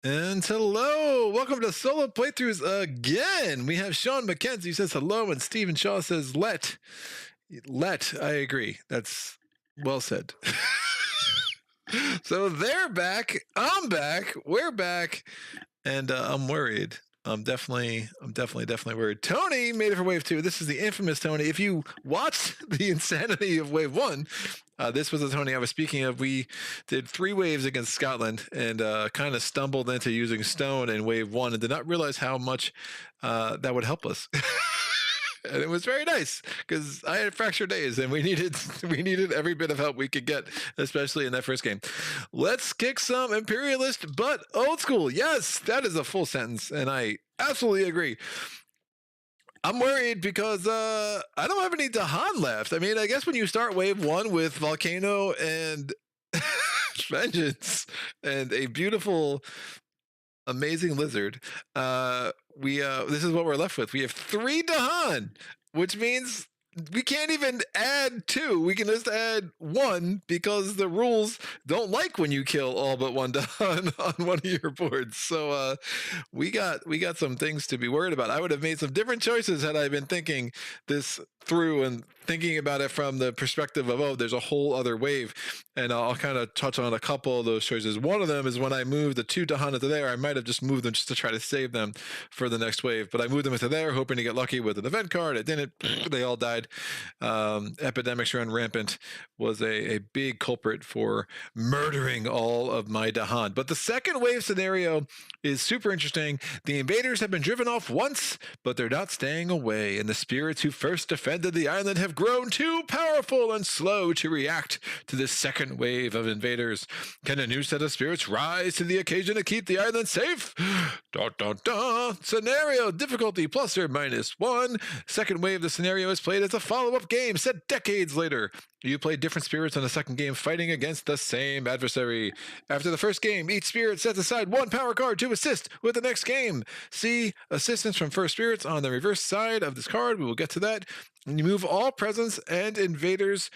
And hello, welcome to solo playthroughs again. We have Sean McKenzie says hello, and Stephen Shaw says let. I agree. That's well said. So they're back. I'm back. We're back, and I'm worried. I'm definitely worried. Tony made it for Wave 2. This is the infamous Tony. If you watched the insanity of Wave 1, this was the Tony I was speaking of. We did 3 waves against Scotland and kind of stumbled into using Stone in Wave 1 and did not realize how much that would help us. And it was very nice because I had fractured days and we needed every bit of help we could get, especially in that first game. Let's kick some imperialist but old school. Yes, that is a full sentence, and I absolutely agree. I'm worried because I don't have any Dahan left. I mean, I guess when you start Wave 1 with Volcano and Vengeance and a beautiful, amazing lizard, this is what we're left with. We have 3 Dahan, which means we can't even add 2. We can just add 1 because the rules don't like when you kill all but 1 Dahan on one of your boards. So we got some things to be worried about. I would have made some different choices had I been thinking this through and thinking about it from the perspective of, oh, there's a whole other wave. And I'll kind of touch on a couple of those choices. One of them is when I moved the 2 Dahan into there, I might have just moved them just to try to save them for the next wave. But I moved them into there, hoping to get lucky with an event card. I didn't. They all died. Epidemics run rampant was a big culprit for murdering all of my Dahan. But the second wave scenario is super interesting. The invaders have been driven off once, but they're not staying away. And the spirits who first defended the island have grown too powerful and slow to react to this second wave of invaders. Can a new set of spirits rise to the occasion to keep the island safe? Dun, dun, dun. Scenario difficulty plus or minus 1. Second wave, the scenario is played as a follow-up game set decades later. You play different spirits in the second game fighting against the same adversary. After the first game, each spirit sets aside 1 power card to assist with the next game. See assistance from first spirits on the reverse side of this card. We will get to that. And you move all presence and invaders,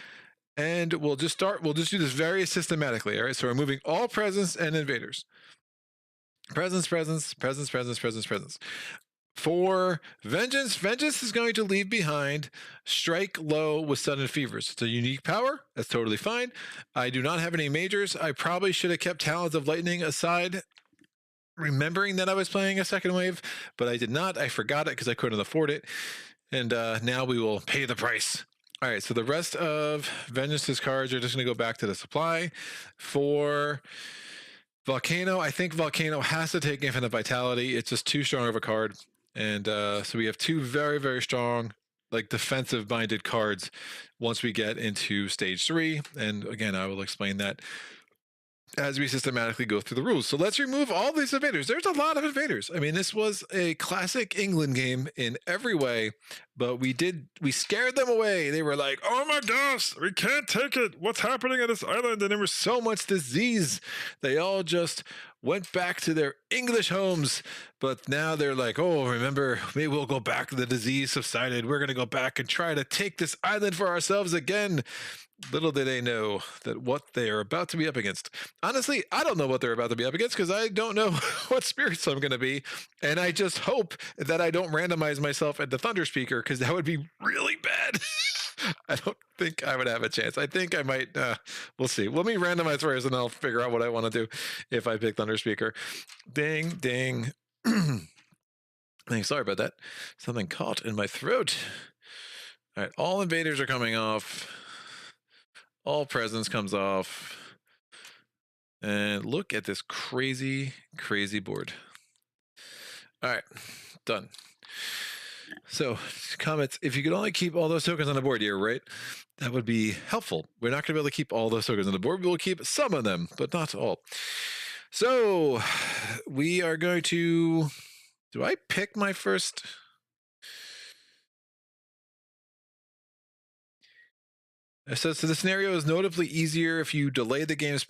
and we'll just do this very systematically. All right, so we're moving all presence and invaders. Presence. For Vengeance is going to leave behind Strike Low with Sudden Fevers. It's a unique power. That's totally fine. I do not have any majors. I probably should have kept Talons of Lightning aside, remembering that I was playing a second wave, but I did not. I forgot it because I couldn't afford it. And now we will pay the price. All right, so the rest of Vengeance's cards are just going to go back to the supply. For Volcano, I think Volcano has to take Infinite Vitality. It's just too strong of a card. And so we have 2 very, very strong, like defensive-minded cards once we get into stage 3. And again, I will explain that as we systematically go through the rules. So let's remove all these invaders. There's a lot of invaders. I mean, this was a classic England game in every way, but we scared them away. They were like, oh my gosh, we can't take it. What's happening on this island? And there was so much disease. They all just went back to their English homes, but now they're like, oh, remember, maybe we'll go back. The disease subsided. We're going to go back and try to take this island for ourselves again. Little did they know that what they are about to be up against. Honestly, I don't know what they're about to be up against because I don't know what spirits I'm going to be. And I just hope that I don't randomize myself at the Thunder Speaker because that would be really bad. I don't think I would have a chance. I think I might, we'll see. Let me randomize first and I'll figure out what I want to do if I pick Thunder Speaker. Ding, ding. Sorry about that. Something caught in my throat. All right, all invaders are coming off. All presence comes off. And look at this crazy, crazy board. All right, done. So, comments, if you could only keep all those tokens on the board here, right? That would be helpful. We're not going to be able to keep all those tokens on the board. We will keep some of them, but not all. So, we are going to... Do I pick my first... So the scenario is notably easier if you delay the game's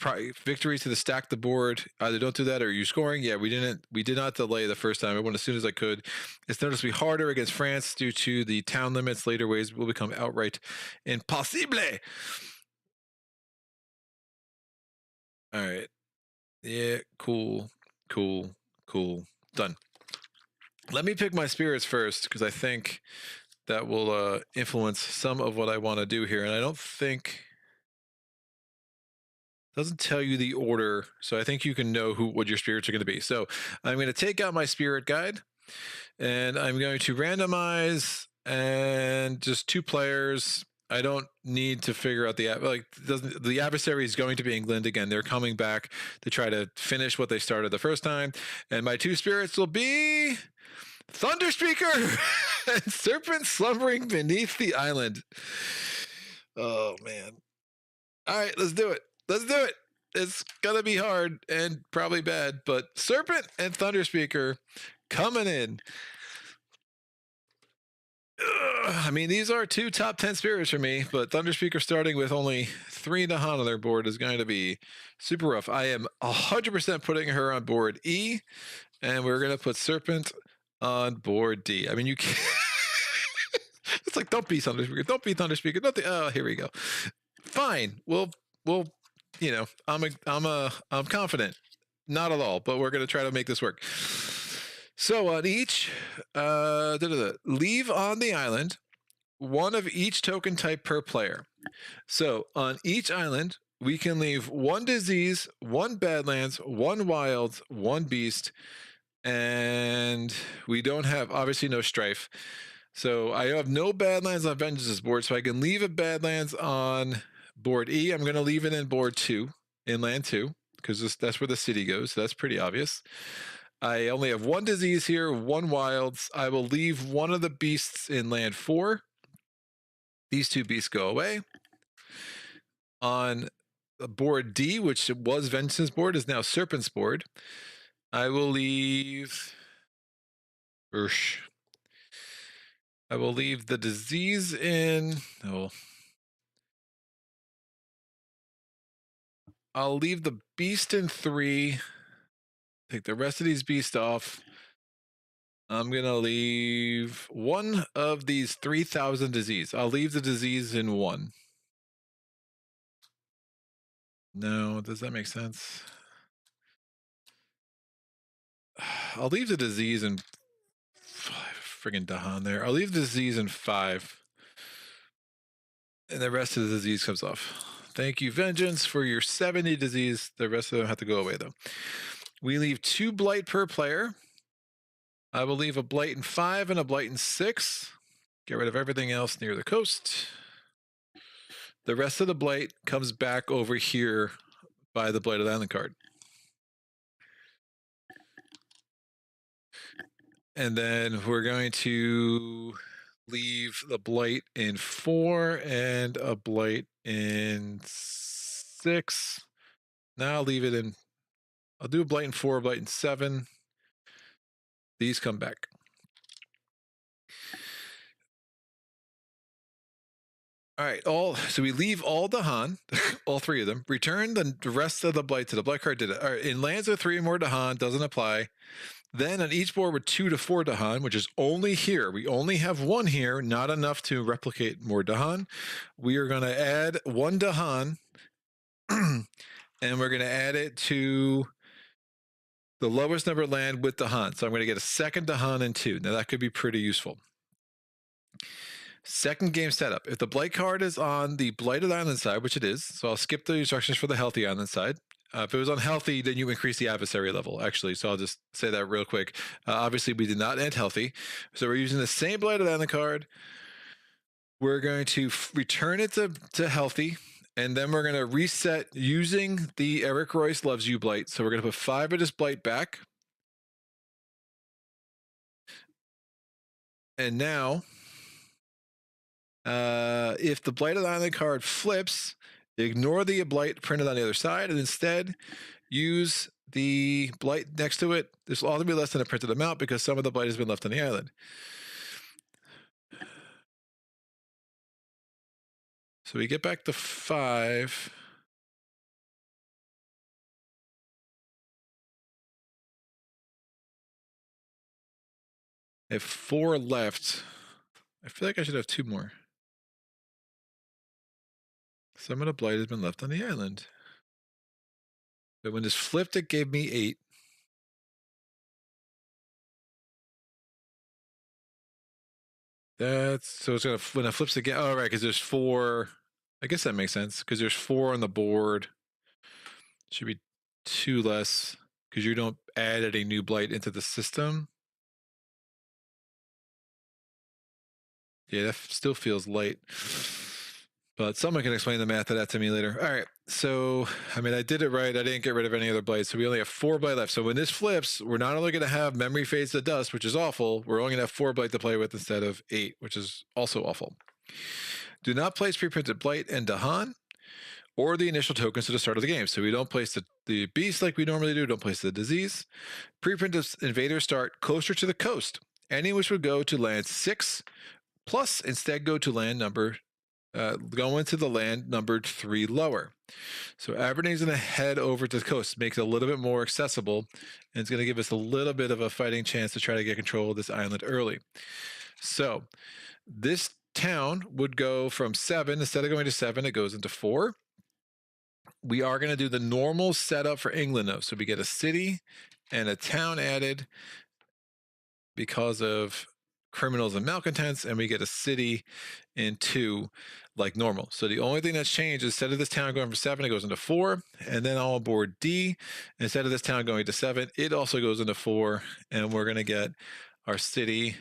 victory to the stack the board. Either don't do that or you're scoring. Yeah, we did not delay the first time. I went as soon as I could. It's noticeably harder against France due to the town limits. Later waves will become outright impossible. All right. Yeah, cool. Cool. Done. Let me pick my spirits first, because I think that will influence some of what I want to do here. And I don't think... doesn't tell you the order, so I think you can know what your spirits are going to be. So I'm going to take out my spirit guide, and I'm going to randomize, and just 2 players. I don't need to figure out the adversary is going to be England again. They're coming back to try to finish what they started the first time, and my 2 spirits will be Thunderspeaker and Serpent slumbering beneath the island. Oh man! All right, let's do it. It's gonna be hard and probably bad, but Serpent and Thunderspeaker coming in. I mean, these are 2 top 10 spirits for me, but Thunderspeaker starting with only 3 Dahan on their board is going to be super rough. I am 100% putting her on board E, and we're going to put Serpent on board D. I mean, you can't... It's like, don't be Thunderspeaker. Don't be Thunderspeaker. Oh, here we go. Fine. We'll you know, I'm confident. Not at all, but we're going to try to make this work. So on each, leave on the island 1 of each token type per player. So on each island, we can leave 1 disease, 1 badlands, 1 wild, 1 beast, and we don't have, obviously, no strife. So I have no badlands on Vengeance's board, so I can leave a badlands on board E. I'm going to leave it in board 2, in land 2, because that's where the city goes. So that's pretty obvious. I only have 1 disease here, 1 wilds. I will leave 1 of the beasts in land 4. These 2 beasts go away. On board D, which was Vengeance's board, is now Serpent's board. I will leave... I will leave the disease in... Oh. I'll leave the beast in 3. Take the rest of these beasts off. I'm going to leave 1 of these 3,000 disease. I'll leave the disease in 1. No, does that make sense? I'll leave the disease in... friggin' Dahan there. I'll leave the disease in 5. And the rest of the disease comes off. Thank you, Vengeance, for your 70 disease. The rest of them have to go away, though. We leave 2 blight per player. I will leave a blight in 5 and a blight in 6. Get rid of everything else near the coast. The rest of the blight comes back over here by the Blighted Island card. And then we're going to leave the blight in 4 and a blight in 6. Now I'll leave it in... I'll do a blight in 4, a blight in 7. These come back. All right, so we leave all Dahan, all 3 of them. Return the rest of the blight to the blight card. Did it. All right, in lands with 3 or more Dahan, doesn't apply. Then on each board with 2 to 4 Dahan, which is only here. We only have 1 here, not enough to replicate more Dahan. We are going to add 1 Dahan, and we're going to add it to the lowest number land with Dahan. So I'm going to get a 2nd Dahan and 2. Now that could be pretty useful. Second game setup. If the blight card is on the Blighted Island side, which it is, so I'll skip the instructions for the Healthy Island side. If it was unhealthy, then you increase the adversary level, actually. So I'll just say that real quick. Obviously, we did not end healthy. So we're using the same Blighted Island card. We're going to return it to healthy. And then we're going to reset using the Eric Royce Loves You Blight. So we're going to put 5 of this Blight back. And now, if the Blighted Island card flips, ignore the blight printed on the other side and instead use the blight next to it. This will also be less than a printed amount because some of the blight has been left on the island. So we get back to 5. I have 4 left. I feel like I should have 2 more. Some of the blight has been left on the island. But when this flipped, it gave me 8. That's so it's gonna when it flips again. Oh, right, because there's 4. I guess that makes sense because there's 4 on the board. Should be 2 less because you don't add any new blight into the system. Yeah, that still feels light. But someone can explain the math of that to me later. All right. So, I mean, I did it right. I didn't get rid of any other blights. So we only have 4 blight left. So when this flips, we're not only going to have memory phase to dust, which is awful. We're only going to have 4 blight to play with instead of 8, which is also awful. Do not place pre-printed blight and Dahan or the initial tokens to the start of the game. So we don't place the beast like we normally do. Don't place the disease. Pre-printed invaders start closer to the coast. Any which would go to land 6 plus instead go to land number go into the land numbered 3 lower. So Aberdeen's going to head over to the coast, make it a little bit more accessible, and it's going to give us a little bit of a fighting chance to try to get control of this island early. So this town would go from 7, instead of going to 7, it goes into 4. We are going to do the normal setup for England, though. So we get a city and a town added because of criminals and malcontents, and we get a city in 2 like normal. So the only thing that's changed is instead of this town going from 7, it goes into 4. And then on board D, instead of this town going to 7, it also goes into 4. And we're going to get our city,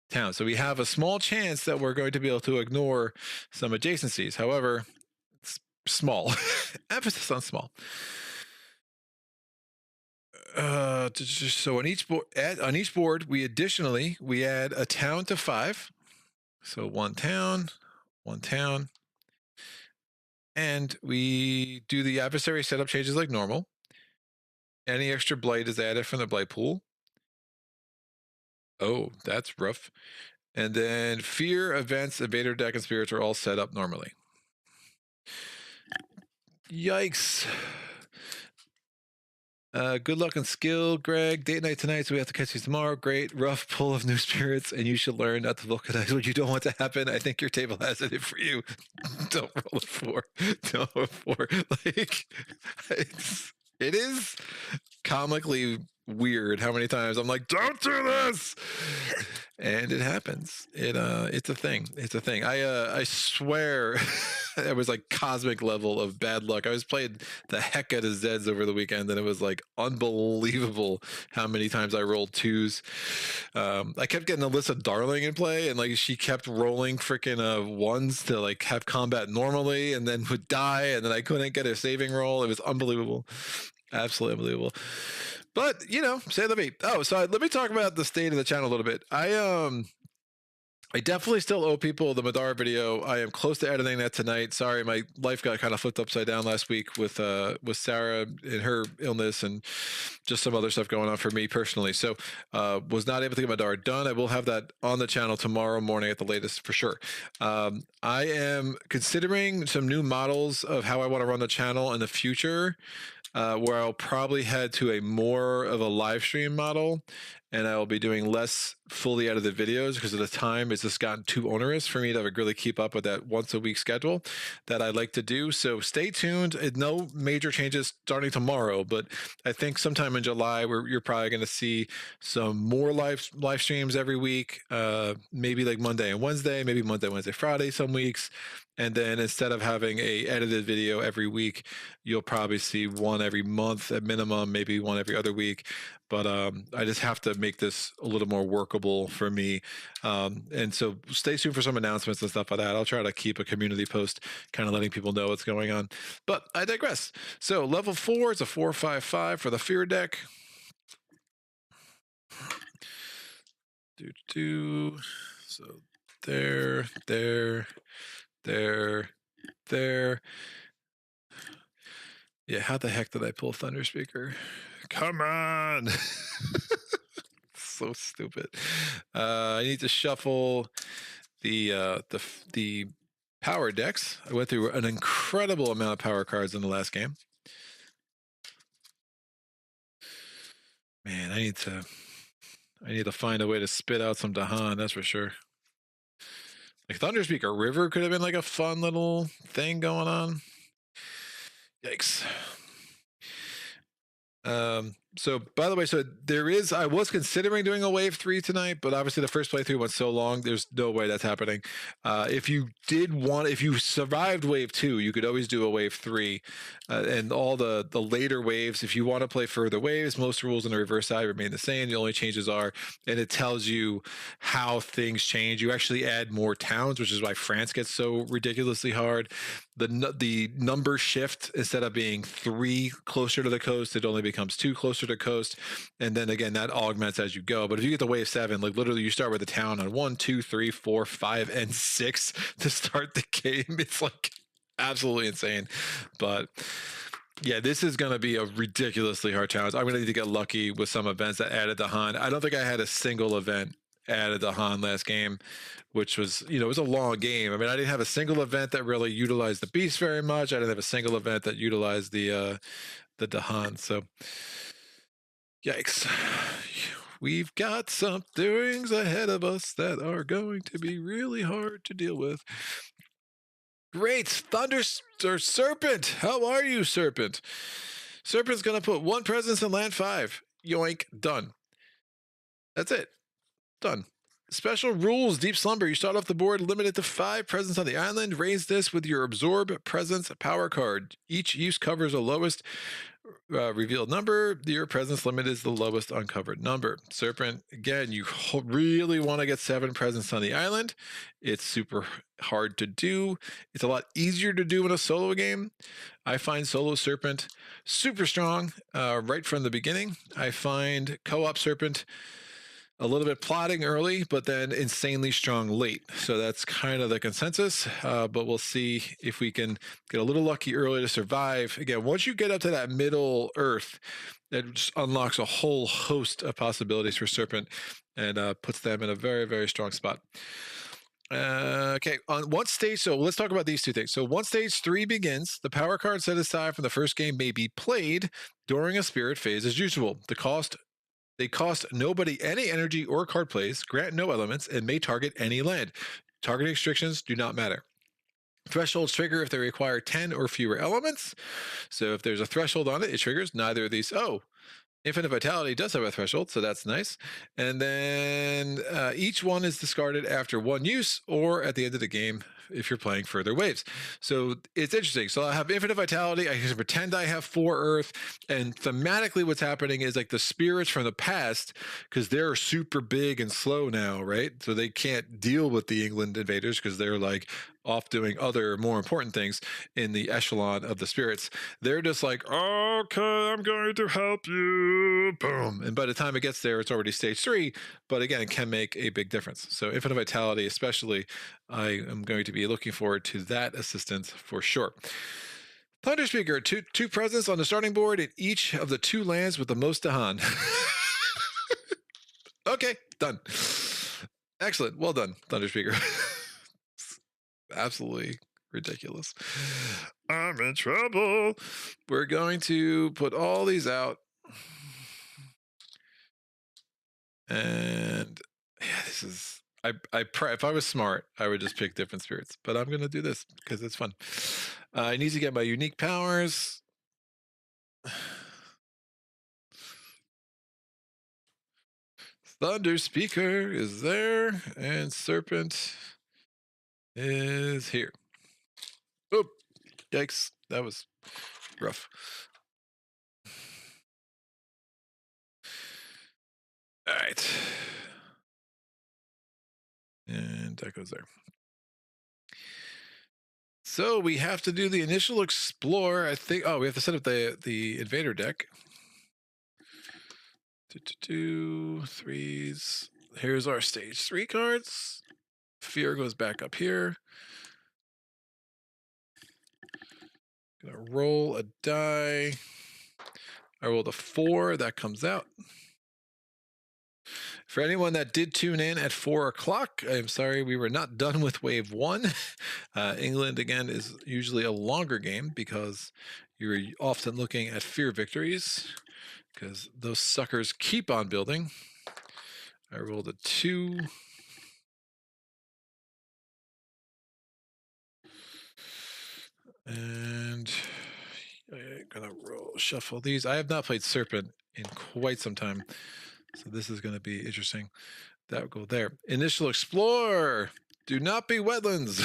town. So we have a small chance that we're going to be able to ignore some adjacencies. However, it's small. Emphasis on small. So on each board, we add a town to 5. So 1 town, and we do the adversary setup changes like normal. Any extra blight is added from the blight pool. Oh, that's rough. And then fear, events, invader deck, and spirits are all set up normally. Yikes. Good luck and skill, Greg. Date night tonight, so we have to catch you tomorrow. Great. Rough pull of new spirits, and you should learn not to vulcanize what you don't want to happen. I think your table has it for you. Don't roll a 4. Don't roll a 4. Like, it is comically weird how many times I'm like, don't do this, and it happens. It's a thing. I swear it was like cosmic level of bad luck. I was playing the heck out of Zeds over the weekend, and it was like unbelievable how many times I rolled 2s. I kept getting Alyssa Darling in play, and like she kept rolling freaking 1s to like have combat normally, and then would die, and then I couldn't get a saving roll. It was unbelievable. Absolutely unbelievable. But, say the beat. Oh, so let me talk about the state of the channel a little bit. I definitely still owe people the Madara video. I am close to editing that tonight. Sorry, my life got kind of flipped upside down last week with Sarah and her illness and just some other stuff going on for me personally. So was not able to get Madara done. I will have that on the channel tomorrow morning at the latest for sure. I am considering some new models of how I want to run the channel in the future. Where I'll probably head to a more of a live stream model, and I will be doing less fully edited videos because at the time it's just gotten too onerous for me to really keep up with that once a week schedule that I like to do. So stay tuned. No major changes starting tomorrow, but I think sometime in July you're probably going to see some more live streams every week. Maybe like Monday and Wednesday, maybe Monday, Wednesday, Friday some weeks. And then instead of having a edited video every week, you'll probably see one every month at minimum, maybe one every other week. But I just have to make this a little more workable for me. And so stay tuned for some announcements and stuff like that. I'll try to keep a community post kind of letting people know what's going on. But I digress. So level 4 is a 4/5/5 for the fear deck. So there. Yeah, how the heck did I pull Thunder Speaker? Come on! So stupid. I need to shuffle the power decks. I went through an incredible amount of power cards in the last game. Man, I need to find a way to spit out some Dahan, that's for sure. Like Thunderspeaker River could have been like a fun little thing going on. Yikes. So by the way, so I was considering doing a wave 3 tonight, but obviously the first playthrough went so long, there's no way that's happening. If you survived wave 2, you could always do a wave 3, and all the later waves. If you want to play further waves, most rules on the reverse side remain the same. The only changes are, and it tells you how things change. You actually add more towns, which is why France gets so ridiculously hard. The number shift, instead of being 3 closer to the coast, it only becomes 2 closer to coast, and then again that augments as you go. But if you get to wave 7, like literally you start with a town on 1, 2, 3, 4, 5, and 6 to start the game. It's like absolutely insane. But yeah, this is going to be a ridiculously hard challenge. I'm going to need to get lucky with some events that added the Han. I don't think I had a single event added the Han last game, which was, it was a long game. I mean, I didn't have a single event that really utilized the beast very much. I didn't have a single event that utilized the Dahan. So yikes. We've got some doings ahead of us that are going to be really hard to deal with. Great. Thunder or Serpent. How are you, Serpent? Serpent's going to put 1 presence in land 5. Yoink. Done. That's it. Done. Special rules, Deep Slumber. You start off the board limited to 5 presence on the island. Raise this with your Absorb Presence power card. Each use covers the lowest revealed number. Your presence limit is the lowest uncovered number. Serpent, again, you really want to get 7 presence on the island. It's super hard to do. It's a lot easier to do in a solo game. I find solo Serpent super strong right from the beginning. I find co-op Serpent a little bit plotting early, but then insanely strong late. So that's kind of the consensus, but we'll see if we can get a little lucky early to survive. Again, once you get up to that middle Earth, that just unlocks a whole host of possibilities for Serpent and puts them in a very, very strong spot. Okay, on one stage, so let's talk about these 2 things. So once stage 3 begins, the power card set aside from the first game may be played during a spirit phase as usual. They cost nobody any energy or card plays, grant no elements, and may target any land. Targeting restrictions do not matter. Thresholds trigger if they require 10 or fewer elements. So if there's a threshold on it, it triggers neither of these. Oh, Infinite Vitality does have a threshold, so that's nice. And then each one is discarded after 1 use or at the end of the game if you're playing further waves. So it's interesting. So I have Infinite Vitality. I can pretend I have 4 Earth. And thematically what's happening is like the spirits from the past, because they're super big and slow now, right? So they can't deal with the England invaders because they're like off doing other more important things in the echelon of the spirits. They're just like, okay, I'm going to help you. Boom. And by the time it gets there, it's already stage 3. But again, it can make a big difference. So Infinite Vitality, especially, I am going to be looking forward to that assistance for sure. Thunder Speaker, 2 presence on the starting board in each of the 2 lands with the most Dahan. Okay, done. Excellent. Well done, Thunder Speaker. Absolutely ridiculous. I'm in trouble. We're going to put all these out. And yeah, this is, if I was smart, I would just pick different spirits, but I'm going to do this because it's fun. I need to get my unique powers. Thunder Speaker is there, and Serpent is here. Oh, yikes. That was rough. All right. And that goes there. So we have to do the initial explore. I think, we have to set up the invader deck. 2, 3s. Here's our stage 3 cards. Fear goes back up here. Gonna roll a die. I rolled a 4, that comes out. For anyone that did tune in at 4 o'clock, I'm sorry we were not done with wave 1. England, again, is usually a longer game because you're often looking at fear victories because those suckers keep on building. I rolled a 2. And I'm gonna shuffle these. I have not played Serpent in quite some time. So this is going to be interesting. That will go there. Initial Explore. Do not be wetlands.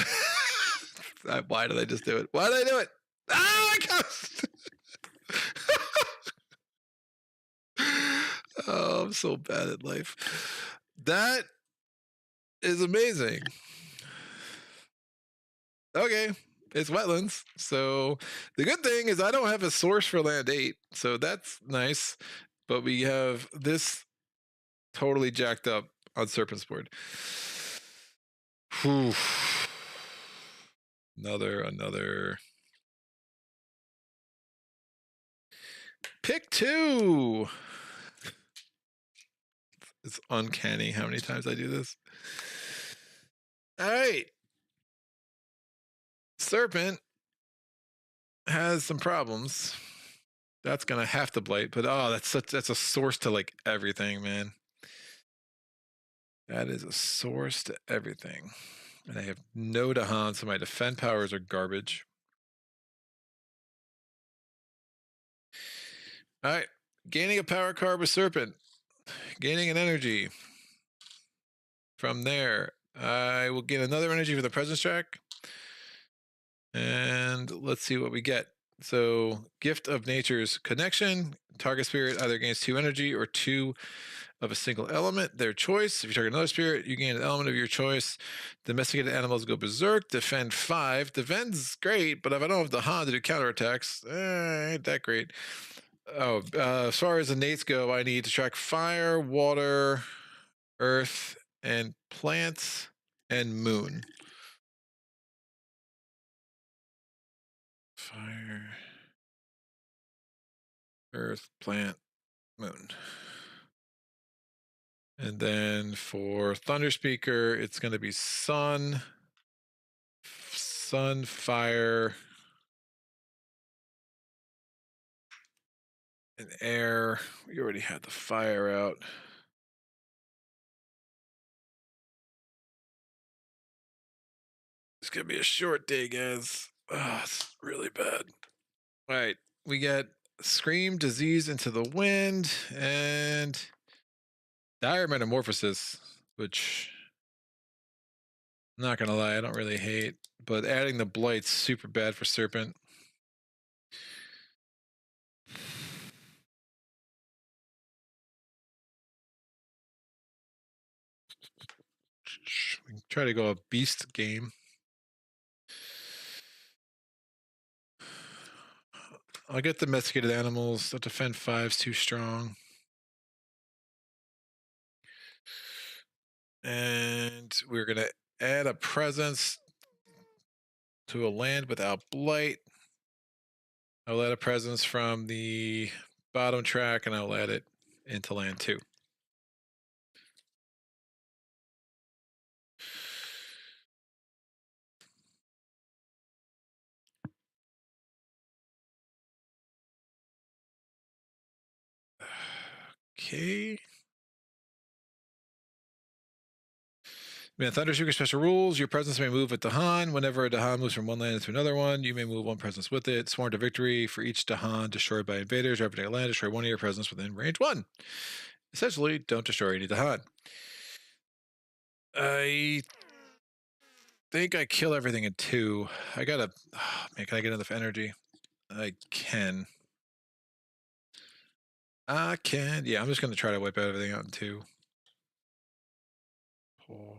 Why did I just do it? Why did I do it? Oh, I cussed. Oh, I'm so bad at life. That is amazing. Okay, it's wetlands. So the good thing is I don't have a source for land 8, so that's nice. But we have this totally jacked up on Serpent's board. Whew. Another. Pick 2. It's uncanny how many times I do this. All right. Serpent has some problems. That's gonna have to blight, but oh, that's a source to like everything, man. That is a source to everything. And I have no Dahan, so my defend powers are garbage. All right. Gaining a power card with Serpent. Gaining an energy. From there, I will gain another energy for the presence track. And let's see what we get. So, Gift of Nature's Connection. Target spirit either gains 2 energy or 2 of a single element, their choice. If you target another spirit, you gain an element of your choice. Domesticated animals go berserk. Defend 5. Defend's great, but if I don't have the Han to do counterattacks, ain't that great. Oh, as far as innates go, I need to track fire, water, earth, and plants, and moon. Fire, earth, plant, moon. And then for Thunder Speaker, it's going to be sun, fire, and air. We already had the fire out. It's going to be a short day, guys. Oh, it's really bad. All right. We get Scream, Disease into the Wind, and Dire Metamorphosis, which I'm not going to lie, I don't really hate. But adding the Blight's super bad for Serpent. We can try to go a beast game. I'll get domesticated animals. The defend 5's too strong. And we're going to add a presence to a land without blight. I'll add a presence from the bottom track and I'll add it into land 2. Okay. Thunderseeker special rules. Your presence may move with Dahan. Whenever a Dahan moves from one land to another one, you may move one presence with it. Sworn to victory. For each Dahan destroyed by invaders, representing a land, destroy one of your presence within range 1. Essentially, don't destroy any Dahan. I think I kill everything in 2. I gotta... Oh, man, can I get enough energy? I can. I can. Yeah, I'm just gonna try to wipe everything out in 2. 4...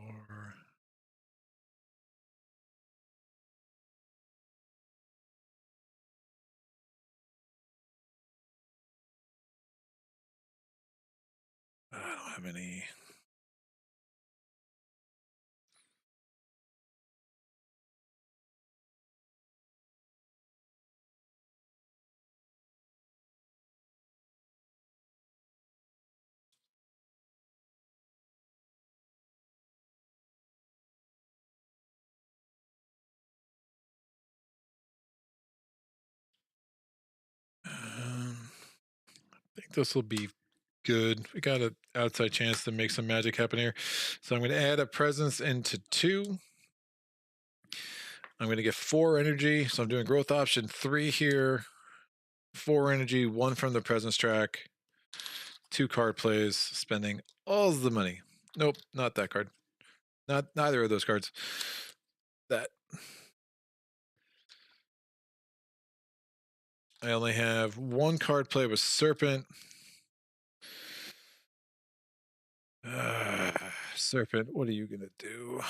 I don't have any... I think this will be good. We got an outside chance to make some magic happen here. So I'm going to add a presence into 2. I'm going to get 4 energy. So I'm doing growth option 3 here. 4 energy, 1 from the presence track. 2 card plays, spending all the money. Nope, not that card. Neither of those cards. That. I only have 1 card play with Serpent. Serpent, what are you gonna do?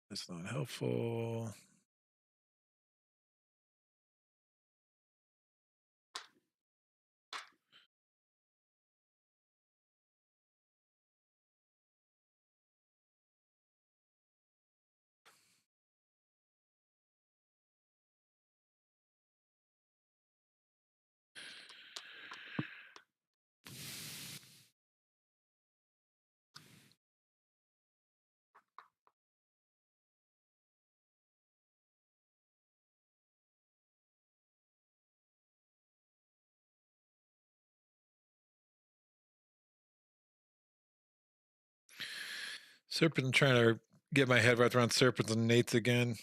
That's not helpful. Serpent, I'm trying to get my head wrapped around Serpents and Nates again.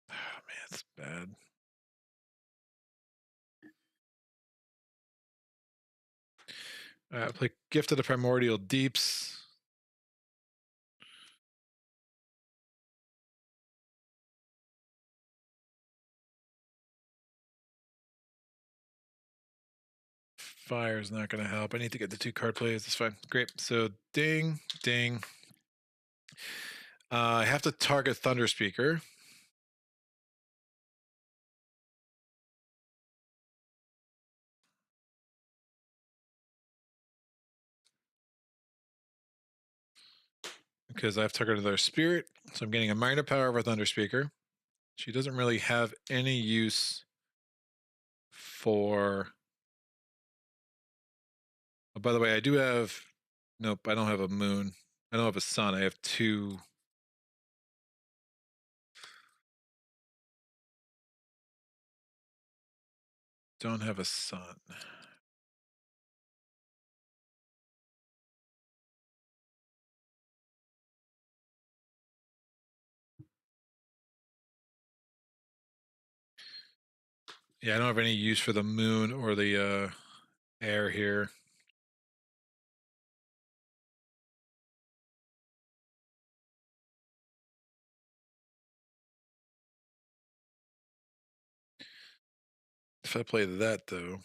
Oh man, it's bad. Play Gift of the Primordial Deeps. Fire is not going to help. I need to get the 2 card plays. It's fine. Great. So ding, ding. I have to target Thunder Speaker. Because I've targeted their Spirit. So I'm getting a minor power of a Thunder Speaker. She doesn't really have any use for... Oh, by the way, I do have... Nope, I don't have a moon. I don't have a sun. I have 2... Don't have a sun. Yeah, I don't have any use for the moon or the air here. If I play that, though...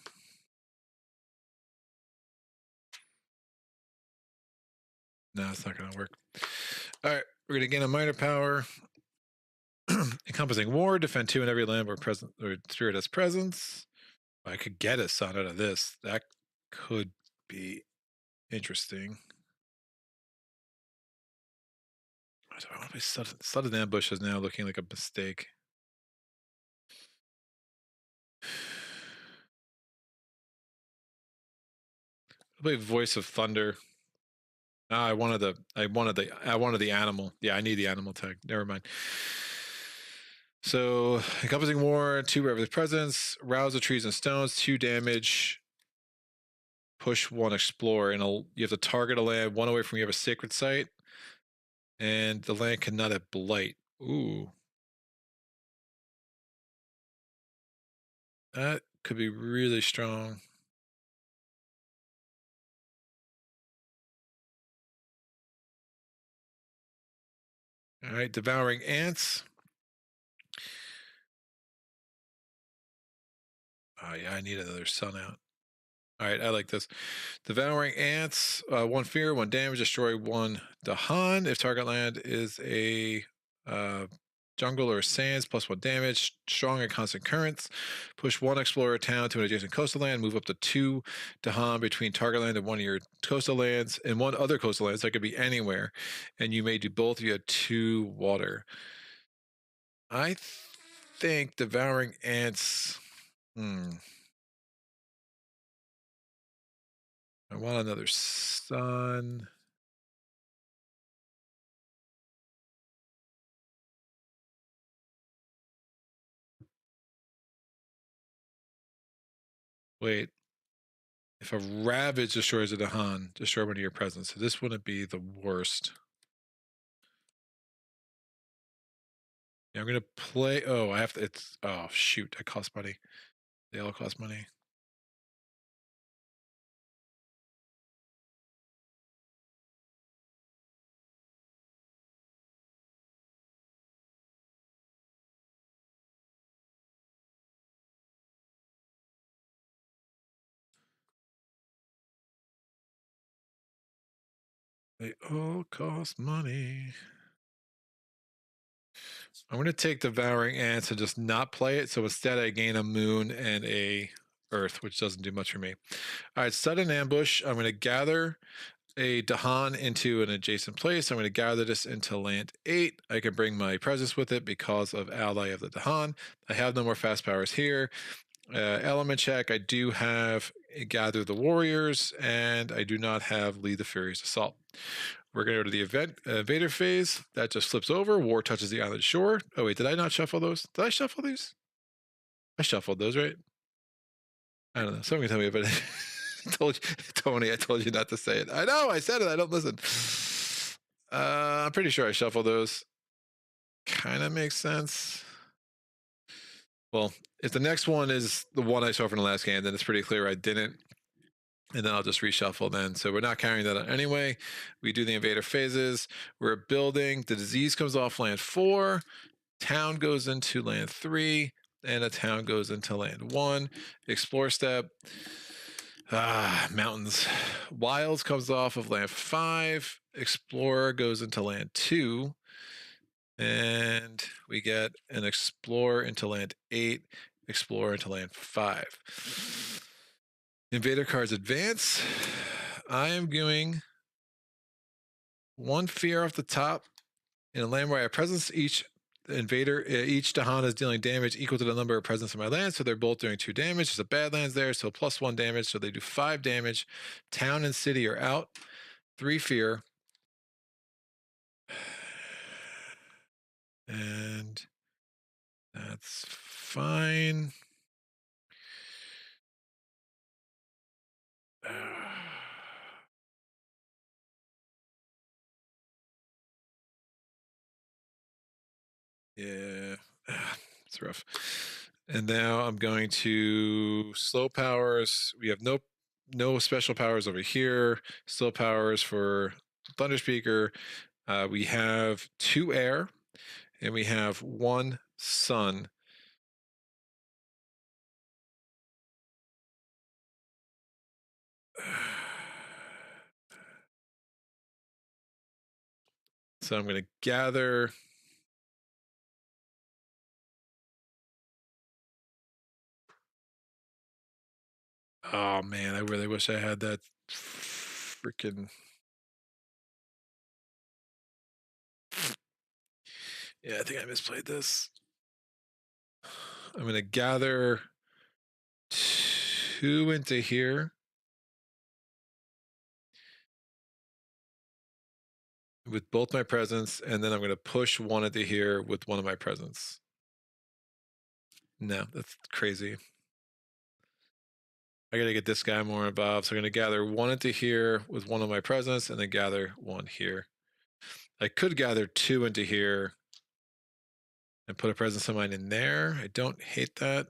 No, it's not going to work. All right, we're going to gain a minor power. Encompassing War, defend 2 in every land where present or Spirit has presence. I could get a sun out of this. That could be interesting. I don't want to be sudden ambush is now looking like a mistake. I'll play Voice of Thunder. I wanted the animal. Yeah, I need the animal tag. Never mind. So encompassing War, 2 wherever the presence, rouse the trees and stones, 2 damage. Push 1 explore, and you have to target a land 1 away from you have a sacred site, and the land cannot have blight. Ooh, that could be really strong. All right, Devouring Ants. Oh yeah, I need another sun out. All right, I like this. Devouring Ants, 1 fear, 1 damage, destroy 1 Dahan. If target land is a jungle or sands, +1 damage, strong and constant currents. Push 1 explorer town to an adjacent coastal land, move up to 2 Dahan between target land and 1 of your coastal lands, and 1 other coastal land, so it could be anywhere. And you may do both if you have 2 water. I think Devouring Ants... I want another sun. Wait. If a Ravage destroys a Dahan, destroy one of your presence. So this wouldn't be the worst. Yeah, I'm gonna play. Oh, I have to. It's. Oh shoot! It costs money. They all cost money. They all cost money. I'm going to take Devouring Ants and just not play it. So instead, I gain a Moon and a Earth, which doesn't do much for me. All right, sudden ambush. I'm going to gather a Dahan into an adjacent place. I'm going to gather this into land 8. I can bring my presence with it because of ally of the Dahan. I have no more fast powers here. Element check. I do have gather the warriors, and I do not have lead the Furious Assault. We're going to go to the Invader Phase. That just flips over. War touches the island shore. Oh, wait, did I not shuffle those? Did I shuffle these? I shuffled those, right? I don't know. Someone can tell me about it. I told you, Tony, I told you not to say it. I know, I said it. I don't listen. I'm pretty sure I shuffled those. Kind of makes sense. Well, if the next one is the one I saw from the last game, then it's pretty clear I didn't. And then I'll just reshuffle then. So we're not carrying that out anyway. We do the Invader Phases. We're building. The disease comes off land 4. Town goes into land 3. And a town goes into land 1. Explore step. Mountains. Wilds comes off of land 5. Explorer goes into land 2. And we get an Explorer into land 8. Explorer into land 5. Invader cards advance. I am going 1 fear off the top in a land where I have presence. Each Dahan is dealing damage equal to the number of presence in my land, so they're both doing 2 damage. There's a Badlands there, so +1 damage, so they do 5 damage. Town and city are out. 3 fear. And that's fine. Yeah, it's rough. And now I'm going to slow powers. We have no special powers over here. Slow powers for Thunder Speaker. We have 2 air, and we have 1 sun. So I'm going to gather. Oh man, I really wish I had that freaking. Yeah, I think I misplayed this. I'm going to gather 2 into here with both my presence, and then I'm going to push 1 into here with 1 of my presence. No, that's crazy. I got to get this guy more involved. So I'm going to gather 1 into here with 1 of my presence, and then gather 1 here. I could gather 2 into here and put a presence of mine in there. I don't hate that.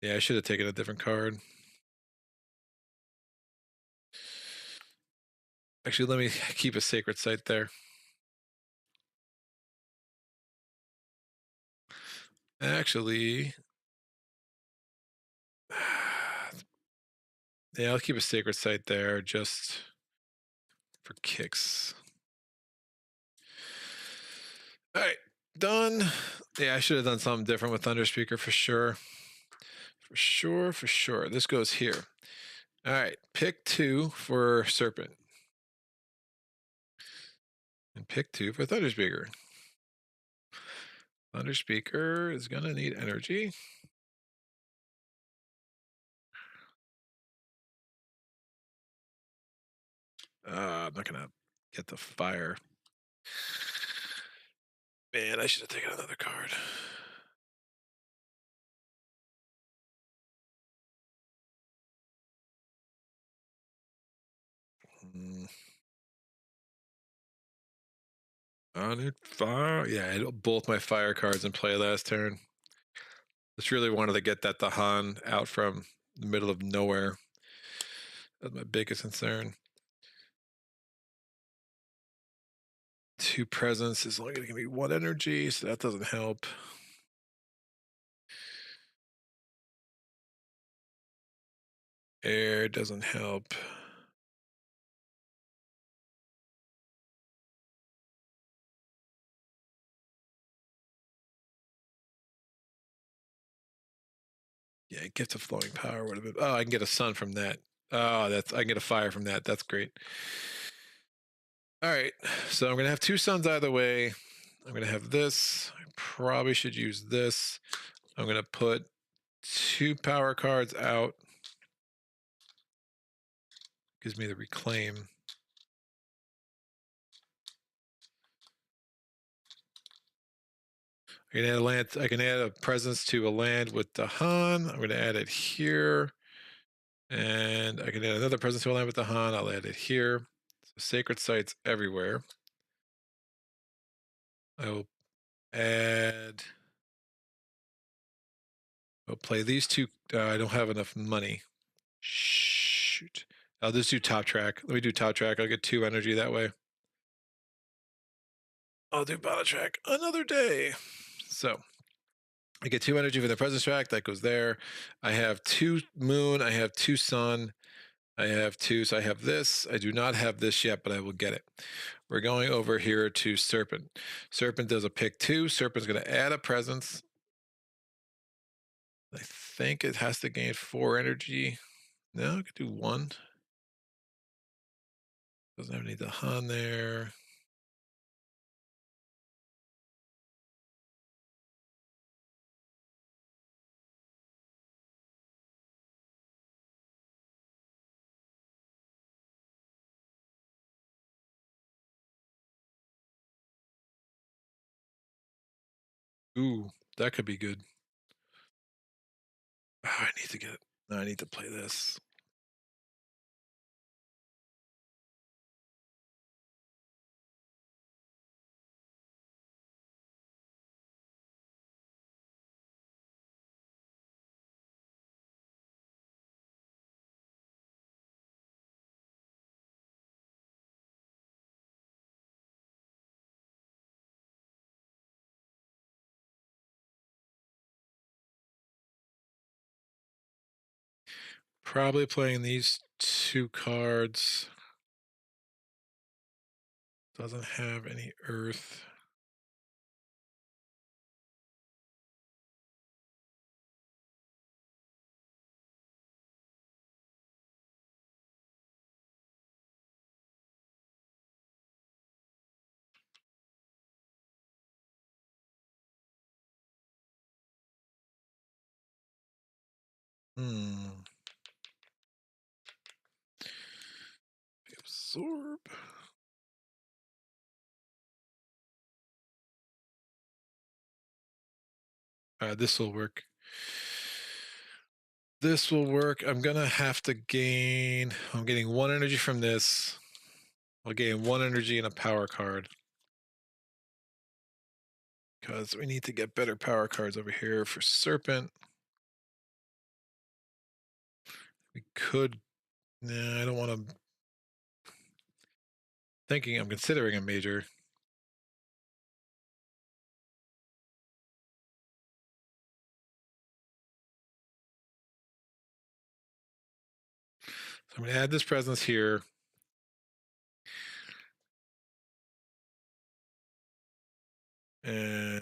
Yeah, I should have taken a different card. Actually, let me keep a sacred site there. Actually, yeah, I'll keep a sacred site there just for kicks. All right, done. Yeah, I should have done something different with Thunder Speaker for sure. For sure. This goes here. All right, pick 2 for Serpent. And pick 2 for Thunder Speaker. Thunder Speaker is going to need energy. I'm not going to get the fire. Man, I should have taken another card. On it, fire. Yeah, I had both my fire cards in play last turn. Just really wanted to get that Dahan out from the middle of nowhere. That's my biggest concern. 2 presence is only going to give me 1 energy, so that doesn't help. Air doesn't help. Yeah, Gift of Flowing Power would have been. Oh, I can get a sun from that. Oh, I can get a fire from that. That's great. All right, so I'm gonna have 2 suns either way. I'm gonna have this. I probably should use this. I'm gonna put 2 power cards out. Gives me the reclaim. I can add a land. I can add a presence to a land with the Han. I'm gonna add it here. And I can add another presence to a land with the Han. I'll add it here. So sacred sites everywhere. I will add. I'll play these 2. I don't have enough money. Shoot. I'll just do top track. Let me do top track. I'll get 2 energy that way. I'll do bottom track another day. So I get 2 energy for the presence track. That goes there. I have 2 moon. I have 2 sun. I have 2. So I have this. I do not have this yet, but I will get it. We're going over here to Serpent. Serpent does a pick 2. Serpent's going to add a presence. I think it has to gain 4 energy. No, I could do 1. Doesn't have any Dahan there. Ooh, that could be good. Oh, I need to get it. I need to play this. Probably playing these 2 cards. Doesn't have any earth. Absorb. This will work. This will work. I'm gonna have to gain. I'm getting 1 energy from this. I'll gain 1 energy in a power card. Because we need to get better power cards over here for Serpent. We could. Nah, I don't want to. I'm considering a major. So I'm going to add this presence here. And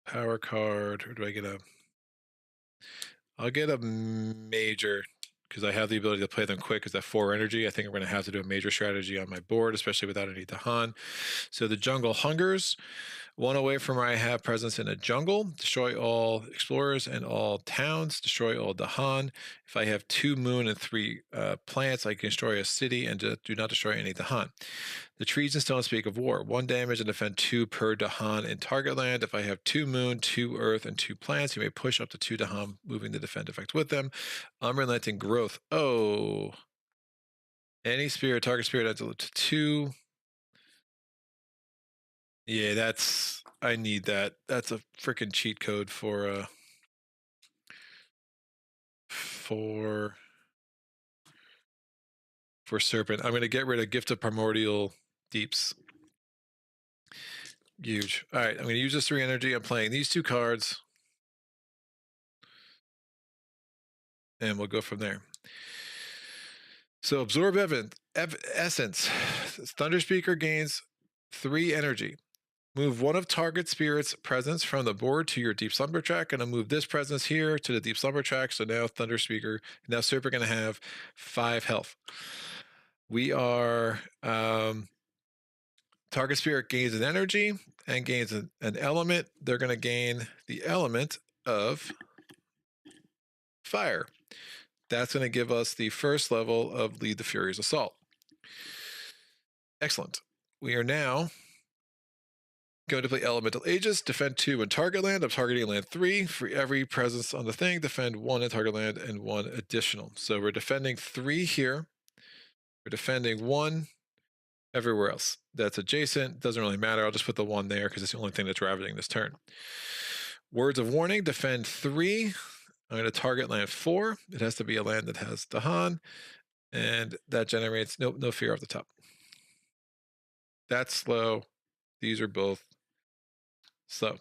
power card, or do I get a? I'll get a major because I have the ability to play them quick because that 4 energy. I think I'm going to have to do a major strategy on my board, especially without any Dahan. So the jungle hungers. 1 away from where I have presence in a jungle. Destroy all explorers and all towns. Destroy all Dahan. If I have 2 moon and 3 plants, I can destroy a city and do not destroy any Dahan. The trees and stones speak of war. 1 damage and defend 2 per Dahan in target land. If I have 2 moon, 2 earth, and 2 plants, you may push up to 2 Dahan, moving the defend effect with them. Unrelenting growth. Oh. Any spirit, target spirit adds to 2. Yeah, I need that. That's a freaking cheat code for Serpent. I'm going to get rid of Gift of Primordial Deeps. Huge. All right, I'm going to use this 3 energy. I'm playing these 2 cards. And we'll go from there. So Absorb Essence. Thunder Speaker gains 3 energy. Move 1 of target spirit's presence from the board to your Deep Slumber track, and I'll move this presence here to the Deep Slumber track. So now now Serpent going to have 5 health. We are target spirit gains an energy and gains an element. They're going to gain the element of fire. That's going to give us the first level of Lead the Fury's Assault. Excellent. We are now going to play Elemental Aegis, defend 2 in target land. I'm targeting land 3. For every presence on the thing, defend 1 in target land and 1 additional. So we're defending 3 here. We're defending 1 everywhere else. That's adjacent. Doesn't really matter. I'll just put the 1 there because it's the only thing that's ravaging this turn. Words of Warning, defend 3. I'm going to target land 4. It has to be a land that has Dahan. And that generates no fear off the top. That's slow. These are both slow.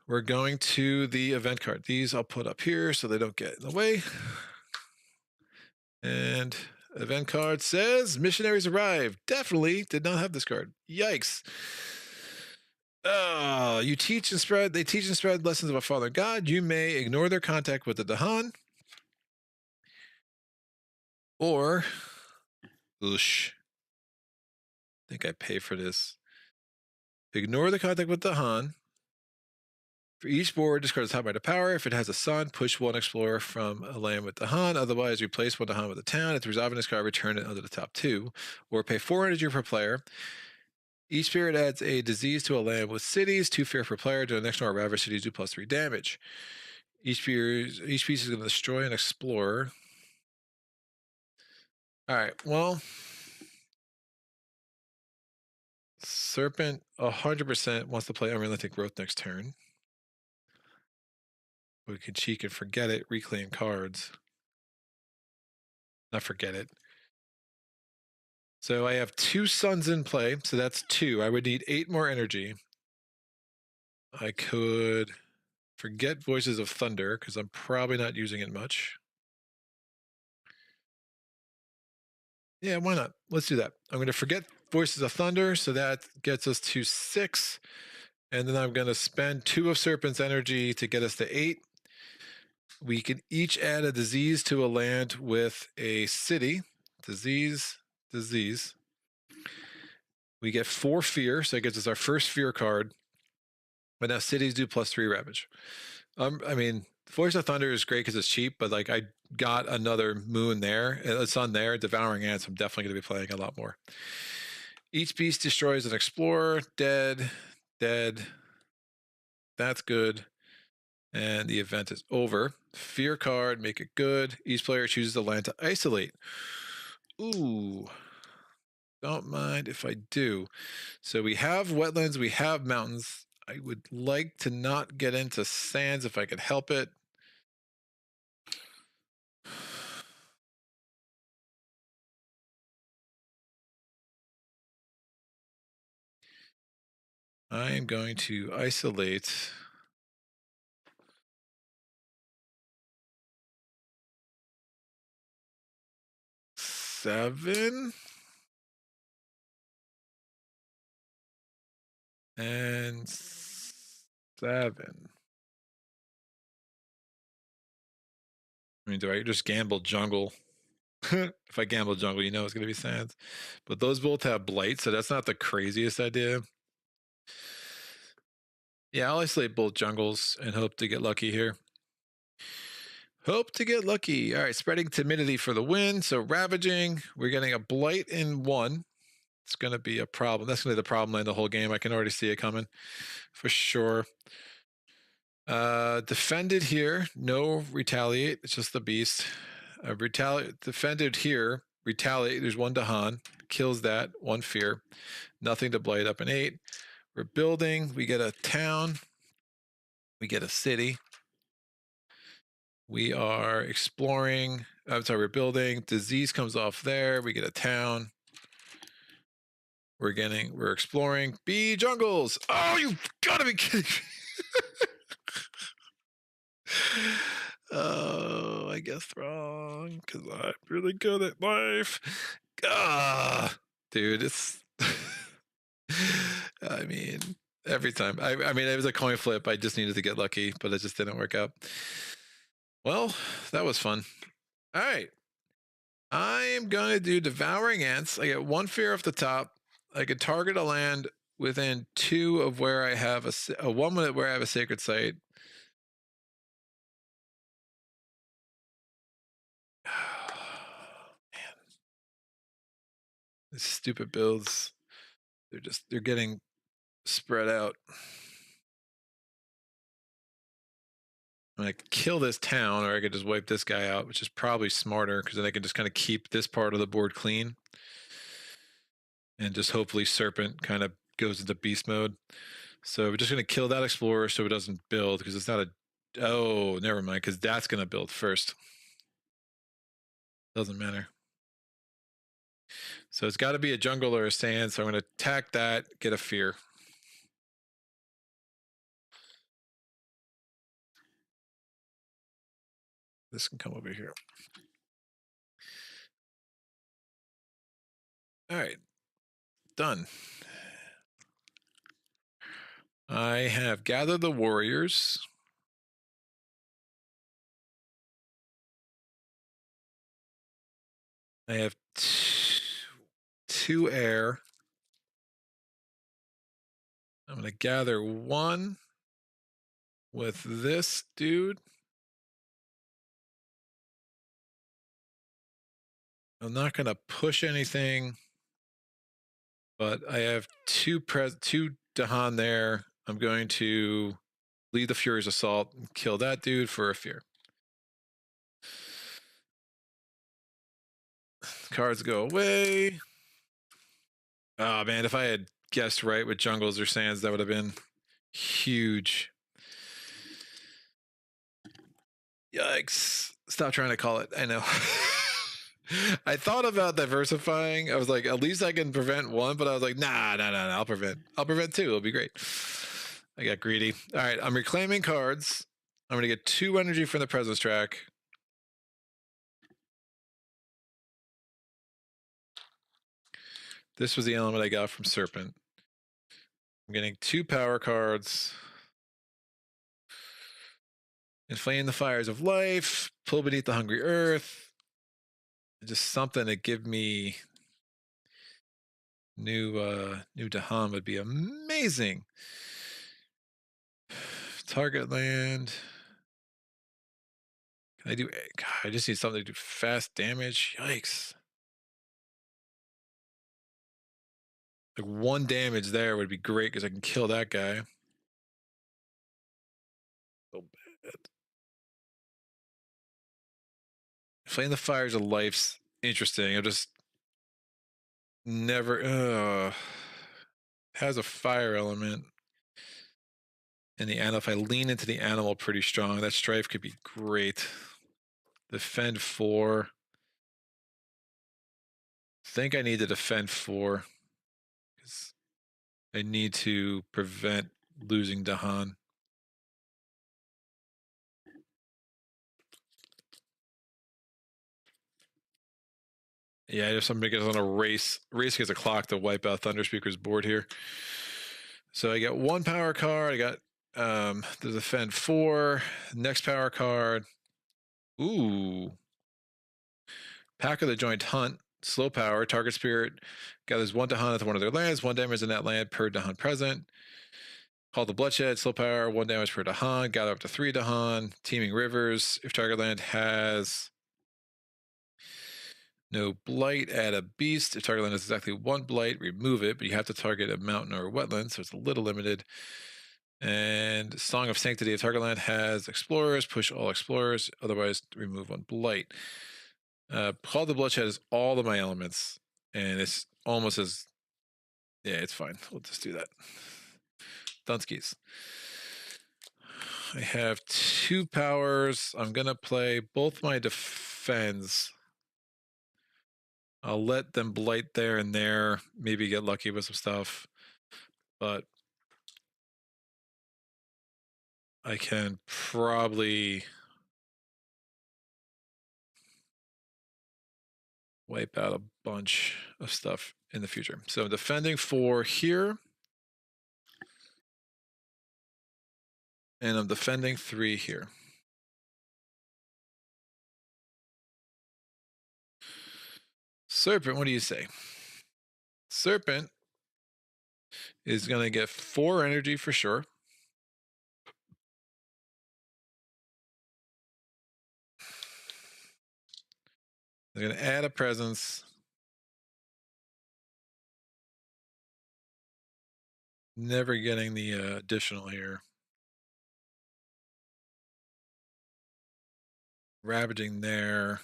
We're going to the event card. These I'll put up here so they don't get in the way. And event card says missionaries arrive. Definitely did not have this card. Yikes. They teach and spread lessons about Father God. You may ignore their contact with the Dahan. Or, oosh. I think I pay for this. Ignore the contact with Dahan. For each board, discard the top right of power. If it has a sun, push 1 explorer from a land with Dahan. Otherwise, replace 1 Dahan with a town. If resolving this card, return it under the top 2. Or pay 4 energy per player. Each spirit adds a disease to a land with cities, 2 fear per player. During the next round, ravage cities do +3 damage. Each piece is going to destroy an explorer. All right, well, Serpent 100% wants to play Unrelenting Growth next turn. We can cheek and forget it, reclaim cards. Not forget it. So I have 2 suns in play, so that's 2. I would need 8 more energy. I could forget Voices of Thunder, because I'm probably not using it much. Yeah, why not? Let's do that. I'm going to forget Voices of Thunder, so that gets us to 6. And then I'm going to spend 2 of Serpent's energy to get us to 8. We can each add a disease to a land with a city. Disease. We get 4 fear, so that gives us our first fear card. But now cities do +3 ravage. I mean, Voice of Thunder is great because it's cheap, but like I got another moon there, a sun there, Devouring Ants. I'm definitely going to be playing a lot more. Each beast destroys an explorer. Dead. That's good. And the event is over. Fear card, make it good. Each player chooses a land to isolate. Ooh. Don't mind if I do. So we have wetlands, we have mountains. I would like to not get into sands if I could help it. I am going to isolate 7 and 7. I mean, do I just gamble jungle? If I gamble jungle, you know it's going to be sands. But those both have blight, so that's not the craziest idea. Yeah, I'll isolate both jungles and hope to get lucky here. Hope to get lucky. All right, spreading timidity for the win. So ravaging, we're getting a blight in 1. It's going to be a problem. That's going to be the problem in the whole game. I can already see it coming for sure. Defended here. No retaliate. It's just the beast. Defended here. Retaliate. There's 1 Dahan. Kills that. 1 fear. Nothing to blight up an 8. We're building. We get a town. We get a city. We are exploring. I'm sorry, we're building. Disease comes off there. We get a town. We're exploring. Bee jungles. Oh, you gotta be kidding me. Oh, I guessed wrong because I'm really good at life. Dude, it's. I mean, every time. I mean, it was a coin flip. I just needed to get lucky, but it just didn't work out. Well, that was fun. All right. I am going to do Devouring Ants. I get 1 fear off the top. I could target a land within 2 of where I have a 1 minute where I have a sacred site. Man. These stupid builds. They're getting spread out. I could kill this town, or I could just wipe this guy out, which is probably smarter because then I can just kind of keep this part of the board clean. And just hopefully Serpent kind of goes into beast mode. So we're just going to kill that explorer so it doesn't build because it's not a. Oh, never mind, because that's going to build first. Doesn't matter. So it's got to be a jungle or a sand. So I'm going to attack that, get a fear. This can come over here. All right. Done. I have gathered the warriors. I have 2 air. I'm going to gather 1 with this dude. I'm not going to push anything, but I have 2 Dahan there. I'm going to lead the Fury's Assault and kill that dude for a fear. Cards go away. Oh man, if I had guessed right with jungles or sands, that would have been huge. Yikes. Stop trying to call it. I know. I thought about diversifying. I was like, at least I can prevent 1, but I was like, nah, I'll prevent 2. It'll be great. I got greedy. All right, I'm reclaiming cards. I'm going to get 2 energy from the presence track. This was the element I got from Serpent. I'm getting 2 power cards. Inflame the fires of life. Pull beneath the hungry earth. Just something to give me new Dahan would be amazing. Target land. Can I do? God, I just need something to do fast damage. Yikes! Like 1 damage there would be great because I can kill that guy. So bad. Flame the fires of life's interesting. I'm just never. Has a fire element. And the animal, if I lean into the animal pretty strong, that strife could be great. Defend 4. I think I need to defend 4 because I need to prevent losing Dahan. Yeah, if somebody gets on a race against a clock to wipe out Thunderspeaker's board here. So I get 1 power card. I got the defend 4. Next power card. Ooh. Pack of the Joint Hunt. slow power. Target spirit gathers 1 Dahan at one of their lands. 1 damage in that land per Dahan present. Call the Bloodshed, slow power, 1 damage per Dahan. Gather up to 3 Dahan. Teeming Rivers. If target land has no blight, add a beast. If target land has exactly 1 blight, remove it, but you have to target a mountain or a wetland, so it's a little limited. And Song of Sanctity. If target land has explorers, push all explorers, otherwise remove 1 blight. Call the Bloodshed is all of my elements, and it's almost as, yeah, it's fine. We'll just do that. Dunskies. I have 2 powers. I'm going to play both my defense. I'll let them blight there and there, maybe get lucky with some stuff, but I can probably wipe out a bunch of stuff in the future. So I'm defending 4 here, and I'm defending 3 here. Serpent, what do you say? Serpent is going to get 4 energy for sure. They're going to add a presence. Never getting the additional here. Ravaging there.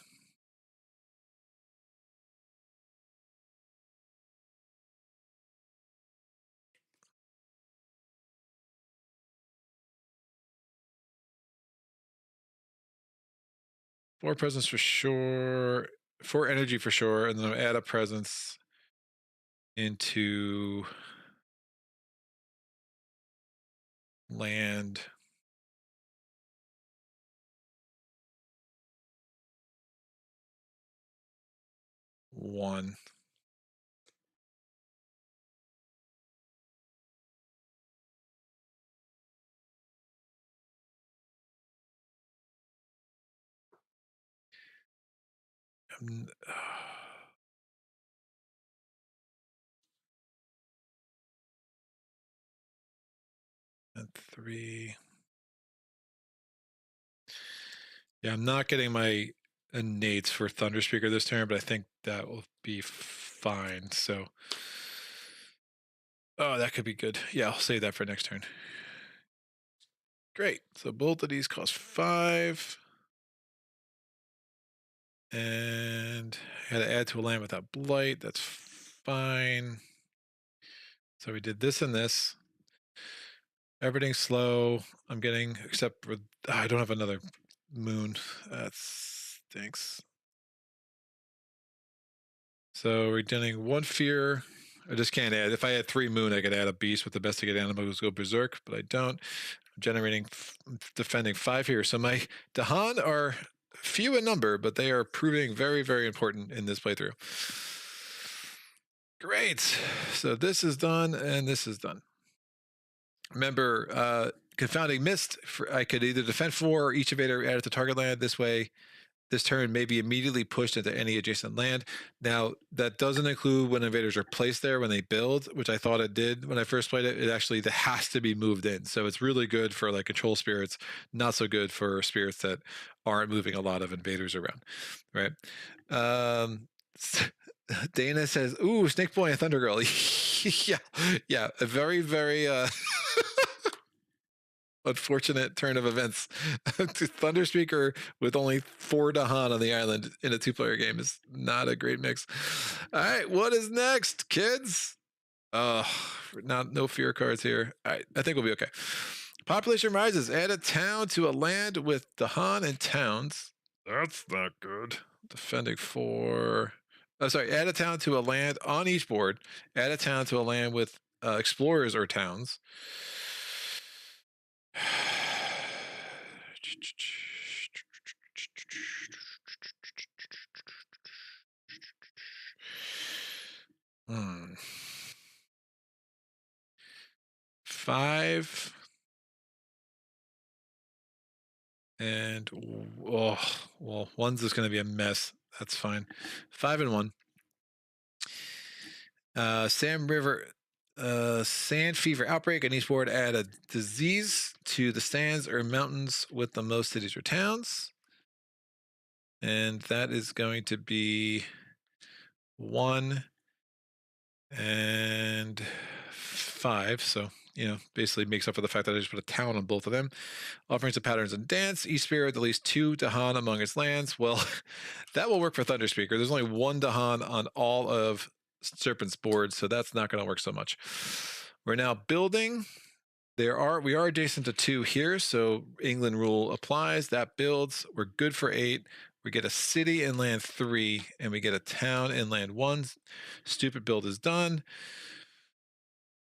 Four presence for sure. 4 energy for sure, and then I'll add a presence into land. One. And 3. Yeah, I'm not getting my innates for Thunder Speaker this turn, but I think that will be fine. So, oh, that could be good. Yeah, I'll save that for next turn. Great. So both of these cost 5. And I had to add to a land without blight. That's fine. So we did this and this. Everything's slow. I'm getting, except for, I don't have another moon. That stinks. So we're getting 1 fear. I just can't add. If I had 3 moon, I could add a beast with the Domesticate Animals go berserk, but I don't. I'm generating, defending 5 here. So my Dahan are few in number, but they are proving very, very important in this playthrough. Great. So this is done, and this is done. Remember, Confounding Mist, I could either defend 4 or each invader added to target land. This way, this turn may be immediately pushed into any adjacent land. Now, that doesn't include when invaders are placed there when they build, which I thought it did when I first played it. It actually has to be moved in. So it's really good for like control spirits, not so good for spirits that aren't moving a lot of invaders around, right? Dana says, ooh, Snake Boy and Thunder Girl. yeah, a very, very unfortunate turn of events. Thunder Speaker with only 4 Dahan on the island in a 2-player game is not a great mix. All right, what is next, kids? No fear cards here. All right, I think we'll be okay. Population rises. Add a town to a land with Dahan and towns. That's not good. Defending 4. Oh, sorry. Add a town to a land on each board. Add a town to a land with explorers or towns. Hmm. 5. And, oh, well, 1's just going to be a mess. That's fine. 5 and 1. Sam River sand fever outbreak. On each board, add a disease to the sands or mountains with the most cities or towns. And that is going to be 1 and 5. So, basically makes up for the fact that I just put a town on both of them. Offerings of patterns and dance. Each spirit with at least 2 Dahan among its lands. Well, that will work for Thunderspeaker. There's only 1 Dahan on all of Serpent's boards, so that's not going to work so much. We're now building. We are adjacent to 2 here, so England rule applies. That builds. We're good for 8. We get a city in land 3, and we get a town in land 1. Stupid build is done.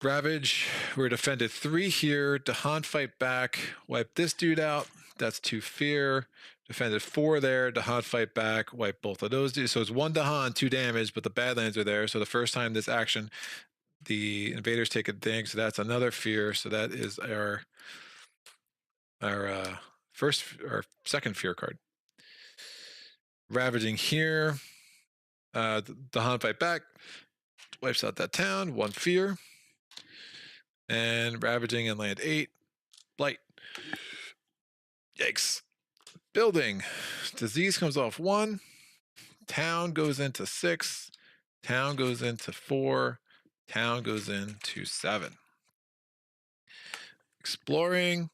Ravage, we're defended 3 here. Dahan fight back. Wipe this dude out. That's 2 fear. Defended 4 there. Dahan fight back. Wipe both of those dudes. So it's 1 Dahan, 2 damage, but the Badlands are there. So the first time this action, the invaders take a ding. So that's another fear. So that is our second fear card. Ravaging here. Dahan fight back. Wipes out that town. 1 fear. And ravaging in land 8. Blight. Yikes. Building. Disease comes off 1. Town goes into 6. Town goes into 4. Town goes into 7. Exploring.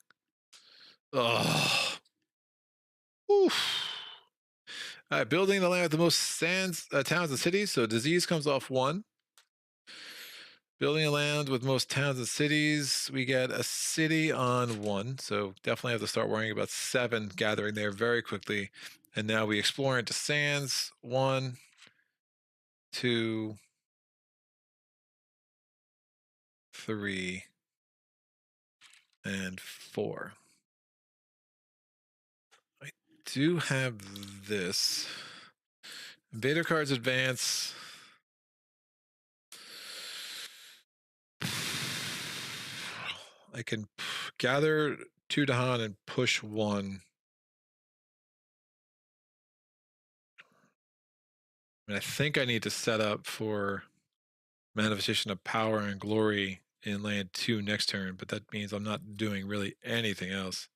Oh. Oof. All right, building the land with the most sands, towns and cities. So disease comes off 1. Building a land with most towns and cities, we get a city on 1. So definitely have to start worrying about 7 gathering there very quickly. And now we explore into sands. 1, 2, 3, and 4. I do have this. Invader cards advance. I can gather 2 Dahan and push 1. And I think I need to set up for manifestation of power and glory in land 2 next turn, but that means I'm not doing really anything else.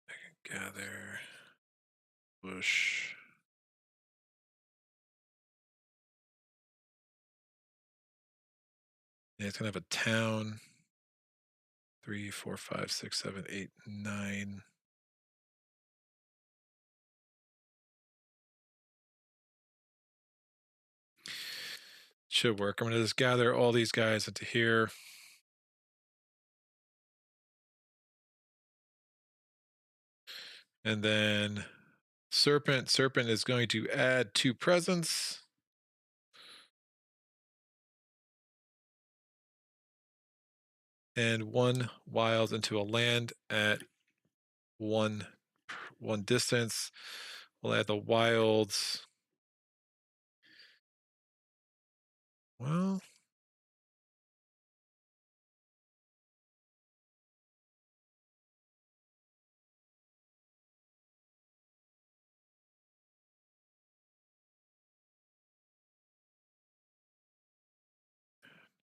I can gather, push. Yeah, it's gonna have a town. 3, 4, 5, 6, 7, 8, 9. Should work. I'm gonna just gather all these guys into here. And then Serpent is going to add 2 presence. And 1 wild into a land at 1 distance. We'll add the wilds. Well,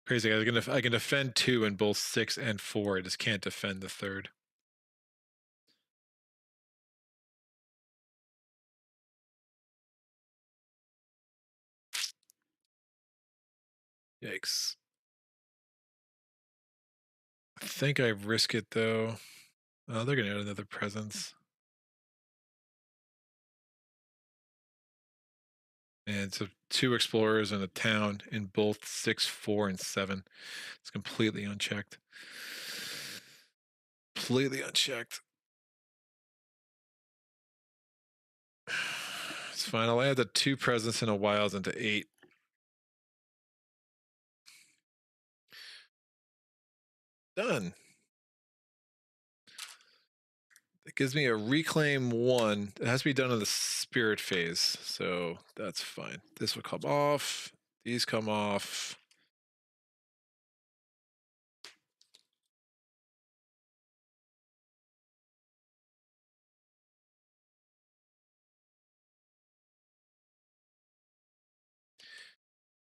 crazy. I can defend 2 in both 6 and 4. I just can't defend the 3rd. Yikes. I think I risk it though. Oh, they're gonna add another presence. And so 2 explorers and a town in both 6, 4, and 7. It's completely unchecked. Completely unchecked. It's fine. I'll add the 2 presence and a wild into 8. Done. It gives me a reclaim 1. It has to be done in the spirit phase, so that's fine. This will come off. These come off.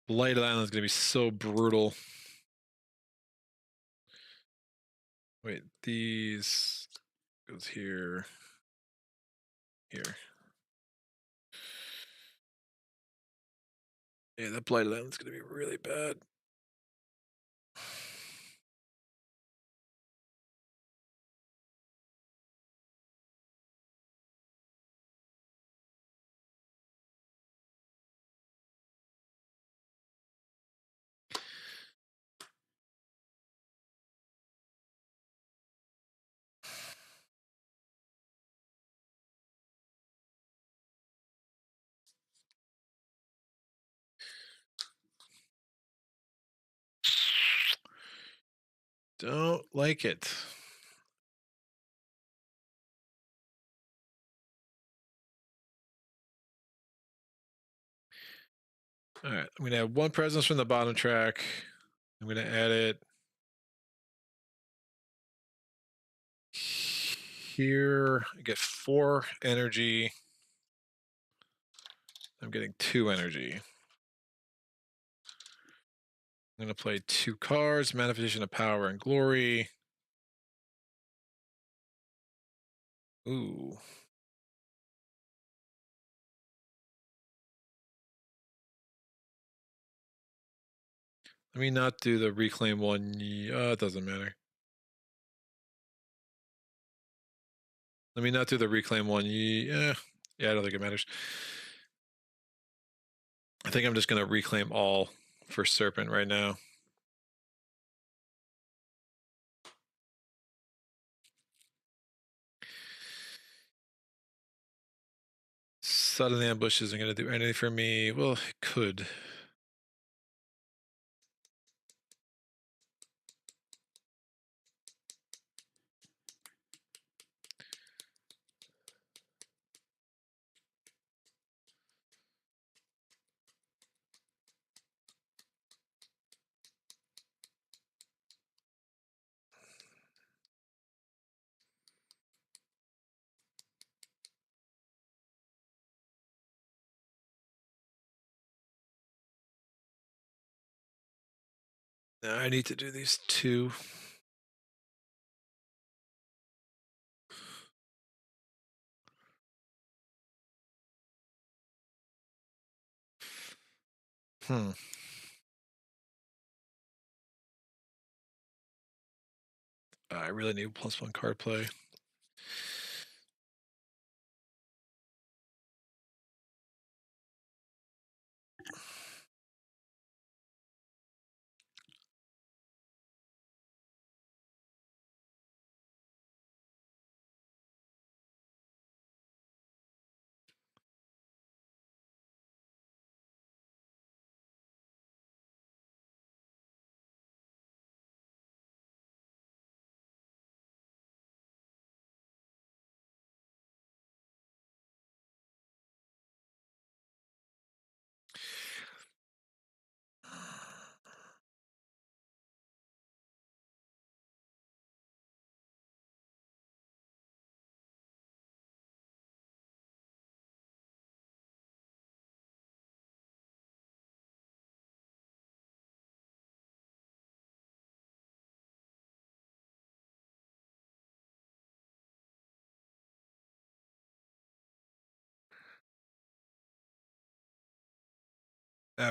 Blighted Island is going to be so brutal. Wait, these goes here. Here. Yeah, that Blighted Island's going to be really bad. Don't like it. All right, I'm going to have one presence from the bottom track. I'm going to add it here. I get 4 energy. I'm getting 2 energy. I'm going to play 2 cards, Manifestation of Power and Glory. Ooh. Let me not do the reclaim one. It doesn't matter. Let me not do the reclaim one. Yeah, I don't think it matters. I think I'm just going to reclaim all for Serpent right now. Sudden Ambush isn't going to do anything for me. Well, it could. Now I need to do these 2. I really need +1 card play.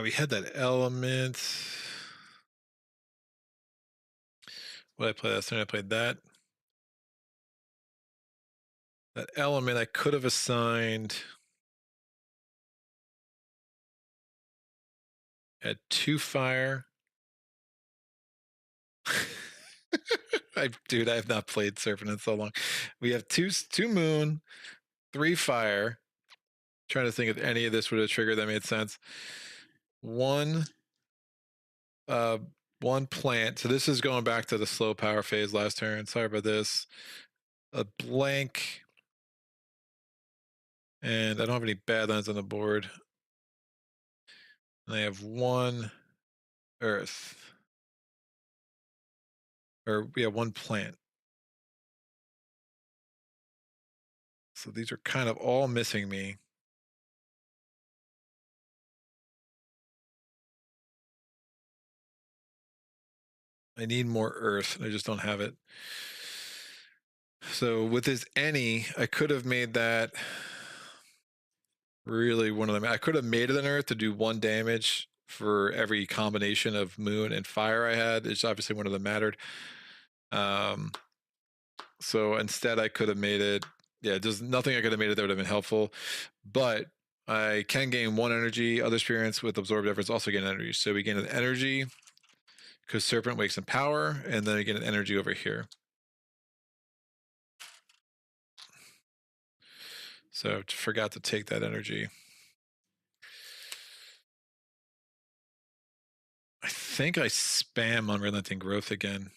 We had that element. What did I play last time? I played that. That element I could have assigned. Had 2 fire. Dude, I have not played Serpent in so long. We have 2 moon, 3 fire. Trying to think if any of this would have triggered that made sense. 1 plant. So this is going back to the slow power phase last turn. Sorry about this. A blank. And I don't have any Badlands on the board. And I have 1 earth. Or we have 1 plant. So these are kind of all missing me. I need more earth, and I just don't have it. So with this any, I could have made that really one of them. I could have made it an earth to do 1 damage for every combination of moon and fire I had. It's obviously one of them mattered. So instead I could have made it, yeah, there's nothing I could have made it that would have been helpful. But I can gain 1 energy. Other spirits with absorbed efforts also gain energy. So we gain an energy because Serpent wakes in power, and then we get an energy over here. So forgot to take that energy. I think I spam Unrelenting Growth again.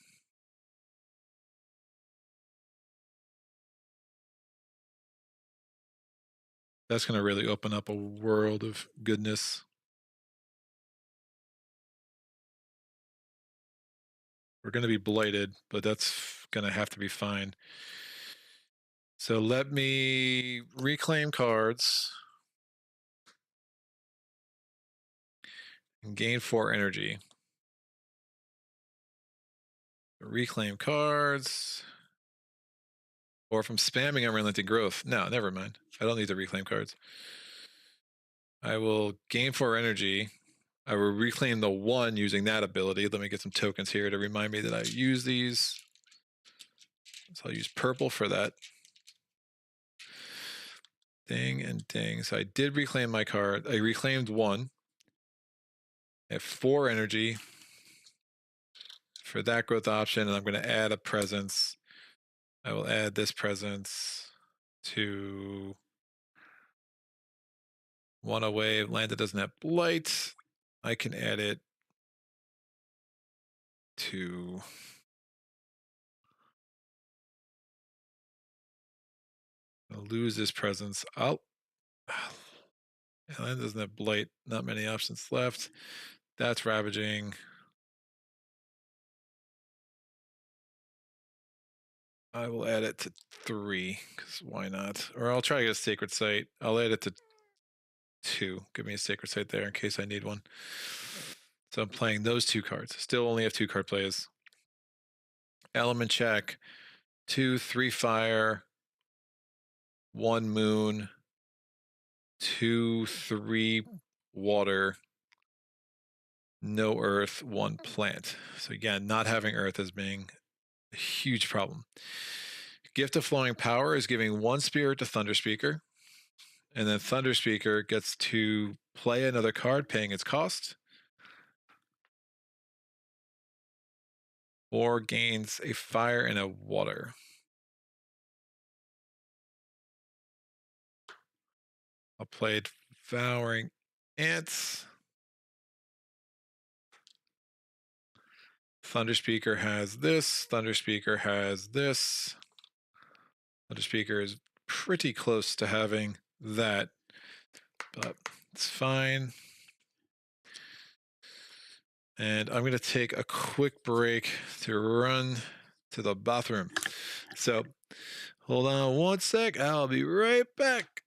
That's going to really open up a world of goodness. We're going to be blighted, but that's going to have to be fine. So let me reclaim cards and gain 4 energy. Reclaim cards. Or from spamming Unrelenting Growth. No, never mind. I don't need to reclaim cards. I will gain 4 energy. I will reclaim the 1 using that ability. Let me get some tokens here to remind me that I use these. So I'll use purple for that. Ding and ding. So I did reclaim my card. I reclaimed 1. I have 4 energy for that growth option, and I'm going to add a presence. I will add this presence to 1 away. Land that doesn't have blight. I can add it to I'll lose this presence. Land doesn't have blight. Not many options left. That's ravaging. I will add it to 3 because why not? Or I'll try to get a sacred site. I'll add it to 2. Give me a sacred site there in case I need one. So I'm playing those 2 cards. Still only have 2 card plays. Element check. 2, 3 fire. 1 moon. 2, 3 water. No earth, 1 plant. So again, not having earth as being a huge problem. Gift of Flowing Power is giving 1 spirit to Thunder Speaker. And then Thunder Speaker gets to play another card, paying its cost. Or gains a fire and a water. I'll play Devouring Ants. Thunder Speaker has this. Thunder Speaker has this. Thunder Speaker is pretty close to having that, but it's fine. And I'm going to take a quick break to run to the bathroom. So hold on 1 sec. I'll be right back.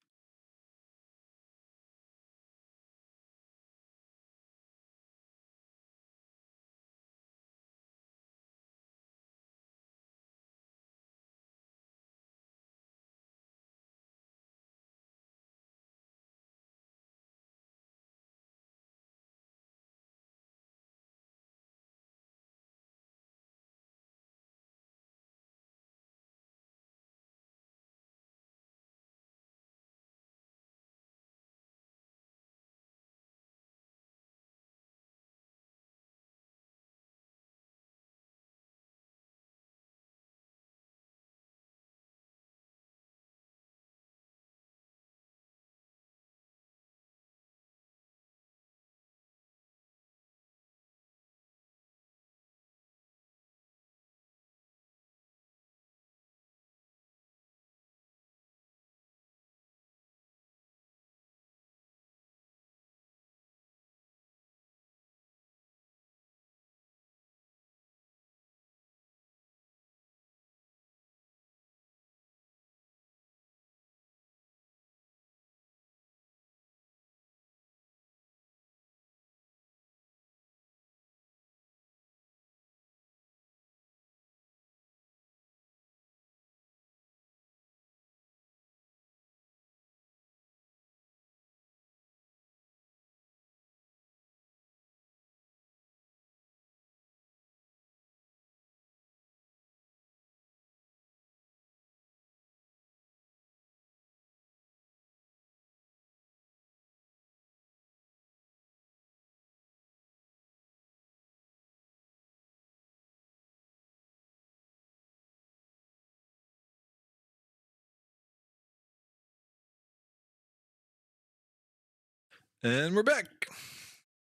And we're back.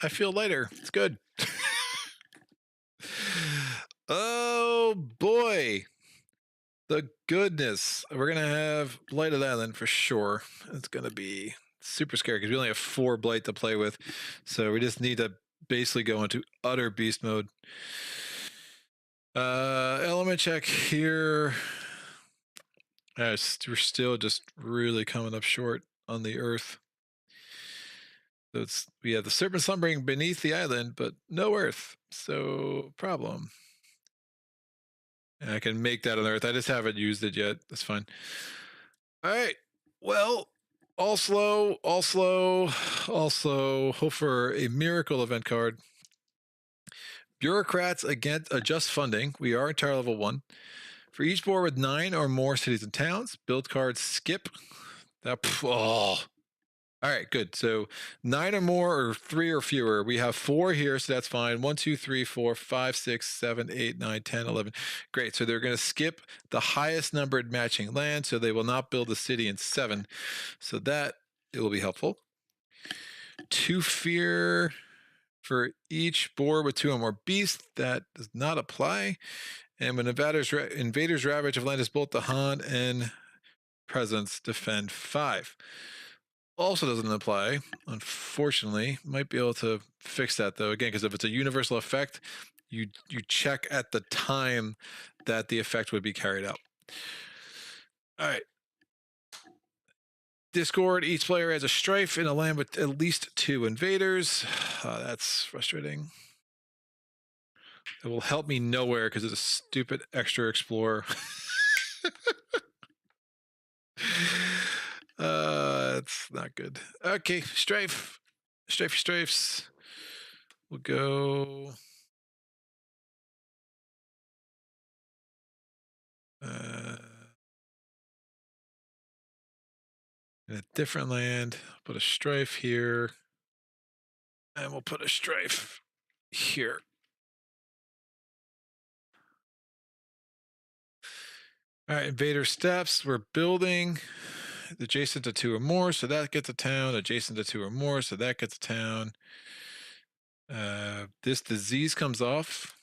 I feel lighter. It's good. Oh boy. The goodness. We're going to have Blighted Island for sure. It's going to be super scary because we only have 4 Blight to play with. So we just need to basically go into utter beast mode. Element check here. We're still just really coming up short on the earth. So we have the Serpent slumbering beneath the island, but no earth. So problem. And I can make that on earth. I just haven't used it yet. That's fine. All right. Well, all slow, all slow, all slow. Hope for a miracle event card. Bureaucrats against adjust funding. We are entire level 1. For each board with 9 or more cities and towns, build cards skip. That All right, good. So 9 or more or 3 or fewer. We have 4 here, so that's fine. 1, 2, 3, 4, 5, 6, 7, 8, 9, 10, 11. Great. So they're going to skip the highest numbered matching land, so they will not build a city in 7. So that it will be helpful. 2 fear for each board with 2 or more beasts. That does not apply. And when invaders ravage of land is both the Han and presence defend 5. Also doesn't apply, unfortunately. Might be able to fix that though, again, because if it's a universal effect, you check at the time that the effect would be carried out. All right. Discord, each player has a strife in a land with at least 2 invaders. That's frustrating. It will help me nowhere because it's a stupid extra explorer. It's not good. Okay, strafes. We'll go. In a different land, put a strife here, and we'll put a strife here. All right, invader steps. We're building adjacent to 2 or more, so that gets a town. Adjacent to 2 or more, so that gets a town. This disease comes off.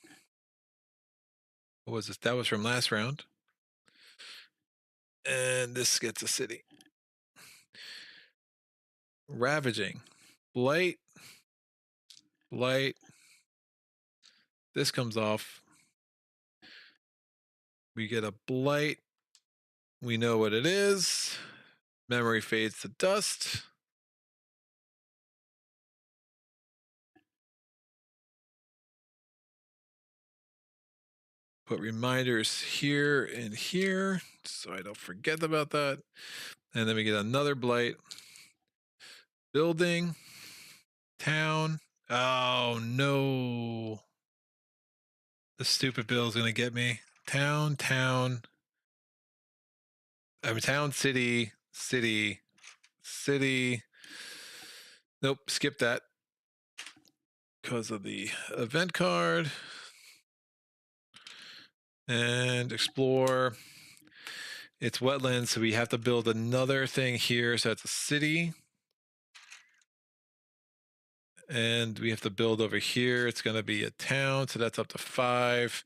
What was this? That was from last round. And this gets a city. Ravaging. Blight. This comes off. We get a blight. We know what it is. Memory fades to dust. Put reminders here and here so I don't forget about that. And then we get another blight. Building. Town. Oh no. The stupid bill is going to get me. Town. City. Nope, skip that. Because of the event card. And explore. It's wetlands, so we have to build another thing here. So that's a city. And we have to build over here. It's going to be a town, so that's up to 5.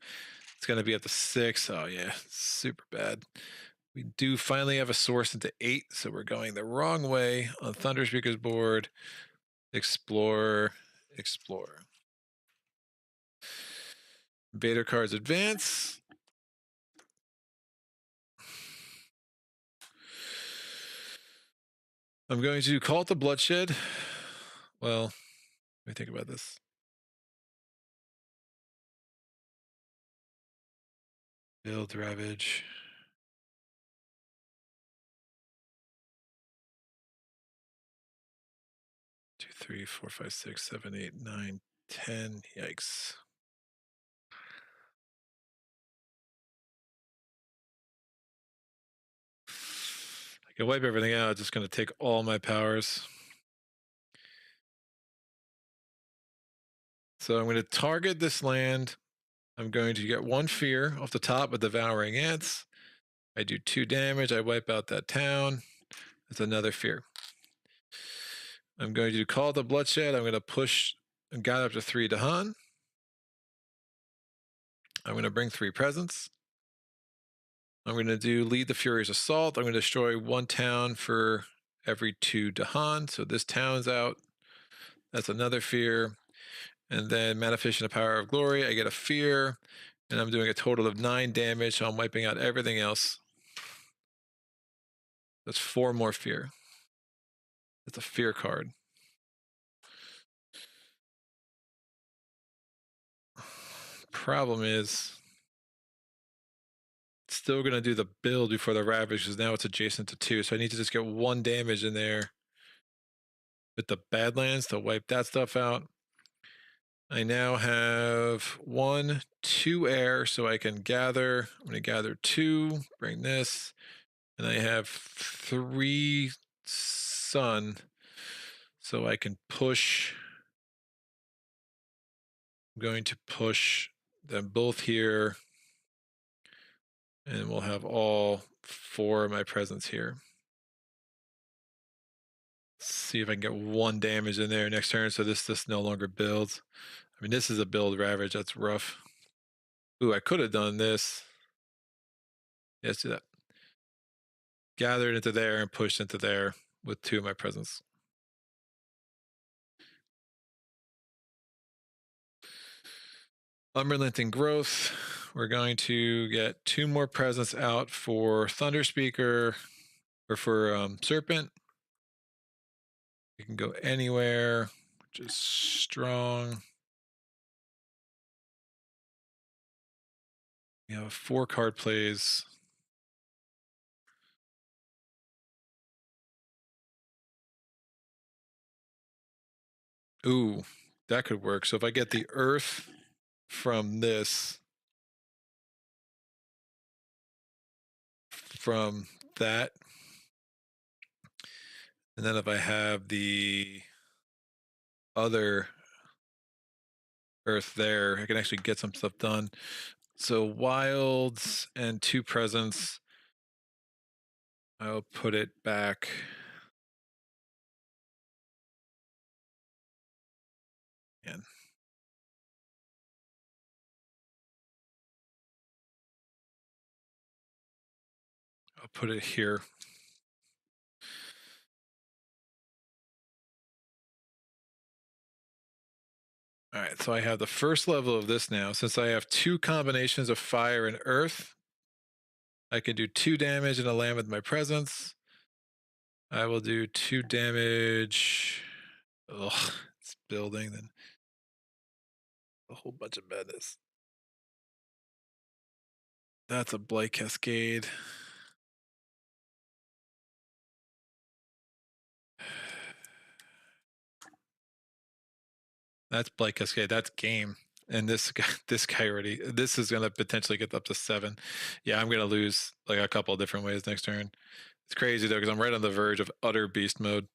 It's going to be up to 6. Oh yeah, super bad. We do finally have a source into 8, so we're going the wrong way on Thunderspeaker's board. Explore. Invader cards advance. I'm going to call it the bloodshed. Well, let me think about this. Build ravage. Two, 3, 4, 5, 6, 7, 8, 9, 10. Yikes. I can wipe everything out. It's just going to take all my powers. So I'm going to target this land. I'm going to get 1 fear off the top with Devouring Ants. I do 2 damage. I wipe out that town. That's another fear. I'm going to call the bloodshed. I'm going to push and gather up to 3 Dahan. I'm going to bring 3 presents. I'm going to do lead the Furious Assault. I'm going to destroy 1 town for every 2 Dahan. So this town's out. That's another fear. And then Manifestation of Power of Glory. I get a fear. And I'm doing a total of 9 damage. So I'm wiping out everything else. That's 4 more fear. That's a fear card. Problem is, still going to do the build before the Ravage because now it's adjacent to 2. So I need to just get 1 damage in there with the Badlands to wipe that stuff out. I now have 1, 2 air, so I can gather. I'm going to gather 2, bring this, and I have 3 sun, so I can push. I'm going to push them both here, and we'll have all 4 of my presents here. See if I can get 1 damage in there next turn, so this no longer builds. I mean, this is a build Ravage. That's rough. Ooh, I could have done this. Yeah, let's do that. Gathered into there and pushed into there with 2 of my presents. Unrelenting Growth. We're going to get 2 more presents out for Thunder Speaker or for Serpent. You can go anywhere, which is strong. We have 4 card plays. Ooh, that could work. So if I get the Earth from this, from that, and then if I have the other Earth there, I can actually get some stuff done. So wilds and 2 presents. I'll put it back. And I'll put it here. All right, so I have the first level of this now. Since I have 2 combinations of fire and earth, I can do 2 damage and a land with my presence. I will do 2 damage. Ugh, it's building then. A whole bunch of madness. That's a Blight Cascade. That's Blight Cascade. That's game. And this guy already. This is gonna potentially get up to 7. Yeah, I'm gonna lose like a couple of different ways next turn. It's crazy though because I'm right on the verge of utter beast mode.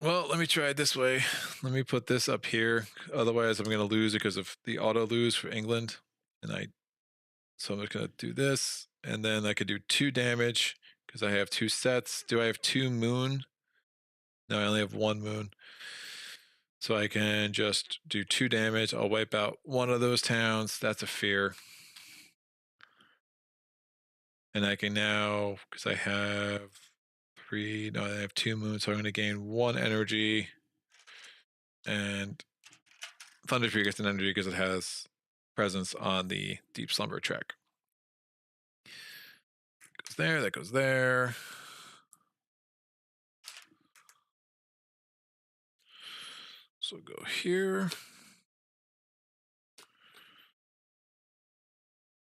Well, let me try it this way. Let me put this up here. Otherwise, I'm going to lose because of the auto lose for England. So I'm just going to do this. And then I could do 2 damage because I have 2 sets. Do I have 2 moon? No, I only have 1 moon. So I can just do 2 damage. I'll wipe out 1 of those towns. That's a fear. And I can now, because I have 3, no, I have 2 moons. So I'm going to gain 1 energy. And Thunder Tree gets an energy because it has presence on the Deep Slumber track. Goes there, that goes there. So go here.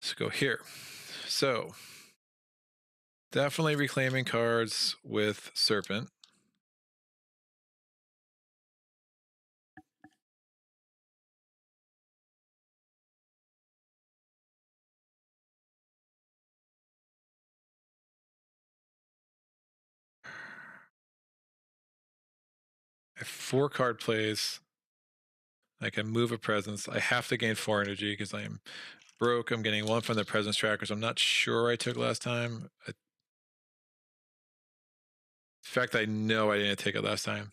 Let's go here. So definitely reclaiming cards with Serpent. I have 4 card plays. I can move a presence. I have to gain 4 energy because I am broke. I'm getting 1 from the presence trackers. I'm not sure I took last time. fact, I know I didn't take it last time.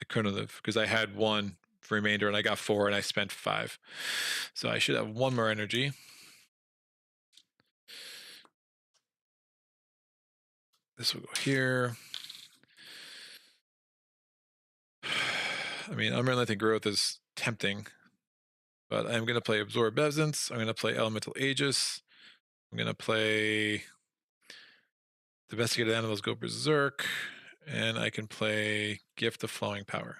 I couldn't have because I had one remainder and I got 4 and I spent 5. So I should have 1 more energy. This will go here. I mean, unrelenting growth is tempting, but I'm going to play Absorb Essence. I'm going to play Elemental Aegis. I'm going to play Domesticated Animals Go Berserk, and I can play Gift of Flowing Power.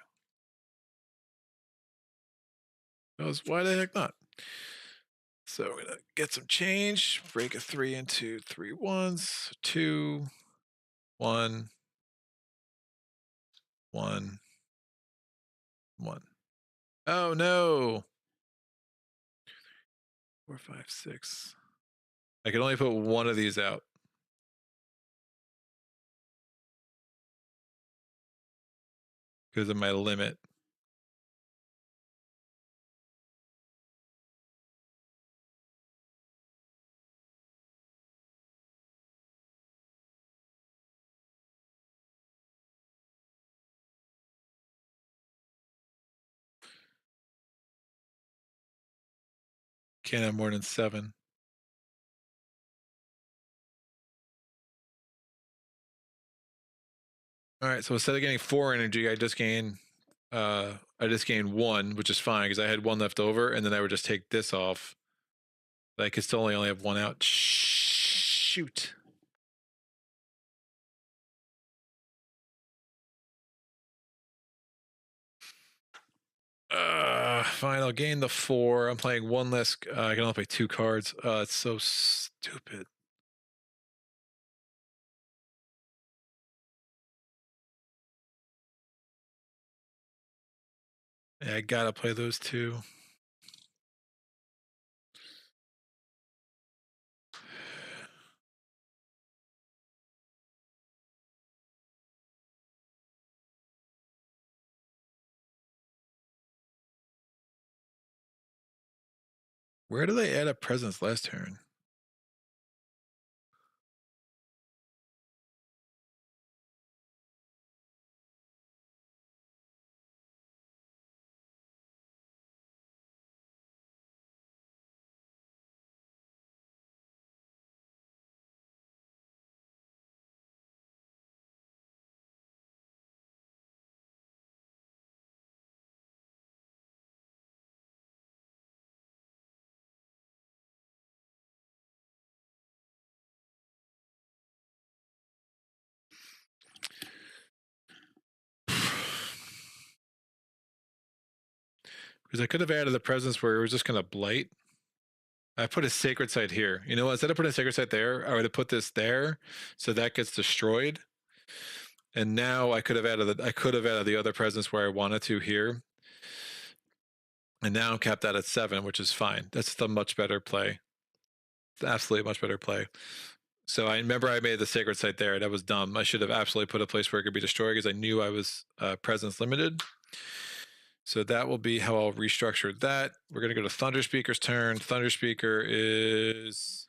Because why the heck not? So we're going to get some change, break a 3 into 3 ones, 2, 1, 1, 1. Oh no! 4, 5, 6. I can only put one of these out. Because of my limit. Can't have more than 7. All right, so instead of getting 4 energy, I just gained 1, which is fine because I had 1 left over, and then I would just take this off. But I could still only have 1 out. Shoot. Fine, I'll gain the 4. I'm playing 1 less. I can only play 2 cards. It's so stupid. Yeah, I gotta play those 2. Where did they add a presence last turn? Because I could have added the presence where it was just going to blight. I put a sacred site here. You know what? Instead of putting a sacred site there, I would have put this there, so that gets destroyed. And now I could have added the other presence where I wanted to here. And now I'm capped out at 7, which is fine. That's the much better play. It's absolutely a much better play. So I remember I made the sacred site there. That was dumb. I should have absolutely put a place where it could be destroyed because I knew I was presence limited. So that will be how I'll restructure that. We're going to go to Thunder Speaker's turn. Thunder Speaker is...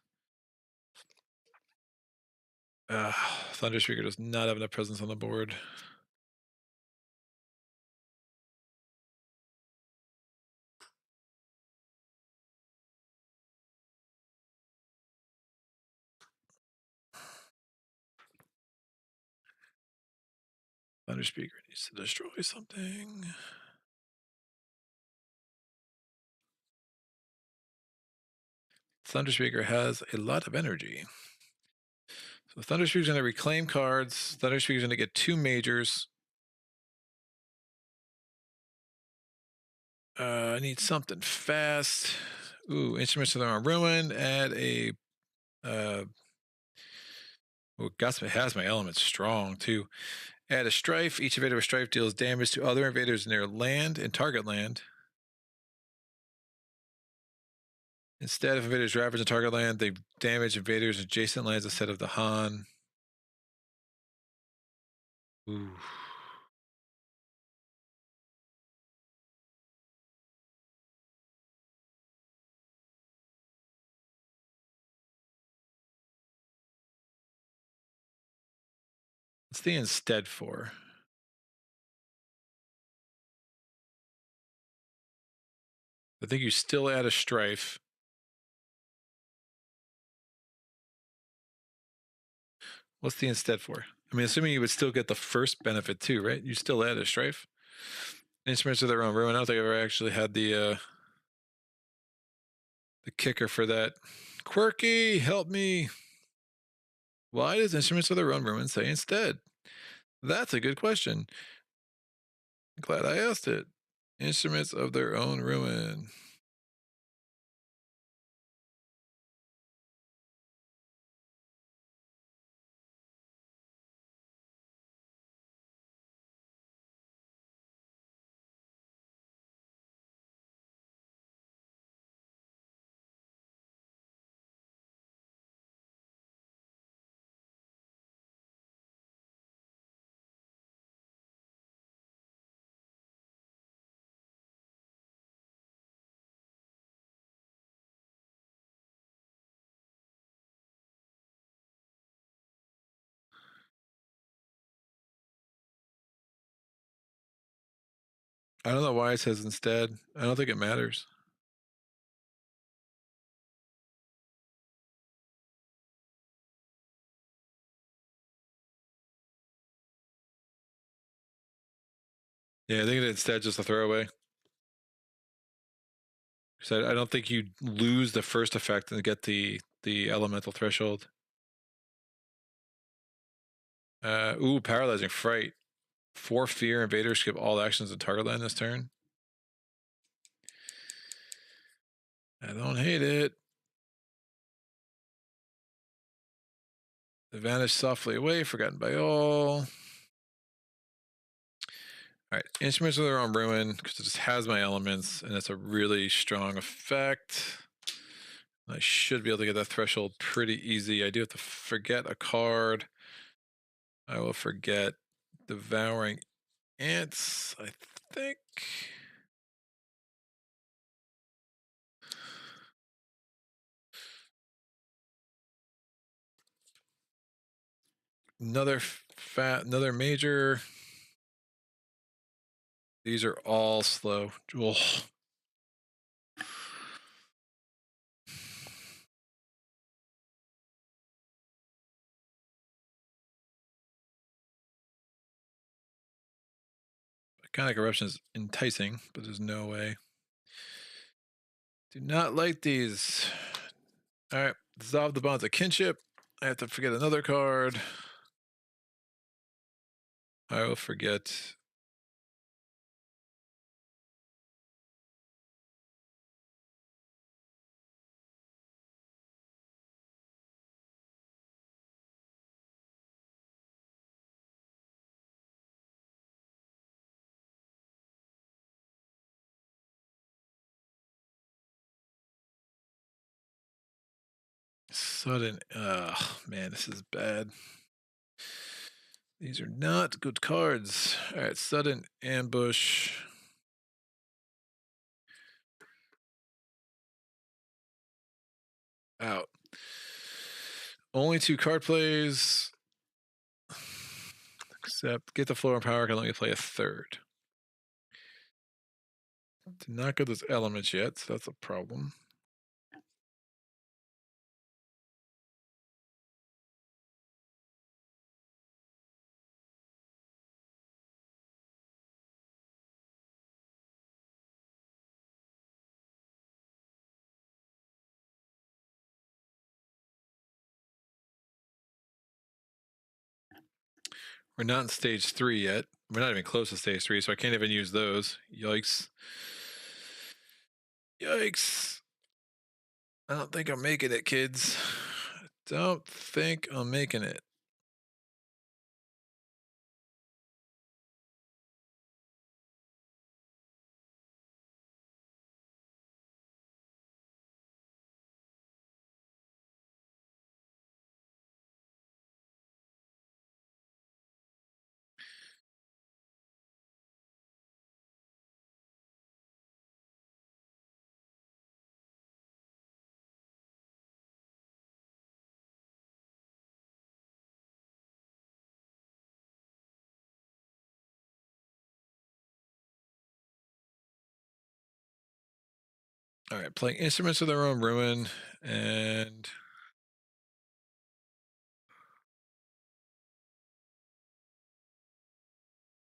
Thunder Speaker does not have enough presence on the board. Thunder Speaker needs to destroy something. Thunder Speaker has a lot of energy. So Thunder Speaker's going to reclaim cards. Thunder Speaker's going to get 2 majors. I need something fast. Ooh, Instruments of the Arm Ruin. Add a... Gusma has my elements strong, too. Add a Strife. Each invader with Strife deals damage to other invaders in their land and target land. Instead, if invaders ravage a target land, they damage invaders in adjacent lands instead of the Han. Ooh. What's the instead for? I think you still add a strife. What's the instead for? I mean, assuming you would still get the first benefit too, right? You still add a strife. Instruments of their own ruin. I don't think I've ever actually had the kicker for that. Quirky, help me. Why does instruments of their own ruin say instead? That's a good question. Glad I asked it. Instruments of their own ruin. I don't know why it says instead. I don't think it matters. Yeah, I think it's instead just a throwaway. So I don't think you lose the first effect and get the elemental threshold. Paralyzing fright. 4 fear, invaders skip all actions and target land this turn. I don't hate it. They vanish softly away, forgotten by all. All right, instruments of their own ruin, because it just has my elements, and it's a really strong effect. I should be able to get that threshold pretty easy. I do have to forget a card. I will forget Devouring Ants, I think. Another major. These are all slow. Ugh. Kind of corruption is enticing, but there's no way. Do not like these. All right, dissolve the bonds of kinship. I have to forget another card. I will forget. Sudden. Man, this is bad. These are not good cards. All right, sudden ambush. Out. Only 2 card plays. Except get the floor and power, can let me play a third. Did not get those elements yet, so that's a problem. We're not in stage 3 yet. We're not even close to stage 3, so I can't even use those. Yikes. Yikes. I don't think I'm making it, kids. I don't think I'm making it. All right, playing instruments of their own ruin, and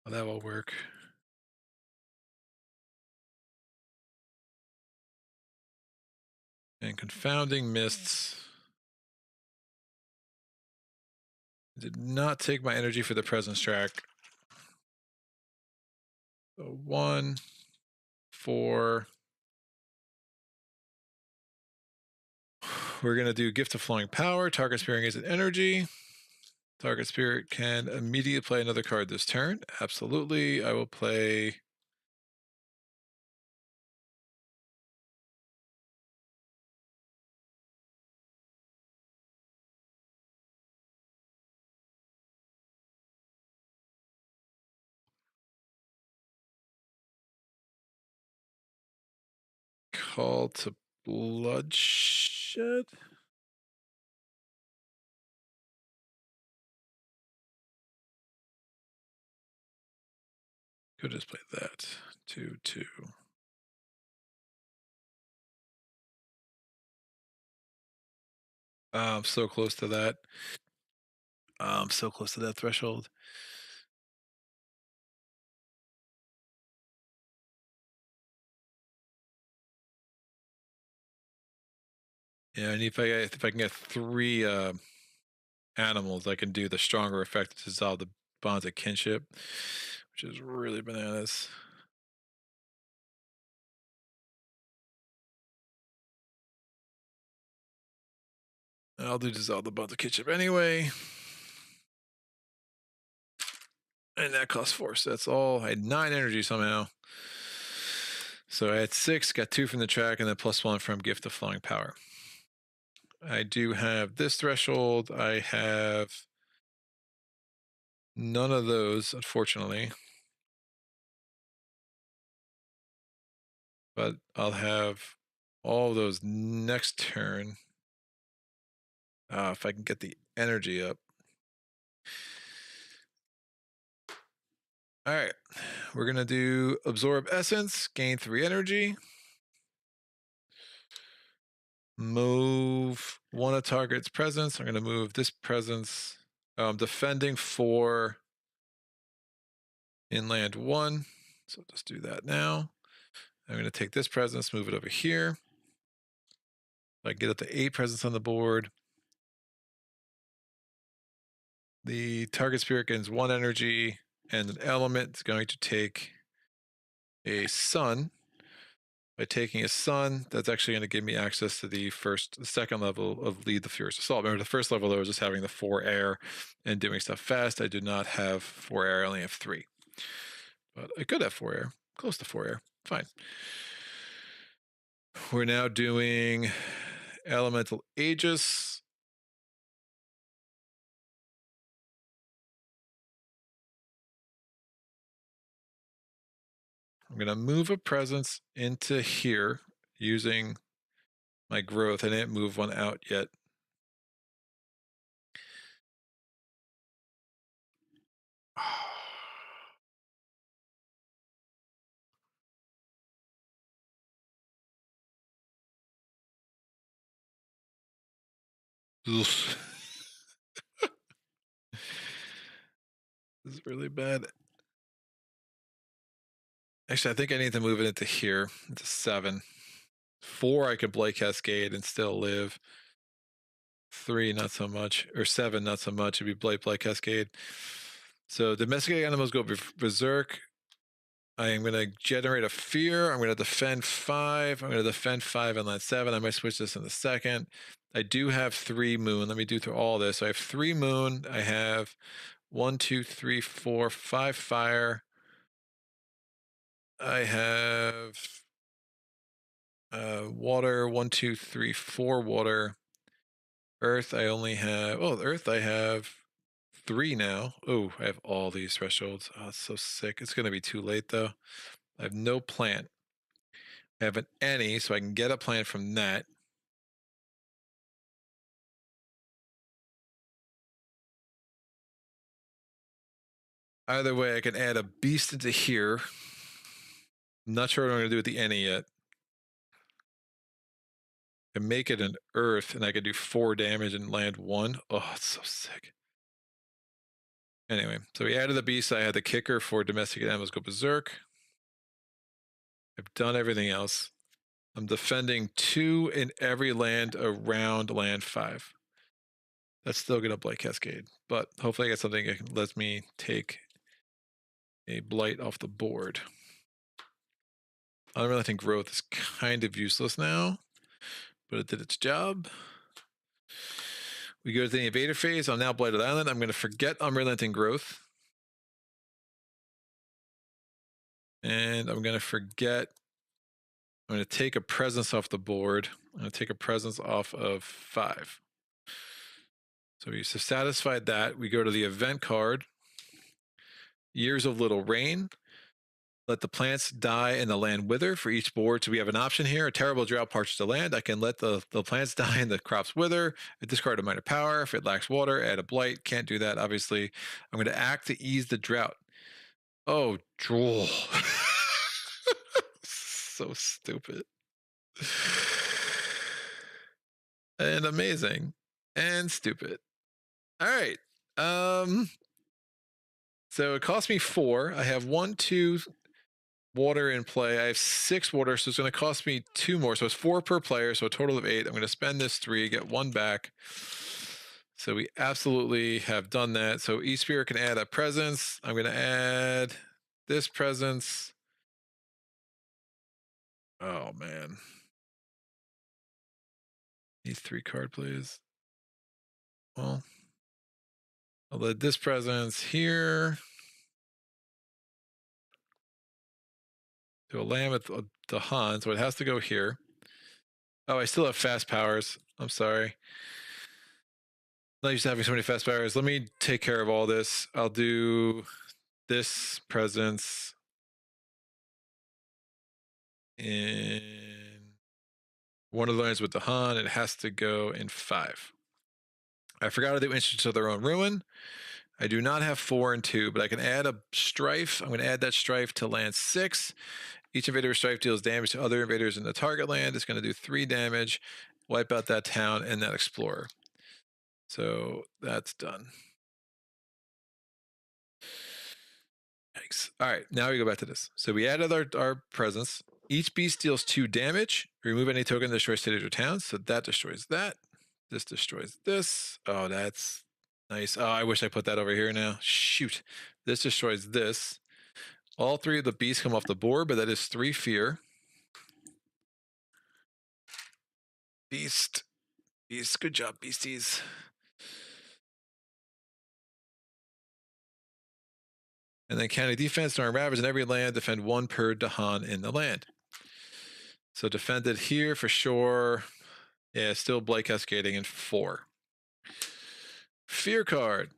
that will work. And confounding mists. Did not take my energy for the presence track. So 1, 4. We're going to do Gift of Flowing Power. Target spirit gains an energy. Target spirit can immediately play another card this turn. Absolutely. I will play Call to Bloodshed. Could just play that. 2/2. I'm so close to that. I'm so close to that threshold. Yeah, and if I can get 3 animals, I can do the stronger effect to dissolve the bonds of kinship, which is really bananas. I'll do dissolve the bonds of kinship anyway. And that costs 4, so that's all. I had 9 energy somehow. So I had 6, got 2 from the track, and then +1 from Gift of Flowing Power. I do have this threshold. I have none of those, unfortunately. But I'll have all of those next turn. If I can get the energy up. All right, we're going to do Absorb Essence, gain 3 energy. Move one of target's presence. I'm going to move this presence. Defending 4 inland 1. So just do that now. I'm going to take this presence, move it over here. I get up to 8 presence on the board. The target spirit gains 1 energy, and an element is going to take a sun. By taking a sun, that's actually going to give me access to the second level of Lead the Furious Assault. Remember, the first level, I was just having the 4 air and doing stuff fast. I do not have 4 air, I only have 3. But I could have 4 air, close to 4 air, fine. We're now doing Elemental Aegis. I'm going to move a presence into here using my growth. I didn't move one out yet. This is really bad. Actually, I think I need to move it into here, into 7. 4, I could Blade Cascade and still live. 3, not so much. Or 7, not so much. It'd be Blade Cascade. So domesticated animals go berserk. I am going to generate a fear. I'm going to defend 5. I'm going to defend 5 and land 7. I might switch this in a second. I do have 3 moon. Let me do through all this. I have 3 moon. I have 1, 2, 3, 4, 5 fire. I have water. 1, 2, 3, 4 water. Earth, I only have. Oh, Earth, I have 3 now. Oh, I have all these thresholds. Oh, it's so sick. It's going to be too late, though. I have no plant. I have an any, so I can get a plant from that. Either way, I can add a beast into here. I'm not sure what I'm going to do with the any yet. and make it an earth, and I could do 4 damage and land 1. Oh, it's so sick. Anyway, so we added the beast. I had the kicker for domestic animals go berserk. I've done everything else. I'm defending 2 in every land around land 5. That's still gonna Blight Cascade, but hopefully I get something that lets me take a blight off the board. Unrelenting growth is kind of useless now, but it did its job. We go to the Invader Phase. I'm now Blighted Island. I'm going to forget Unrelenting growth. And I'm going to forget. I'm going to take a presence off the board. I'm going to take a presence off of 5. So we satisfied that. We go to the event card. Years of Little Rain. Let the plants die and the land wither for each board. So we have an option here. A terrible drought parches the land. I can let the plants die and the crops wither. I discard a minor power. If it lacks water, add a blight. Can't do that, obviously. I'm going to act to ease the drought. Oh, drool. So stupid. And amazing. And stupid. All right. So it cost me 4. I have 1, 2 water in play. I have 6 water, so it's going to cost me 2 more. So it's 4 per player, so a total of 8. I'm going to spend this 3, get 1 back. So we absolutely have done that. So each spirit can add a presence. I'm going to add this presence. Oh, man. Need 3 card plays. Well, I'll let this presence here. To a land with the Han, so it has to go here. Oh, I still have fast powers. I'm sorry. Not used to having so many fast powers. Let me take care of all this. I'll do this presence in one of the lines with the Han. It has to go in 5. I forgot to do Instants of Their Own Ruin. I do not have 4 and 2, but I can add a strife. I'm going to add that strife to land 6. Each invader strife deals damage to other invaders in the target land. It's going to do 3 damage, wipe out that town and that explorer. So that's done. Yikes. All right, now we go back to this. So we added our presence. Each beast deals 2 damage. Remove any token that destroys cities or towns. So that destroys that. This destroys this. Oh, that's nice. Oh, I wish I put that over here now. Shoot. This destroys this. All 3 of the beasts come off the board, but that is 3 fear. Beast. Beast. Good job, beasties. And then county defense during ravage in every land. Defend 1 per Dahan in the land. So defended here for sure. Yeah, still Blight Cascading in 4. Fear card.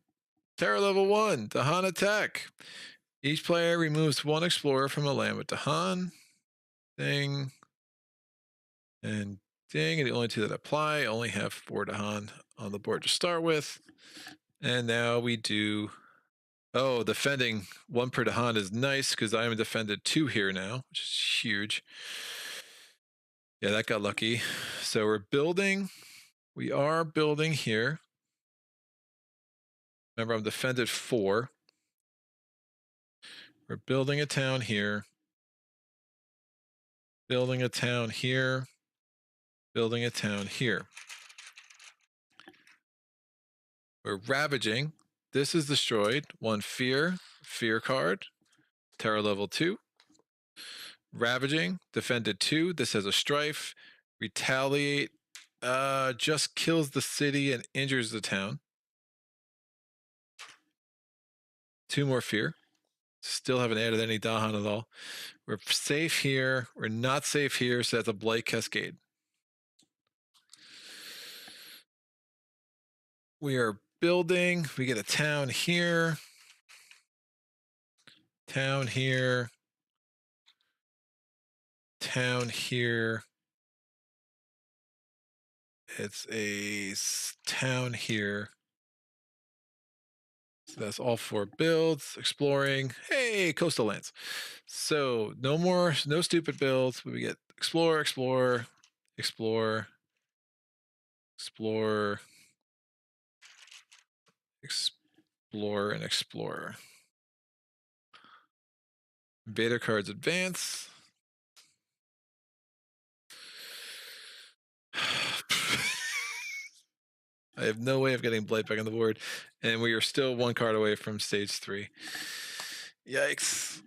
Terror level 1. Dahan attack. Each player removes 1 explorer from a land with Dahan. Ding. And ding. And the only 2 that apply. Only have 4 Dahan on the board to start with. And now we do. Oh, defending 1 per Dahan is nice because I am defended 2 here now, which is huge. Yeah, that got lucky. So we're building. We are building here. Remember, I'm defended 4. We're building a town here. Building a town here. Building a town here. We're ravaging. This is destroyed. 1 fear. Fear card. Terror level 2. Ravaging. Defended 2. This has a strife. Retaliate. Just kills the city and injures the town. 2 more fear. Still haven't added any Dahan at all. We're safe here. We're not safe here, so that's a Blight Cascade. We are building. We get a town here. Town here. Town here. It's a town here. So that's all 4 builds. Exploring. Hey, coastal lands. So no stupid builds. We get explore, explore, explore, Explore. Explore and explore. Invader cards advance. I have no way of getting Blight back on the board, and we are still one card away from stage 3. Yikes.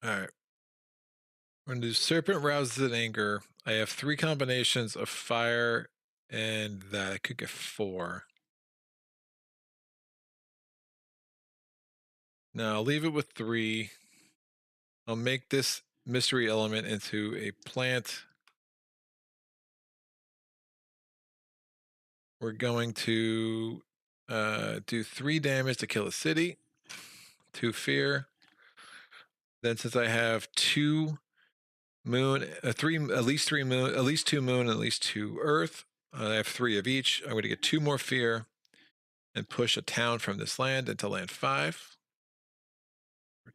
All right. We're going to do Serpent Rouses in Anger. I have 3 combinations of fire and that. I could get 4. Now I'll leave it with 3. I'll make this mystery element into a plant. We're going to do 3 damage to kill a city, 2 fear. Then since I have 2 moon, at least 2 moon, and at least 2 earth, I have 3 of each. I'm going to get 2 more fear and push a town from this land into land 5.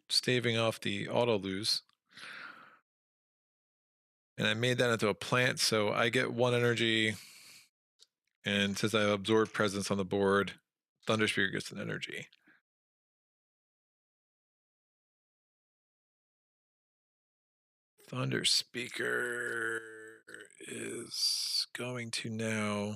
Staving off the auto lose. And I made that into a plant, so I get 1 energy. And since I have absorbed presence on the board, Thunder Spear gets an energy. Thunder Speaker is going to now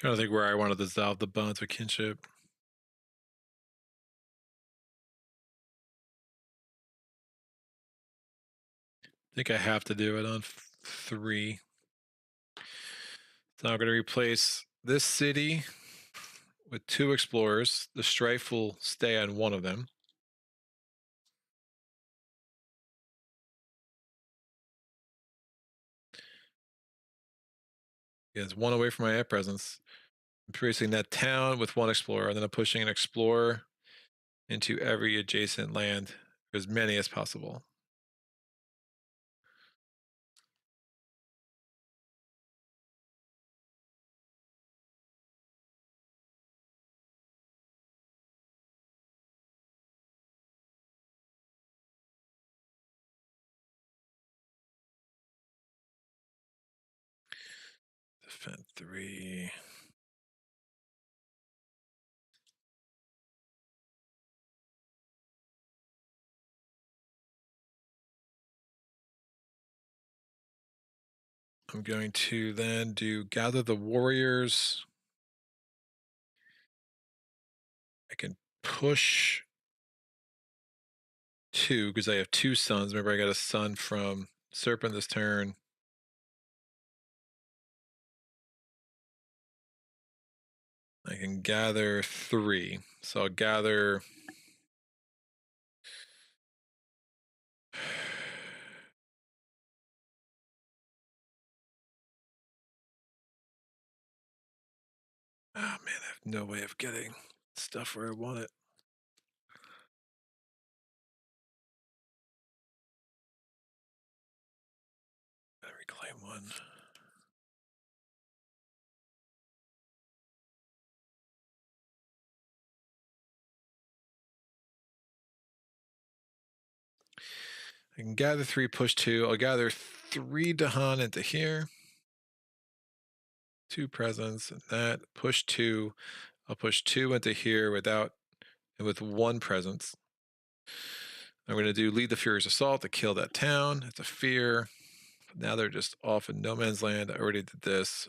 trying to think where I want to dissolve the bonds of kinship. I think I have to do it on 3. So I'm going to replace this city with 2 explorers. The strife will stay on 1 of them. Yeah, it's 1 away from my app presence. I'm replacing that town with 1 explorer, and then I'm pushing an explorer into every adjacent land, as many as possible. Defend 3. I'm going to then do Gather the Warriors. I can push 2 because I have 2 suns. Remember, I got a sun from Serpent this turn. I can gather 3. So I'll gather. Oh man, I have no way of getting stuff where I want it. Gotta reclaim 1. I can gather 3, push 2. I'll gather 3 Dahan into here. 2 presents and that. Push 2. I'll push 2 into here with 1 presence. I'm going to do Lead the Furious Assault to kill that town. It's a fear. Now they're just off in no man's land. I already did this.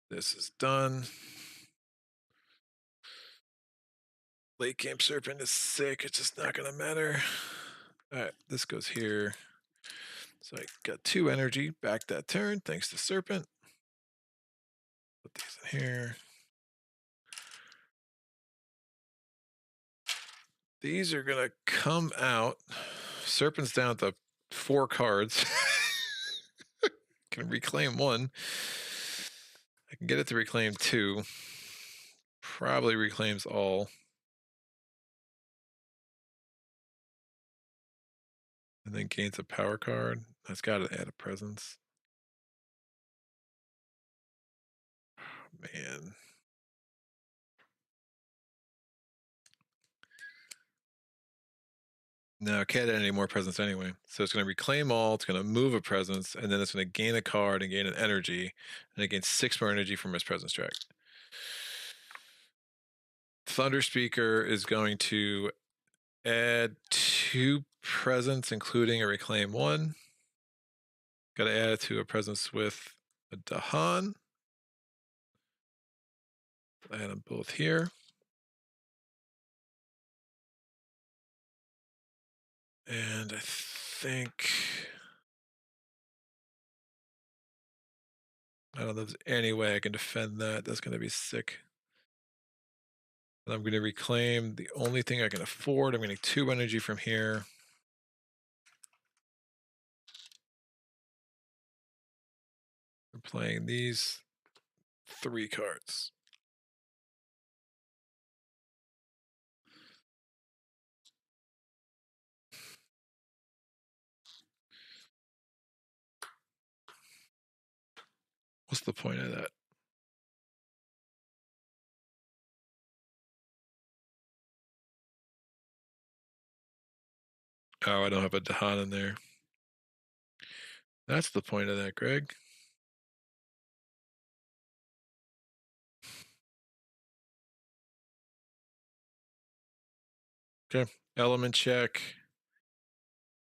This is done. Late game Serpent is sick. It's just not going to matter. All right, this goes here. So I got 2 energy back that turn thanks to Serpent. Put these in here. These are going to come out. Serpent's down to 4 cards. Can reclaim 1. I can get it to reclaim 2. Probably reclaims all. And then gains a power card. That's got to add a presence. Man. No, can't add any more presence anyway. So it's going to reclaim all, it's going to move a presence, and then it's going to gain a card and gain an energy, and it gains 6 more energy from his presence track. Thunder Speaker is going to add 2 presence, including a reclaim 1. Got to add it to a presence with a Dahan. Add them both here. And I think I don't know if there's any way I can defend that. That's going to be sick. And I'm going to reclaim the only thing I can afford. I'm getting 2 energy from here. I'm playing these 3 cards. What's the point of that? Oh, I don't have a Dahan in there. That's the point of that, Greg. Okay, element check.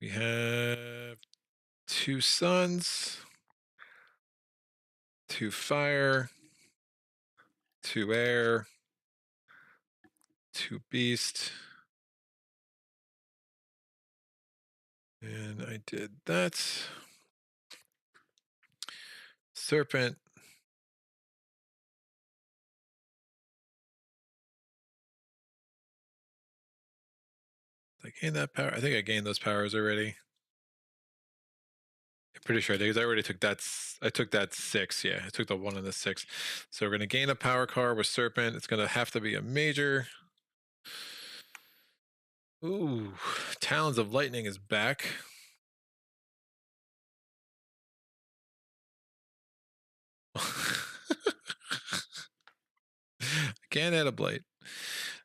We have 2 suns, 2 fire, 2 air, 2 beast. And I did that. Serpent. Did I gain that power? I think I gained those powers already. I'm pretty sure I did because I already took that. I took that 6. Yeah, I took the 1 and the 6. So we're going to gain a power card with Serpent. It's going to have to be a major. Ooh, Talons of Lightning is back. I can't add a Blight.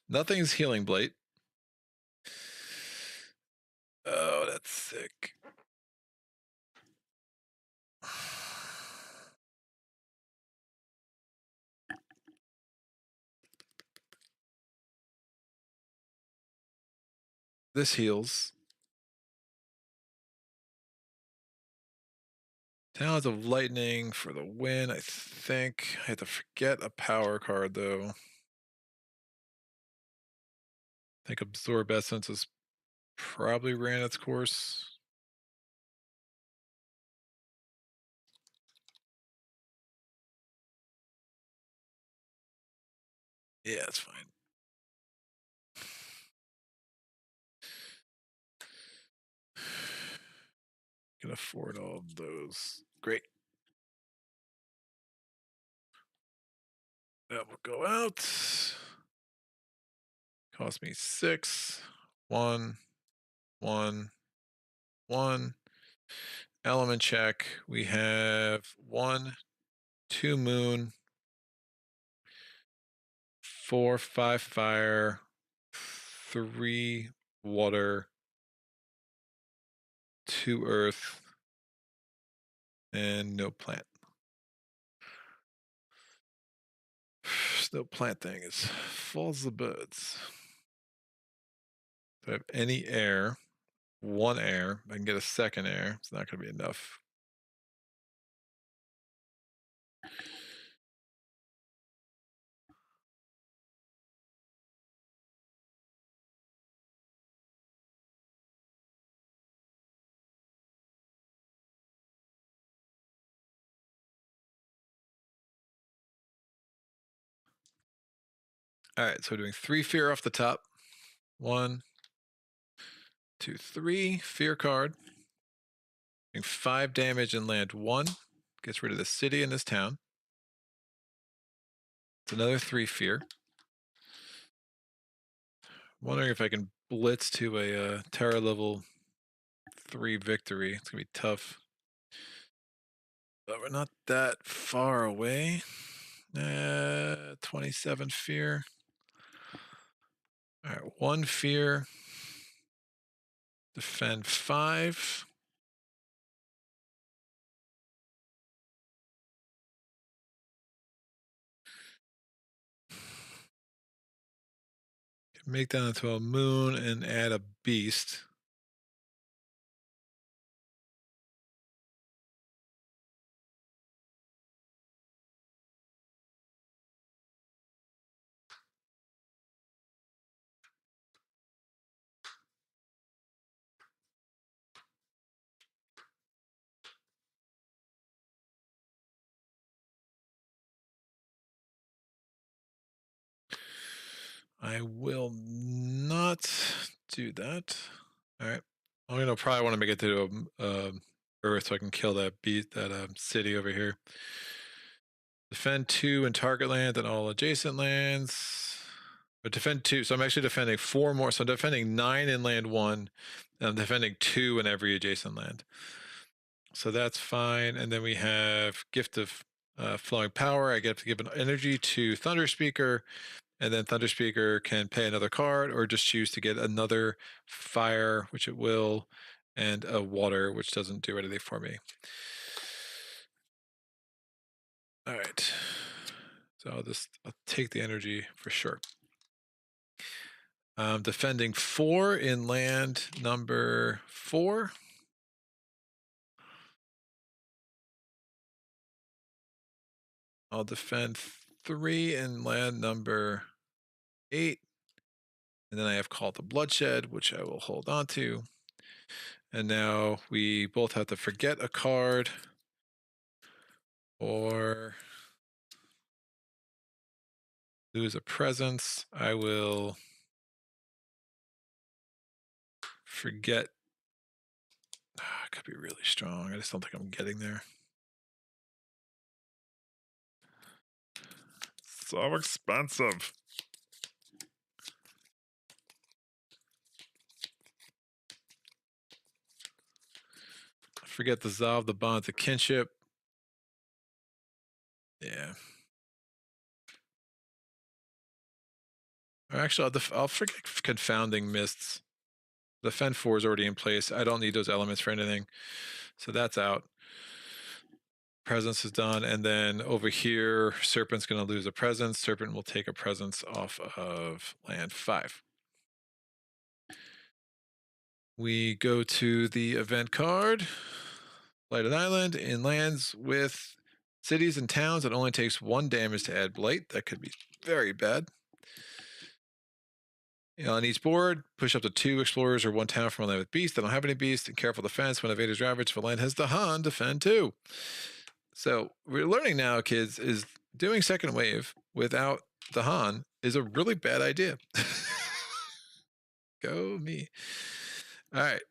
Nothing's healing Blight. Oh, that's sick. This heals. Talons of Lightning for the win, I think. I had to forget a power card, though. I think Absorb Essence has probably ran its course. Yeah, it's fine. Can afford all of those. Great. That will go out. Cost me 6. 1, 1, 1. Element check. We have 1, 2 moon, 4, 5 fire, 3 water, 2 earth, and no plant. No plant thing is full as the birds. If I have any air, 1 air, I can get a second air. It's not going to be enough. All right, so we're doing 3 fear off the top. 1, 2, 3. Fear card. Doing 5 damage in land 1. Gets rid of the city in this town. It's another 3 fear. Wondering if I can blitz to a terror level 3 victory. It's gonna be tough. But we're not that far away. 27 fear. All right, 1 fear. Defend 5. Make that into a moon and add a beast. I will not do that. All right. I'm gonna probably want to make it to Earth so I can kill that city over here. Defend 2 in target land and all adjacent lands. But defend 2, so I'm actually defending 4 more. So I'm defending 9 in land 1, and I'm defending 2 in every adjacent land. So that's fine. And then we have Gift of Flowing Power. I get to give an energy to Thunder Speaker, and then Thunder Speaker can pay another card or just choose to get another fire, which it will, and a water, which doesn't do anything for me. All right. So I'll take the energy for sure. Defending 4 in land number 4. I'll defend 3 in land number 8. And then I have Call to Bloodshed, which I will hold on to. And now we both have to forget a card or lose a presence. I will forget. It could be really strong. I just don't think I'm getting there. So expensive. Forget to dissolve the bonds of kinship. Yeah. Or actually, I'll forget Confounding Mists. Defend 4 is already in place. I don't need those elements for anything. So that's out. Presence is done. And then over here, Serpent's going to lose a presence. Serpent will take a presence off of land 5. We go to the event card. Blighted Island in lands with cities and towns. It only takes 1 damage to add blight. That could be very bad. On each board, push up to 2 explorers or 1 town from a land with beasts. They don't have any beasts. And careful defense when invaders ravage. If a land has the Han, defend 2. So we're learning now, kids, is doing second wave without the Han is a really bad idea. Go me. All right.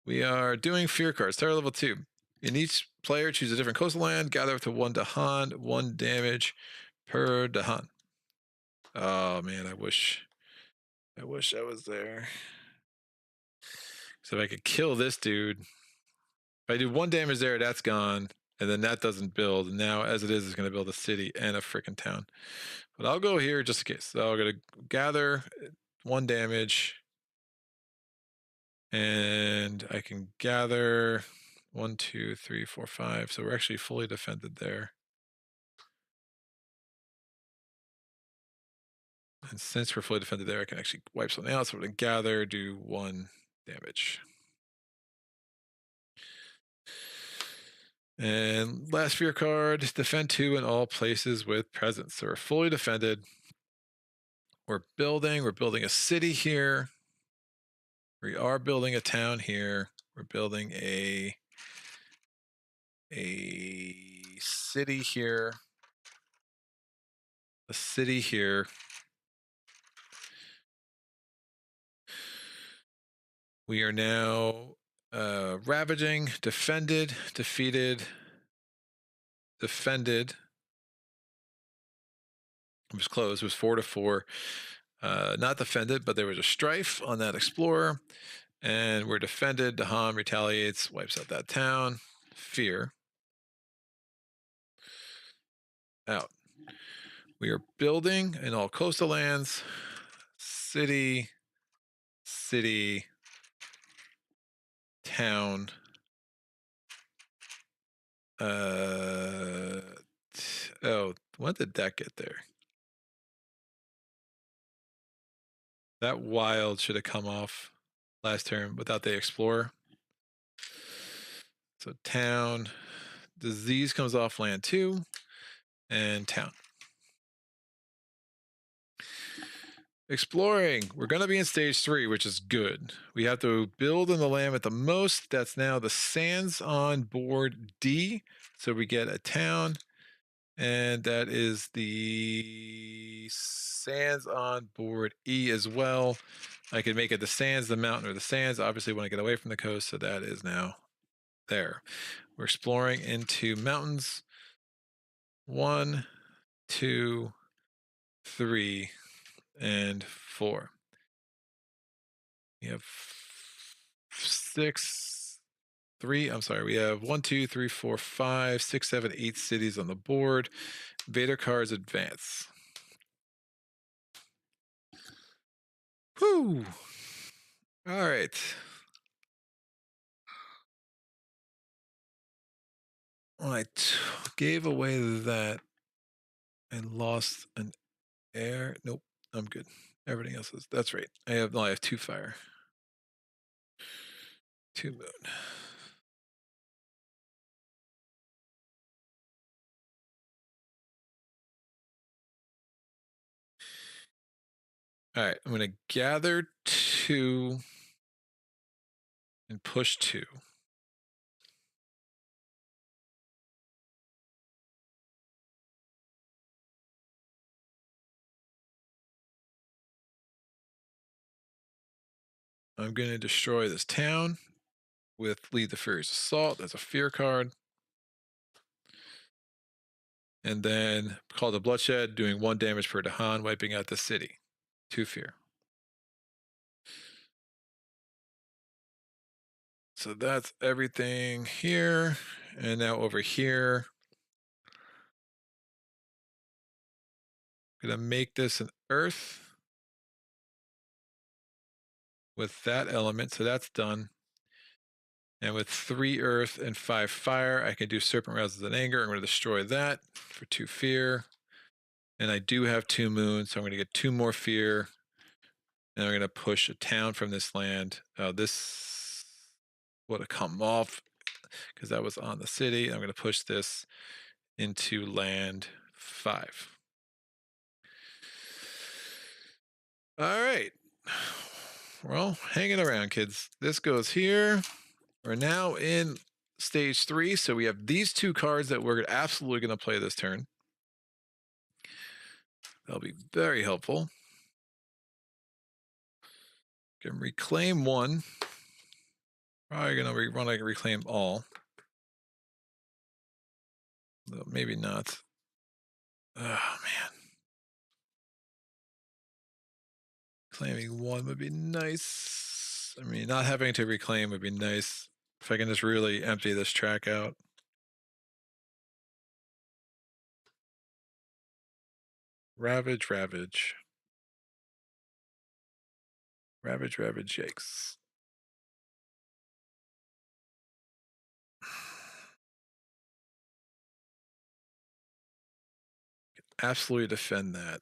We are doing fear cards. Start level 2. In each player, choose a different coastal land. Gather up to 1 Dahan, 1 damage per Dahan. Oh man, I wish I was there. So if I could kill this dude. If I do 1 damage there, that's gone. And then that doesn't build. And now, as it is, it's going to build a city and a freaking town. But I'll go here just in case. So I'm going to gather 1 damage. And I can gather 1, 2, 3, 4, 5. So we're actually fully defended there. And since we're fully defended there, I can actually wipe something else. So we're going to gather, do 1 damage. And last fear card, defend 2 in all places with presence. So we're fully defended. We're building a city here. We are building a town here. We're building a city here. A city here. We are now ravaging, defended, defeated, defended. It was close. It was 4-4. Not defended, but there was a strife on that explorer. And we're defended. Dahan retaliates, wipes out that town. Fear. Out. We are building in all coastal lands. City. City. Town. Oh, when did that get there? That wild should have come off last turn without the explorer. So town. Disease comes off land 2. And town. Exploring. We're going to be in stage 3, which is good. We have to build in the land at the most. That's now the sands on board D. So we get a town. And that is the sands on board E as well. I could make it the sands, the mountain, or the sands. Obviously, want to get away from the coast. So that is now there. We're exploring into mountains. 1, 2, 3, and 4. We have we have 1, 2, 3, 4, 5, 6, 7, 8 cities on the board. Invader cards advance. Whew. All right. Well, I gave away that. I lost an air. Nope, I'm good. Everything else is. That's right. I have 2 fire. 2 moon. All right, I'm going to gather 2 and push 2. I'm going to destroy this town with Lead the Furious Assault. That's a fear card. And then Call to Bloodshed, doing 1 damage per Dahan, wiping out the city. 2 fear. So that's everything here. And now over here, I'm going to make this an earth with that element. So that's done. And with 3 earth and 5 fire, I can do Serpent Rouses in Anger. I'm going to destroy that for 2 fear. And I do have 2 moons, so I'm going to get 2 more fear. And I'm going to push a town from this land. This would have come off. because that was on the city. I'm going to push this into land 5. All right. Well, hanging around, kids. This goes here. We're now in stage 3, so we have these 2 cards that we're absolutely going to play this turn. That'll be very helpful. Can reclaim 1. Probably going to want to reclaim all. Though maybe not. Oh, man. Claiming 1 would be nice. I mean, not having to reclaim would be nice. If I can just really empty this track out. Ravage, ravage. Ravage, ravage, yikes. Absolutely defend that.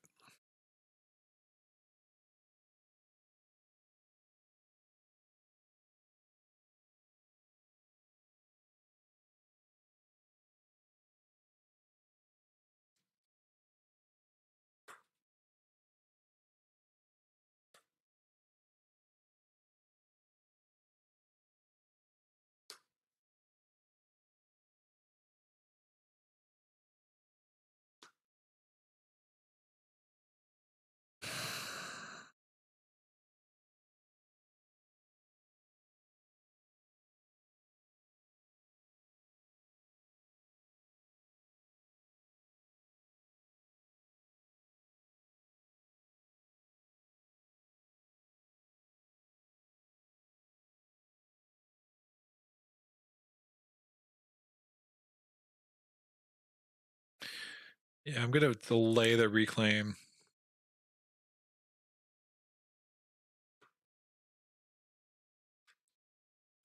Yeah, I'm going to delay the reclaim.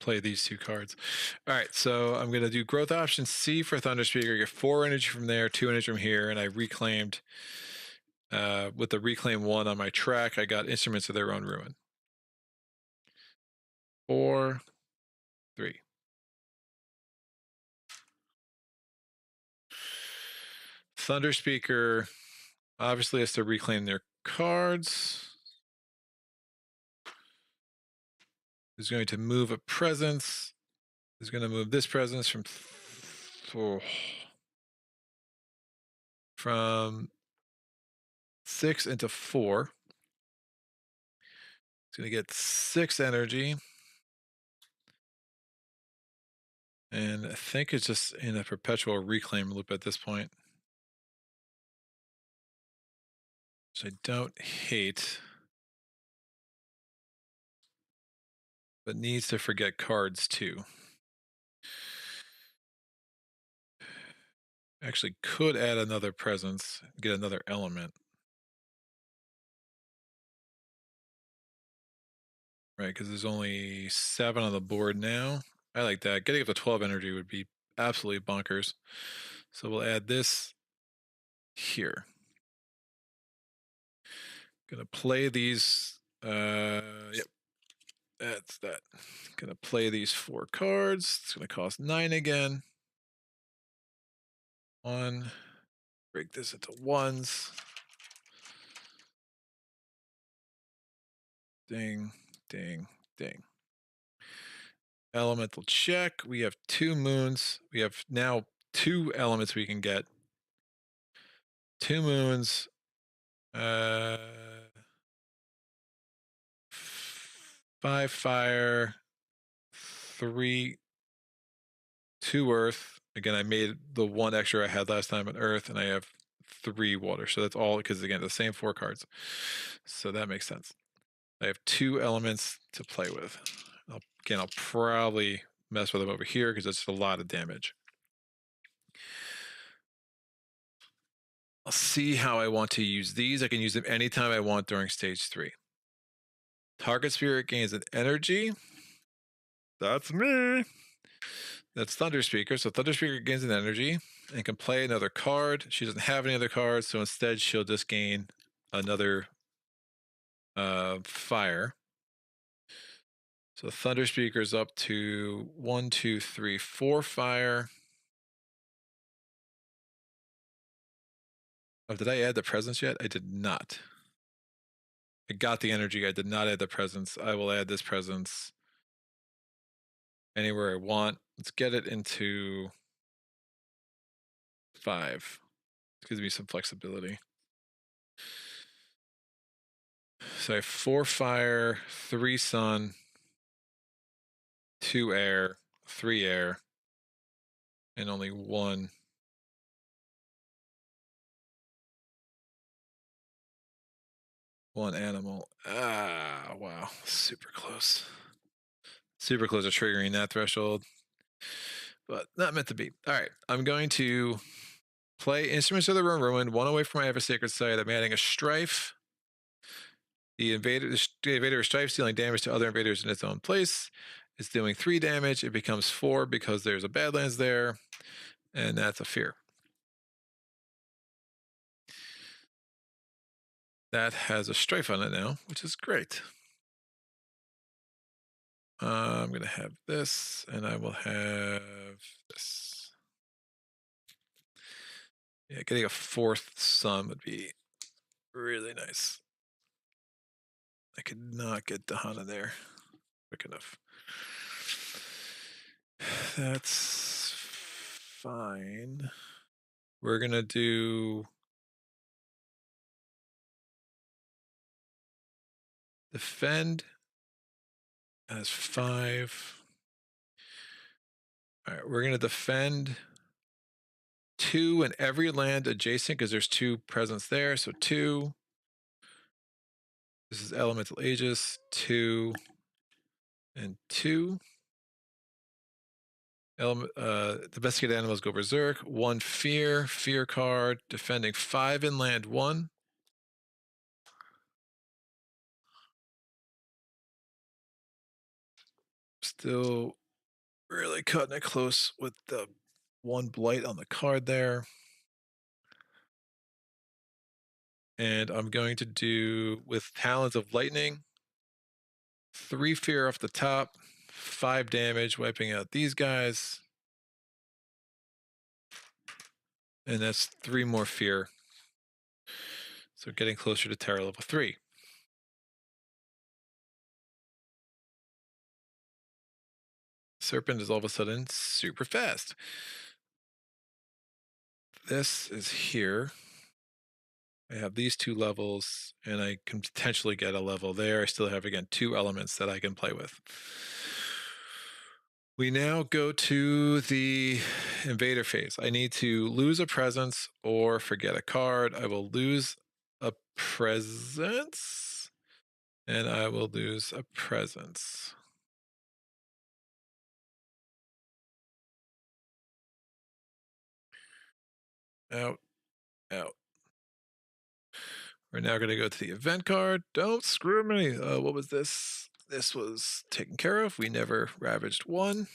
Play these 2 cards. All right, so I'm going to do growth option C for Thunder Speaker. Get 4 energy from there, 2 energy from here, and I reclaimed. With the reclaim 1 on my track, I got Instruments of Their Own Ruin. 4, 3. Thunder Speaker obviously has to reclaim their cards. Is going to move a presence. Is going to move this presence from 6 into 4. It's going to get 6 energy. And I think it's just in a perpetual reclaim loop at this point. Which I don't hate. But needs to forget cards too. Actually could add another presence, get another element. Right, because there's only 7 on the board now. I like that. Getting up to 12 energy would be absolutely bonkers. So we'll add this here. Gonna play these. Yep, that's that. Gonna play these 4 cards. It's gonna cost 9 again. 1. Break this into 1s. Ding, ding, ding. Elemental check. We have 2 moons. We have now 2 elements we can get. 2 moons. 5 fire. 3. 2 earth. Again, I made the 1 extra I had last time on earth, and I have 3 water. So that's all because, again, the same 4 cards. So that makes sense. I have 2 elements to play with. I'll probably mess with them over here because it's a lot of damage. I'll see how I want to use these. I can use them anytime I want during stage 3. Target spirit gains an energy. That's me. That's Thunder Speaker. So Thunder Speaker gains an energy and can play another card. She doesn't have any other cards, so instead she'll just gain another fire. So Thunder Speaker's up to 1, 2, 3, 4 fire. Oh, did I add the presence yet? I did not. I got the energy. I did not add the presence. I will add this presence anywhere I want. Let's get it into 5. It gives me some flexibility. So I have 4 fire, 3 sun, 2 air, 3 air, and only 1 animal. Ah, wow. Super close. Super close to triggering that threshold. But not meant to be. All right. I'm going to play Instruments of the Ruined, 1 away from my Ever Sacred Site. I'm adding a Strife. The invader is Strife, dealing damage to other invaders in its own place. It's doing 3 damage. It becomes 4 because there's a Badlands there. And that's a Fear. That has a Strife on it now, which is great. I'm going to have this, and I will have this. Yeah, getting a 4th sun would be really nice. I could not get Dahana there quick enough. That's fine. We're going to do defend as 5. All right, we're going to defend 2 in every land adjacent because there's 2 presents there. So 2. This is Elemental Aegis, 2 and 2. Domesticated animals go berserk. 1 fear card, defending 5 in land 1. Still really cutting it close with the 1 blight on the card there. And I'm going to do, with Talons of Lightning, 3 fear off the top, 5 damage, wiping out these guys. And that's 3 more fear. So getting closer to Terror level 3. Serpent is all of a sudden super fast. This is here. I have these 2 levels, and I can potentially get a level there. I still have, again, 2 elements that I can play with. We now go to the Invader Phase. I need to lose a presence or forget a card. I will lose a presence, and I will lose a presence. Out, out. We're now going to go to the event card. Don't screw me. What was this? This was taken care of. We never ravaged 1.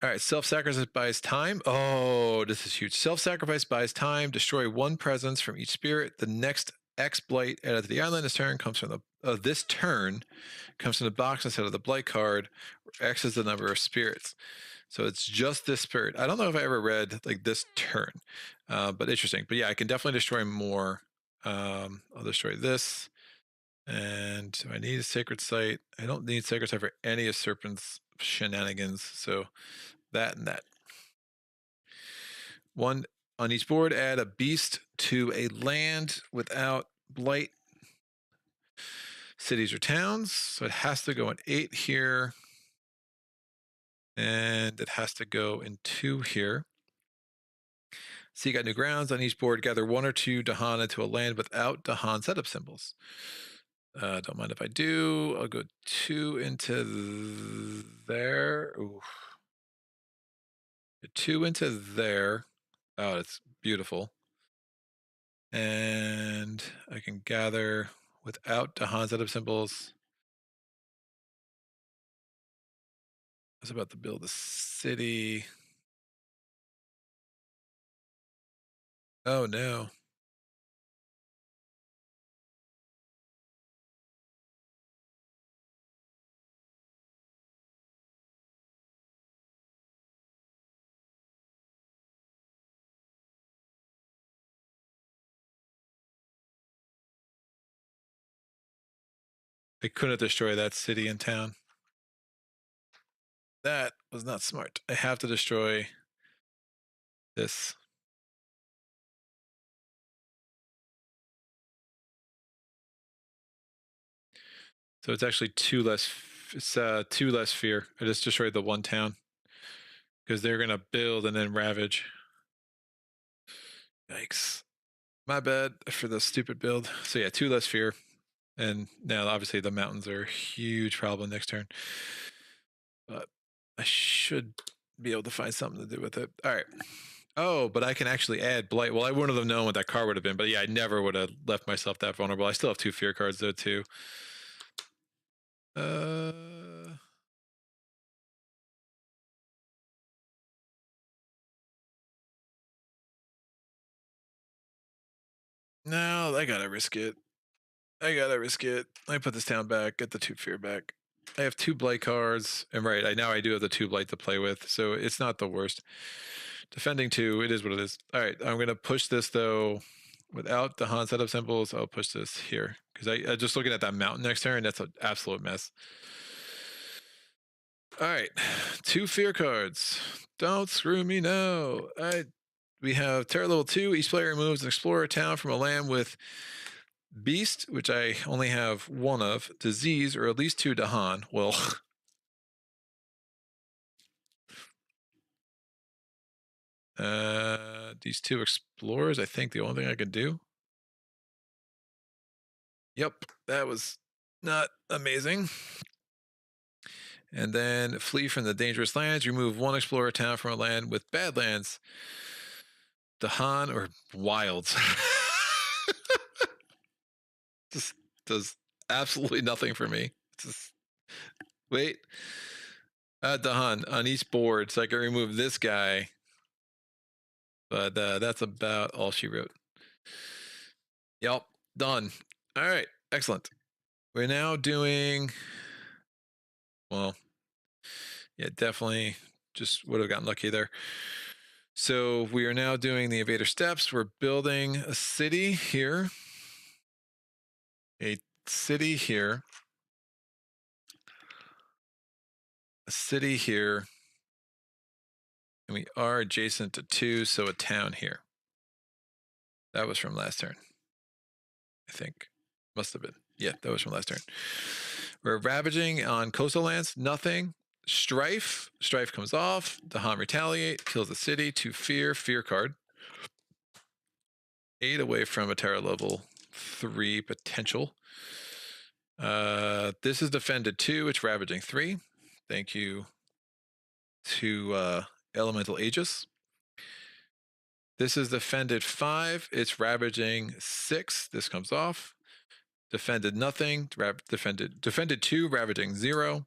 All right, self-sacrifice buys time. Oh, this is huge. Self-sacrifice buys time. Destroy 1 presence from each spirit. The next X blight added to the island this turn comes from the this turn comes from the box instead of the blight card. Where X is the number of spirits. So it's just this spirit. I don't know if I ever read like this turn, but interesting. But yeah, I can definitely destroy more. I'll destroy this. And do I need a sacred site? I don't need sacred site for any of Serpent's shenanigans. So that and that. 1 on each board, add a beast to a land without blight, cities or towns. So it has to go in 8 here. And it has to go in 2 here. So you got new grounds on each board. Gather 1 or 2 Dahana to a land without Dahan setup symbols. Don't mind if I do. I'll go 2 into there. Ooh. 2 into there. Oh, it's beautiful. And I can gather without Dahan setup symbols. I was about to build a city. Oh no. I couldn't destroy that city and town. That was not smart. I have to destroy this. So it's actually two less. It's two less fear. I just destroyed the one town because they're gonna build and then ravage. Yikes! My bad for the stupid build. So yeah, two less fear, and now obviously the mountains are a huge problem next turn. But I should be able to find something to do with it. All right. Oh, but I can actually add blight. Well, I wouldn't have known what that card would have been, but yeah, I never would have left myself that vulnerable. I still have two fear cards though too. No, I gotta risk it. I gotta risk it. Let me put this down back, get the two fear back. I have two blight cards, and right, now I do have the two blight to play with, so it's not the worst. Defending two, it is what it is. All right, I'm gonna push this though. Without the Han setup symbols, I'll push this here because I just looking at that mountain next turn. That's an absolute mess. All right, two fear cards. Don't screw me now. We have Terror level 2. Each player removes an explorer town from a land with Beast, which I only have one of, Disease, or at least two Dahan. Well, these two explorers, I think the only thing I could do. Yep, that was not amazing. And then flee from the dangerous lands. Remove one explorer town from a land with Badlands, Dahan, or Wilds. Just does absolutely nothing for me. Just wait. Dahan on each board, so I can remove this guy. But that's about all she wrote. Yep, done. All right, excellent. We're now doing, well, yeah, definitely just would have gotten lucky there. So we are now doing the Invader steps. We're building a city here. A city here. A city here. And we are adjacent to 2, so a town here. That was from last turn. I think. Must have been. Yeah, that was from last turn. We're ravaging on coastal lands. Nothing. Strife. Strife comes off. Dahan retaliate. Kills the city. 2 fear. Fear card. 8 away from a terror level 3 potential. This is defended 2. It's ravaging 3. Thank you to Elemental Aegis. This is defended 5. It's ravaging 6. This comes off. Defended nothing. Defended 2, ravaging 0.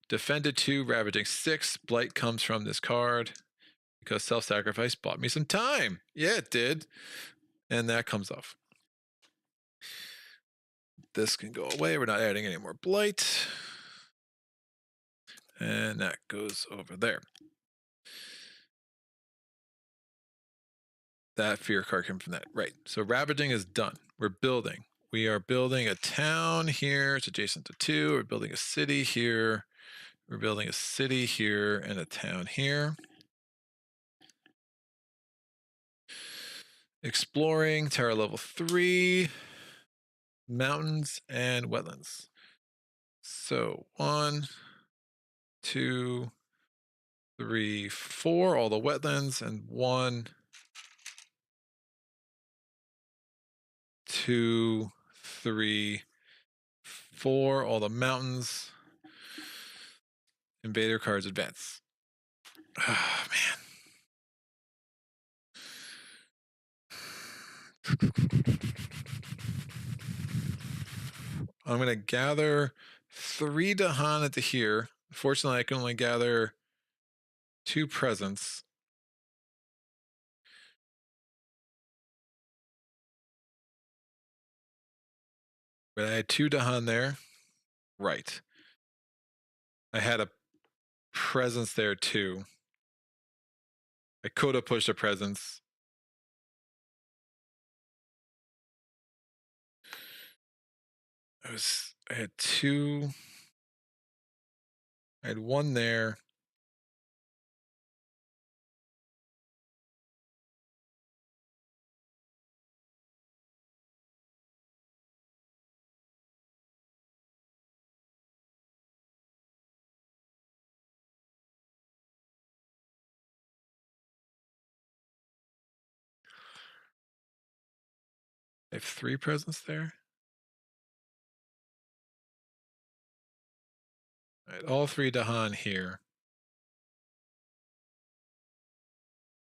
Defended 2, ravaging 6. Blight comes from this card because self-sacrifice bought me some time. Yeah, it did. And that comes off. This can go away. We're not adding any more blight. And that goes over there. That fear card came from that. Right. So ravaging is done. We're building. We are building a town here. It's adjacent to 2. We're building a city here. We're building a city here and a town here. Exploring, terror level 3. Mountains and wetlands. So 1, 2, 3, 4, all the wetlands, and 1, 2, 3, 4, all the mountains. Invader cards advance. Oh, man. I'm going to gather 3 Dahan to here. Fortunately, I can only gather 2 presents. But I had 2 Dahan there. Right. I had a presence there too. I could have pushed a presence. I was I had two. I had one there. I have three presents there. I had all three Dahan here.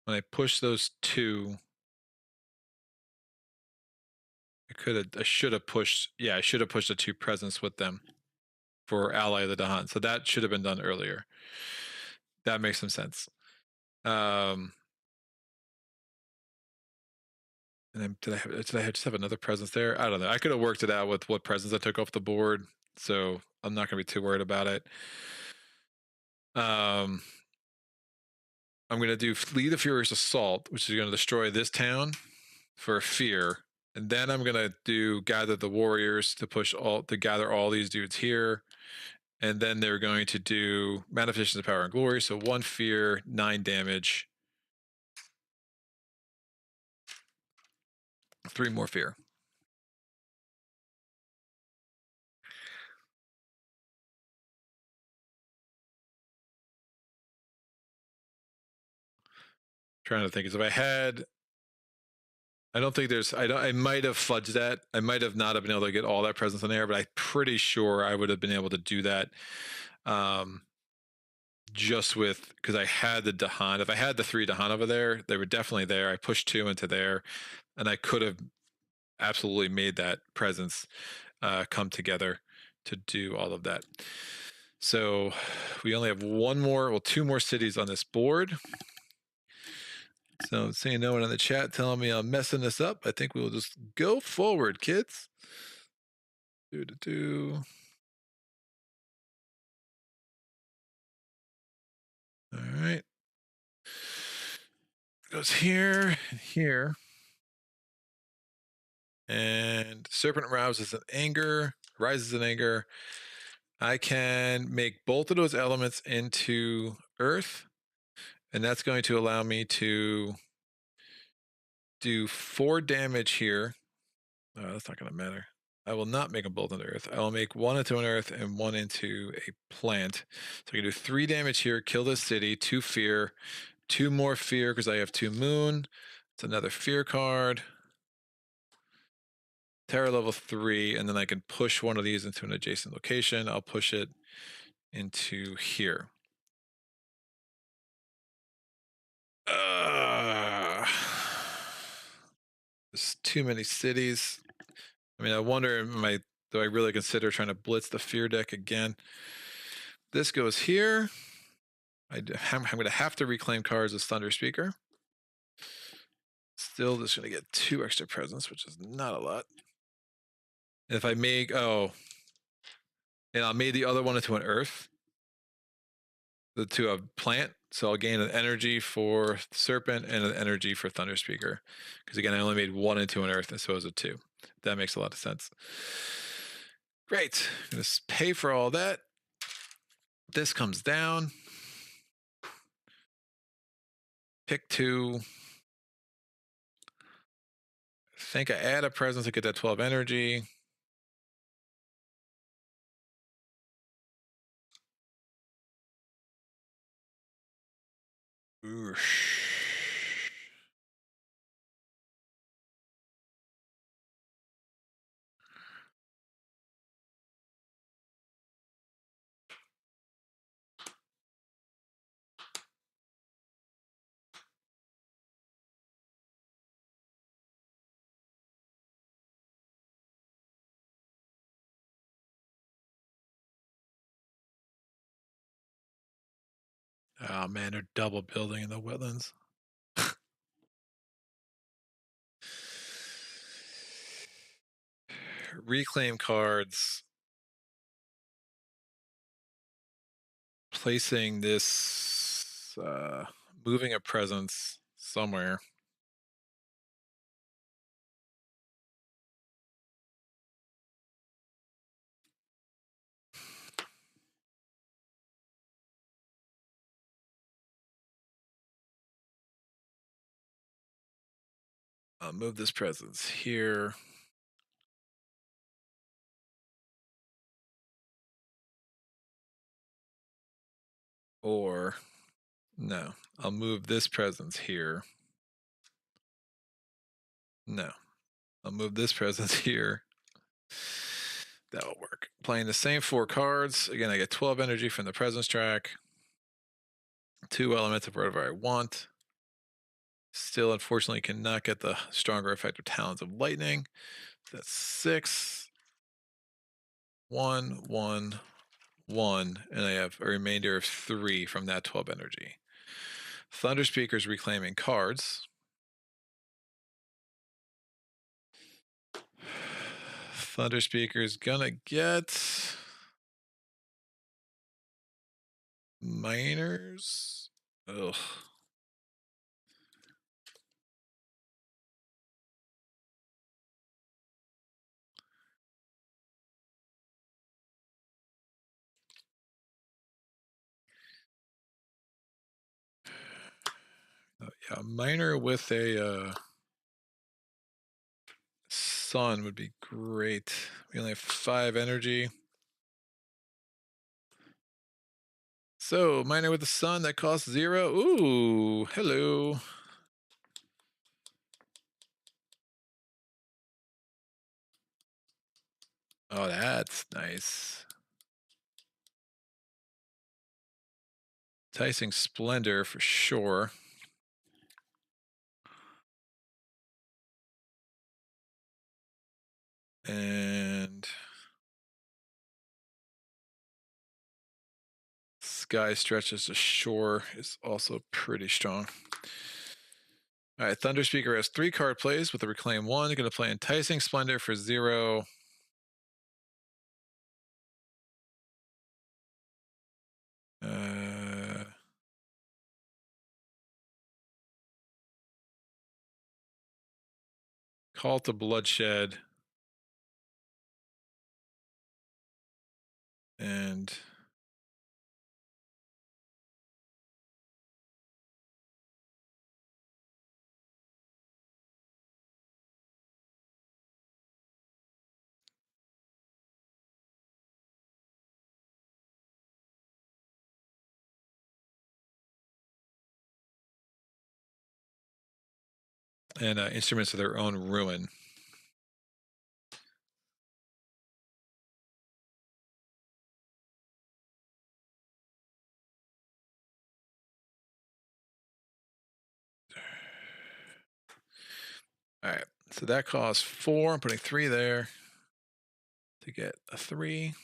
When I push those two, I should have pushed, yeah, I should have pushed the two presents with them for ally of the Dahan. So that should have been done earlier. That makes some sense. And then did I just have another presence there? I don't know. I could have worked it out with what presents I took off the board, so I'm not gonna be too worried about it. I'm gonna do Fleet of Furious Assault, which is gonna destroy this town for fear. And then I'm gonna do Gather the Warriors to gather all these dudes here. And then they're going to do Manifestations of Power and Glory. So 1 fear, 9 damage, 3 more fear. Trying to think, is if I had, I don't think there's, I might have fudged that. I might have not have been able to get all that presence in there, but I'm pretty sure I would have been able to do that. Just with, because I had the Dahan. If I had the 3 Dahan over there, they were definitely there. I pushed 2 into there, and I could have absolutely made that presence come together to do all of that. So we only have 2 more cities on this board. So seeing no one in the chat telling me I'm messing this up, I think we will just go forward, kids. All right. Goes here and here. And Serpent rises in anger. I can make both of those elements into earth, and that's going to allow me to do 4 damage here. Oh, that's not going to matter. I will not make them both into earth. I will make 1 into an earth and 1 into a plant. So I can do 3 damage here, kill this city, 2 fear, 2 more fear because I have 2 moon. It's another fear card. Terror level 3, and then I can push one of these into an adjacent location. I'll push it into here. There's too many cities. I mean, I wonder, do I really consider trying to blitz the fear deck again? This goes here. I'm going to have to reclaim cards as Thunder Speaker. Still just going to get 2 extra presents, which is not a lot. If I make, and I'll make the other one into an earth, to a plant. So I'll gain an energy for Serpent and an energy for Thunder Speaker. Because again, I only made 1 into an earth as opposed to 2. That makes a lot of sense. Great. I'm going to pay for all that. This comes down. Pick 2. I think I add a presence to get that 12 energy. Oosh. Oh man, they're double building in the wetlands. Reclaim cards. Placing this, moving a presence somewhere. I'll move this presence here. Or, no, I'll move this presence here. No, I'll move this presence here. That'll work. Playing the same 4 cards. Again, I get 12 energy from the presence track. 2 elements of whatever I want. Still, unfortunately, cannot get the stronger effect of Talons of Lightning. That's 6. 1, 1, 1. And I have a remainder of 3 from that 12 energy. Thunder Speaker's reclaiming cards. Thunder Speaker's gonna get minors. Ugh. Yeah, minor with a sun would be great. We only have 5 energy. So, minor with the sun, that costs 0. Ooh, hello. Oh, that's nice. Enticing Splendor for sure. And Sky Stretches to Shore is also pretty strong. All right, Thunder Speaker has 3 card plays with a Reclaim 1. Going to play Enticing Splendor for 0. Call to Bloodshed. And Instruments of Their Own Ruin. All right, so that costs 4. I'm putting 3 there to get a 3.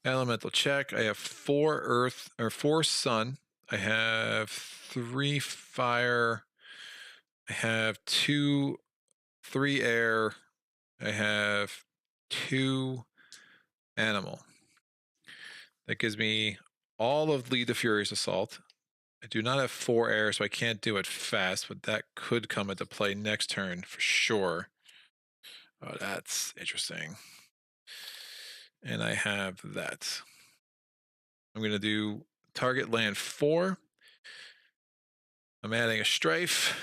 Elemental check. I have 4 earth or 4 sun. I have 3 fire. I have 3 air. I have 2 animal. That gives me all of Lead the Furious Assault. I do not have 4 air, so I can't do it fast, but that could come into play next turn for sure. Oh, that's interesting. And I have that. I'm going to do target land 4. I'm adding a strife.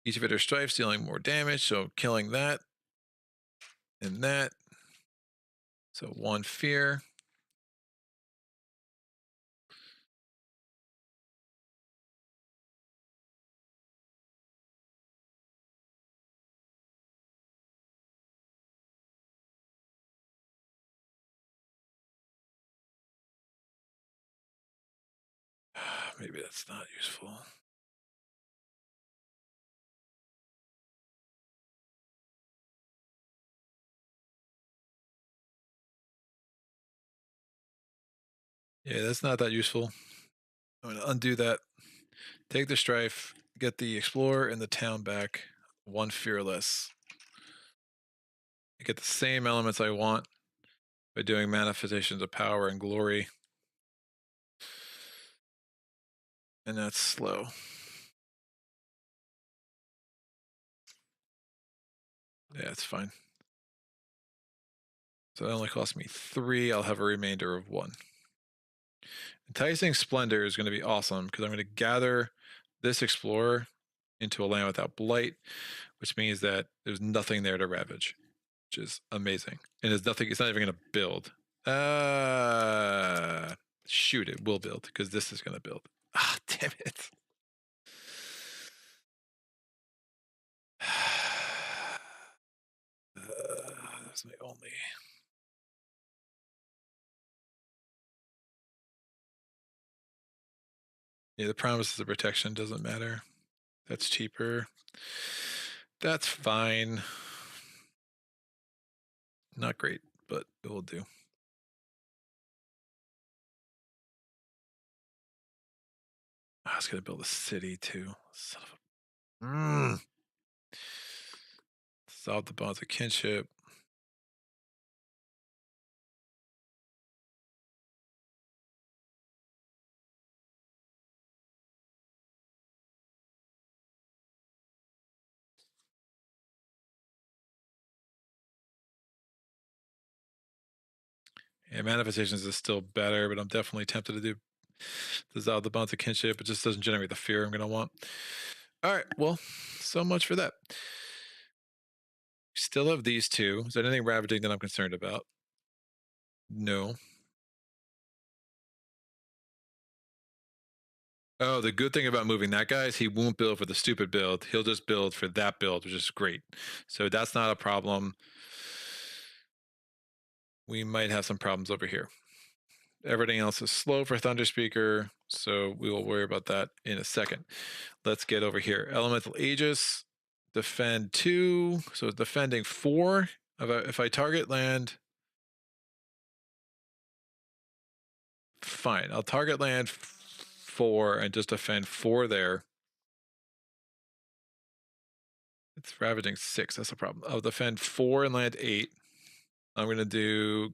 Each of it are strifes dealing more damage, so killing that and that. So 1 fear. Maybe that's not useful. Yeah, that's not that useful. I'm going to undo that. Take the strife, get the explorer and the town back. 1 fearless. I get the same elements I want by doing manifestations of power and glory. And that's slow. Yeah, it's fine. So that only cost me 3. I'll have a remainder of 1. Enticing Splendor is going to be awesome because I'm going to gather this explorer into a land without blight, which means that there's nothing there to ravage, which is amazing. And there's nothing, it's not even going to build. Shoot, it will build because this is going to build. Ah, damn it. That's my only. Yeah, the promises of protection doesn't matter. That's cheaper. That's fine. Not great, but it will do. I was going to build a city too. Son of a. Solve the bonds of kinship. Yeah, manifestations is still better, but I'm definitely tempted to do dissolve the bonds of kinship. It just doesn't generate the fear I'm going to want. All right, well, so much for that. Still have these two. Is there anything ravaging that I'm concerned about? No. Oh, the good thing about moving that guy is he won't build for the stupid build. He'll just build for that build, which is great. So that's not a problem. We might have some problems over here. Everything else is slow for Thunder Speaker, so we will worry about that in a second. Let's get over here. Elemental Aegis, defend 2, so it's defending 4. If I target land, fine. I'll target land 4 and just defend 4 there. It's ravaging 6, that's a problem. I'll defend 4 and land 8. I'm going to do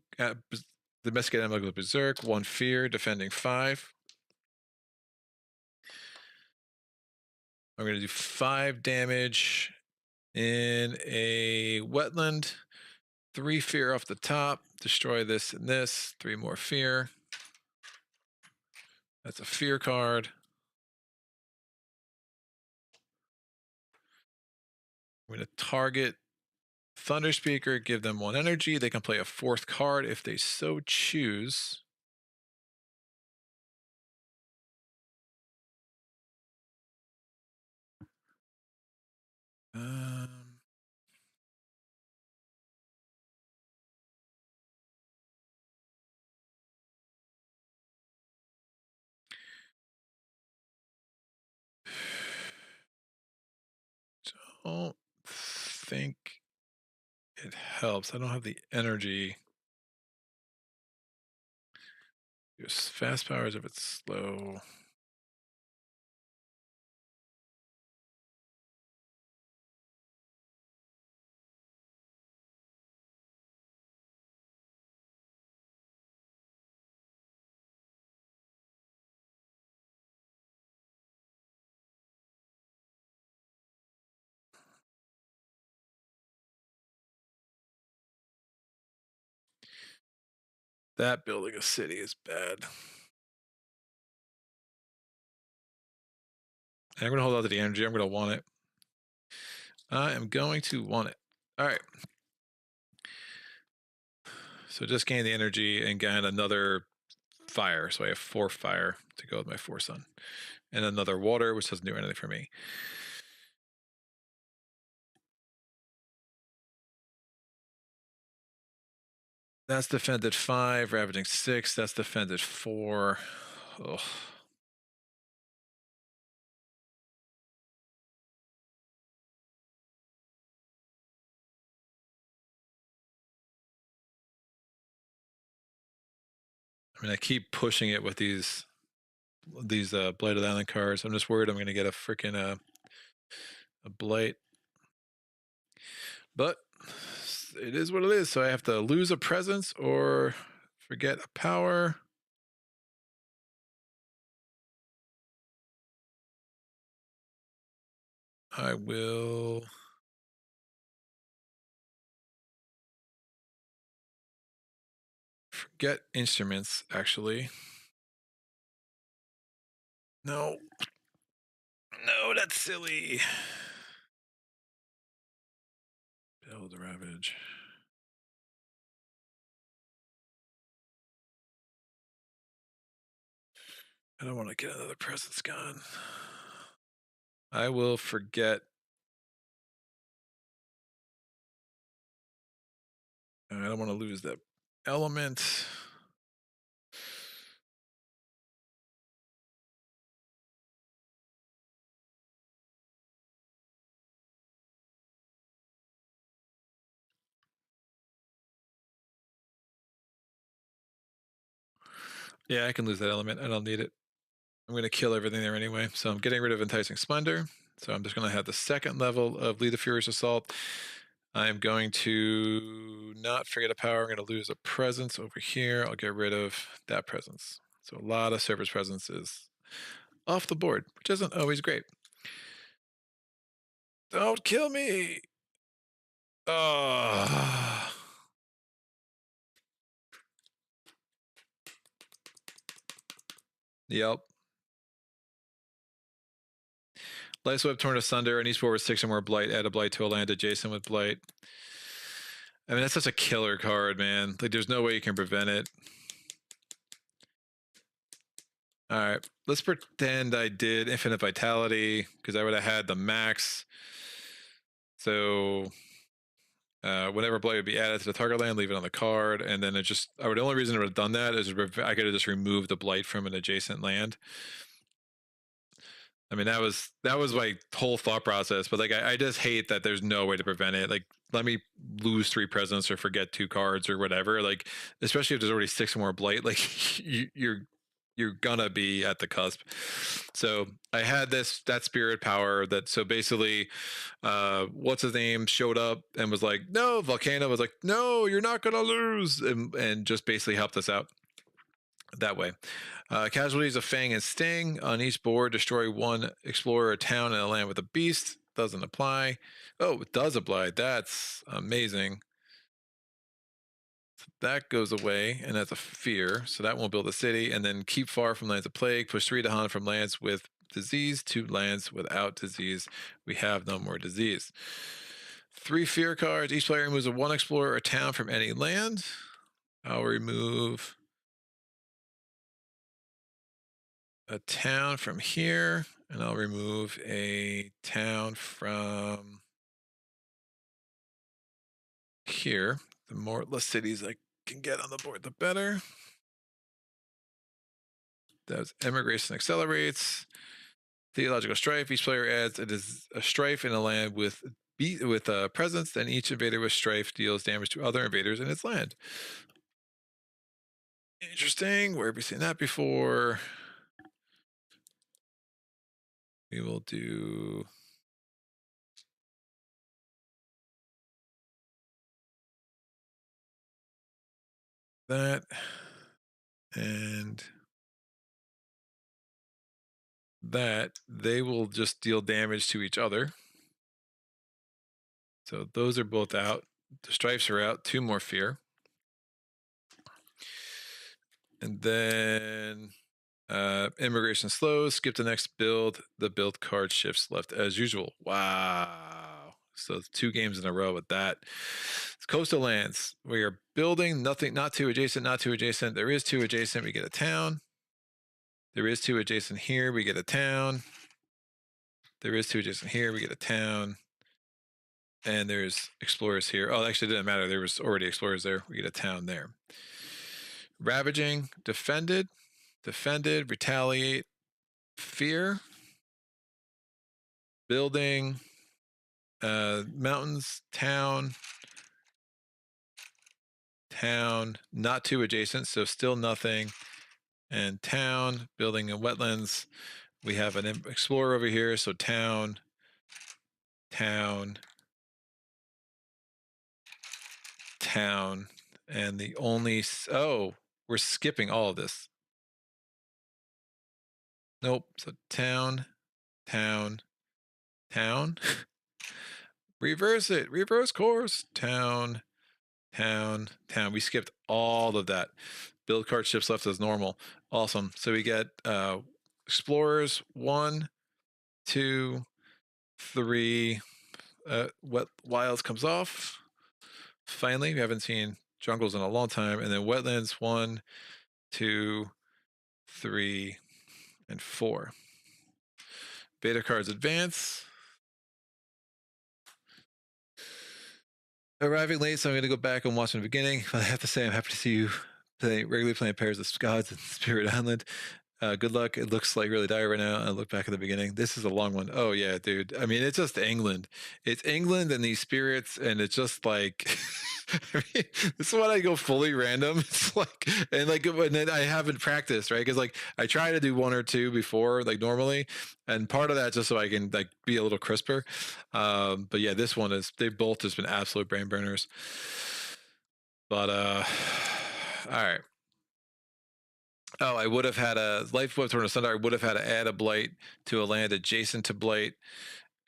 Domesticate Animal goes Berserk, 1 fear, defending 5. I'm going to do 5 damage in a wetland, 3 fear off the top, destroy this and this, 3 more fear. That's a fear card. I'm going to target Thunder Speaker, give them 1 energy. They can play a 4th card if they so choose. Don't think it helps. I don't have the energy. Use fast powers if it's slow. That building a city is bad. And I'm going to hold on to the energy. I'm going to want it. I am going to want it. All right. So just gain the energy and gain another fire. So I have 4 fire to go with my 4 sun. And another water, which doesn't do anything for me. That's defended 5, ravaging 6. That's defended 4. Ugh. I mean, I keep pushing it with these Blighted Island cards. I'm just worried I'm going to get a freaking a blight. But it is what it is. So I have to lose a presence or forget a power. I will forget instruments, actually. No. No, that's silly. Build Ravage. I don't want to get another presence gone. I will forget. I don't want to lose that element. Yeah, I can lose that element. I don't need it. I'm going to kill everything there anyway. So I'm getting rid of Enticing Splendor. So I'm just going to have the second level of Lead the Furious Assault. I'm going to not forget a power. I'm going to lose a presence over here. I'll get rid of that presence. So a lot of surface presence is off the board, which isn't always great. Don't kill me. Oh. Yep. Light Swept torn asunder. I need forward 6 or more blight. Add a blight to a land adjacent with blight. I mean, that's such a killer card, man. Like, there's no way you can prevent it. All right, let's pretend I did Infinite Vitality because I would have had the max. So whenever blight would be added to the target land, leave it on the card, and then the only reason I would have done that is I could have just removed the blight from an adjacent land. I mean, that was my whole thought process, but like I just hate that there's no way to prevent it. Like, let me lose 3 presence or forget 2 cards or whatever. Like, especially if there's already 6 or more blight, like you're gonna be at the cusp. So I had that spirit power so basically what's his name showed up and was like, no, Volcano was like, no, you're not gonna lose, and just basically helped us out that way. Casualties of Fang and Sting on each board. Destroy 1 explorer, a town, and a land with a beast. Doesn't apply. Oh, it does apply. That's amazing. That goes away, and that's a fear, so that won't build a city. And then keep far from lands of plague. Push 3 to hunt from lands with disease to lands without disease. We have no more disease. 3 fear cards. Each player removes a 1 explorer or town from any land. I'll remove a town from here, and I'll remove a town from here. The less cities I can get on the board, the better. That's Immigration Accelerates. Theological Strife. Each player adds a strife in a land with presence. Then each invader with strife deals damage to other invaders in its land. Interesting. Where have we seen that before? We will do that, and that. They will just deal damage to each other. So those are both out. The strifes are out. 2 more fear. And then immigration slows. Skip the next build. The build card shifts left as usual. Wow. So 2 games in a row with that. It's coastal lands. We are building nothing, not 2 adjacent, not 2 adjacent. There is 2 adjacent. We get a town. There is 2 adjacent here. We get a town. There is 2 adjacent here. We get a town. And there's explorers here. Oh, actually, it didn't matter. There was already explorers there. We get a town there. Ravaging, defended, retaliate, fear, building, mountains, town, not 2 adjacent, so still nothing, and town, building, and wetlands. We have an explorer over here, so town, and the only we're skipping all of this. Nope. So town. Reverse it. Reverse course. Town. We skipped all of that. Build card shifts left as normal. Awesome. So we get explorers 1, 2, 3. Wet Wilds comes off. Finally, we haven't seen jungles in a long time. And then wetlands 1, 2, 3, and 4. Beta cards advance. Arriving late, so I'm going to go back and watch from the beginning. I have to say, I'm happy to see you regularly playing pairs of gods in Spirit Island. Good luck. It looks like really dire right now. I look back at the beginning. This is a long one. Oh yeah, dude. I mean, it's just England. It's England and these spirits, and it's just like I mean, this is when I go fully random. It's like and then I haven't practiced, right? Because like I try to do 1 or 2 before, like normally, and part of that just so I can like be a little crisper. But yeah, this one they've both just been absolute brain burners. But all right. Oh, I would have had a Life Web Torn Asunder. I would have had to add a blight to a land adjacent to blight,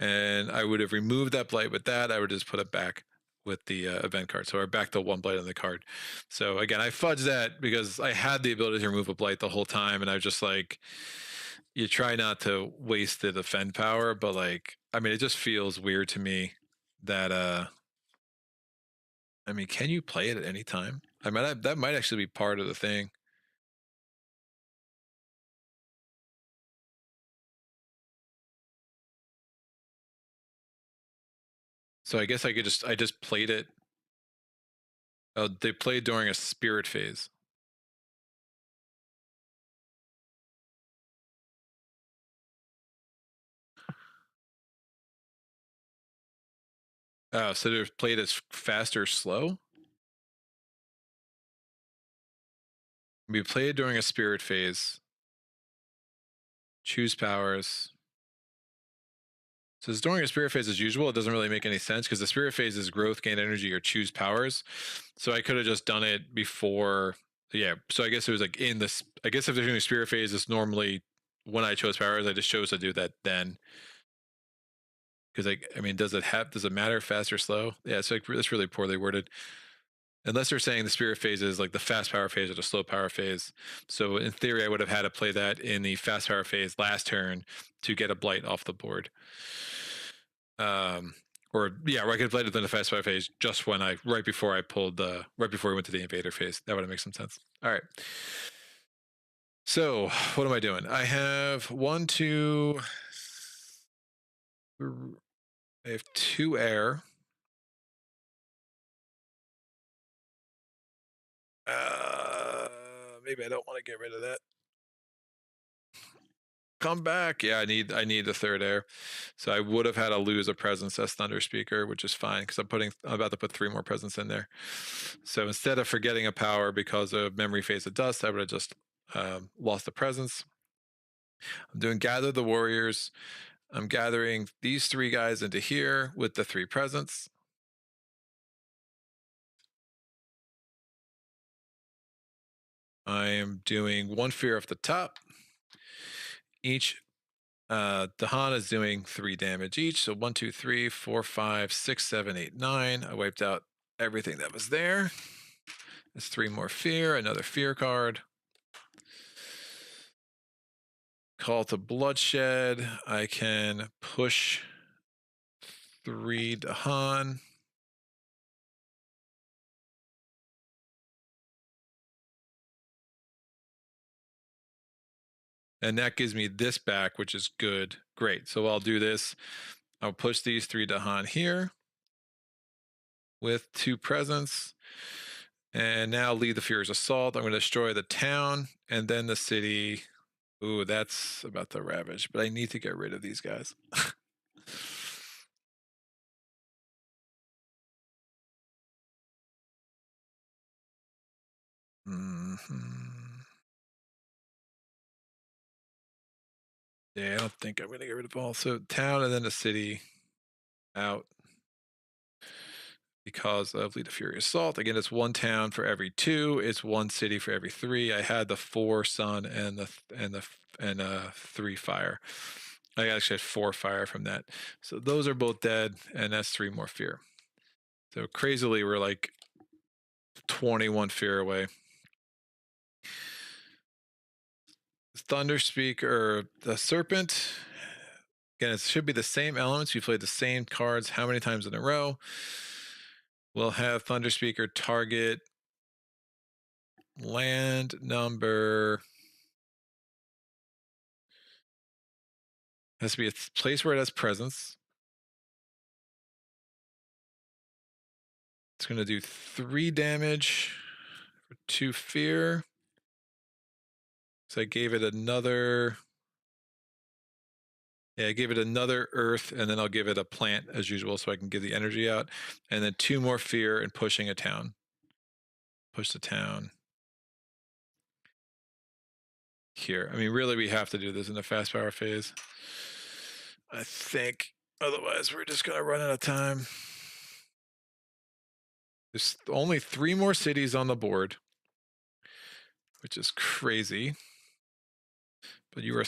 and I would have removed that blight with that. I would just put it back with the event card. So we're back to 1 blight on the card. So again, I fudged that because I had the ability to remove a blight the whole time, and I was just like, you try not to waste the defend power, but like, I mean, it just feels weird to me that I mean, can you play it at any time? That might actually be part of the thing. So I guess I just played it. Oh, they played during a spirit phase. Oh, so they're played as fast or slow? We played during a spirit phase. Choose powers. So it's during a spirit phase as usual. It doesn't really make any sense because the spirit phase is growth, gain energy, or choose powers. So I could have just done it before. Yeah. So I guess it was like in this. I guess if they're doing spirit phase, it's normally when I chose powers. I just chose to do that then. Because I mean, does it matter fast or slow? Yeah, it's like it's really poorly worded. Unless they're saying the spirit phase is like the fast power phase or the slow power phase. So in theory, I would have had to play that in the fast power phase last turn to get a blight off the board. Or yeah, I could have played it in the fast power phase just when right before we went to the invader phase. That would have made some sense. All right. So what am I doing? I have 1, 2. I have 2 air. Maybe I don't want to get rid of that. Come back. Yeah, I need the 3rd air. So I would have had to lose a presence as Thunder Speaker, which is fine because I'm about to put 3 more presents in there. So instead of forgetting a power because of Memory Phase of Dust, I would have just lost the presence. I'm doing Gather the Warriors. I'm gathering these 3 guys into here with the 3 presents. I am doing 1 fear off the top. Each Dahan is doing 3 damage each. So 1, 2, 3, 4, 5, 6, 7, 8, 9. I wiped out everything that was there. There's 3 more fear, another fear card. Call to Bloodshed. I can push 3 Dahan. And that gives me this back, which is good. Great. So I'll do this. I'll push these 3 Dahan here with 2 presents. And now lead the Fury's Assault. I'm going to destroy the town and then the city. Ooh, that's about to ravage, but I need to get rid of these guys. Mm-hmm. Yeah, I don't think I'm going to get rid of all. So town and then the city out because of Lead the Fury Assault. Again, it's 1 town for every 2. It's 1 city for every 3. I had the 4 sun and the 3 fire. I actually had 4 fire from that. So those are both dead, and that's 3 more fear. So crazily, we're like 21 fear away. Thunder Speaker, the Serpent. Again, it should be the same elements. You played the same cards how many times in a row. We'll have Thunder Speaker target land number. Has to be a place where it has presence. It's going to do 3 damage for 2 fear. So I gave it another. Yeah, I gave it another earth, and then I'll give it a plant as usual so I can give the energy out. And then 2 more fear and pushing a town. Push the town. Here. I mean, really, we have to do this in the fast power phase. I think. Otherwise, we're just going to run out of time. There's only 3 more cities on the board, which is crazy. But you were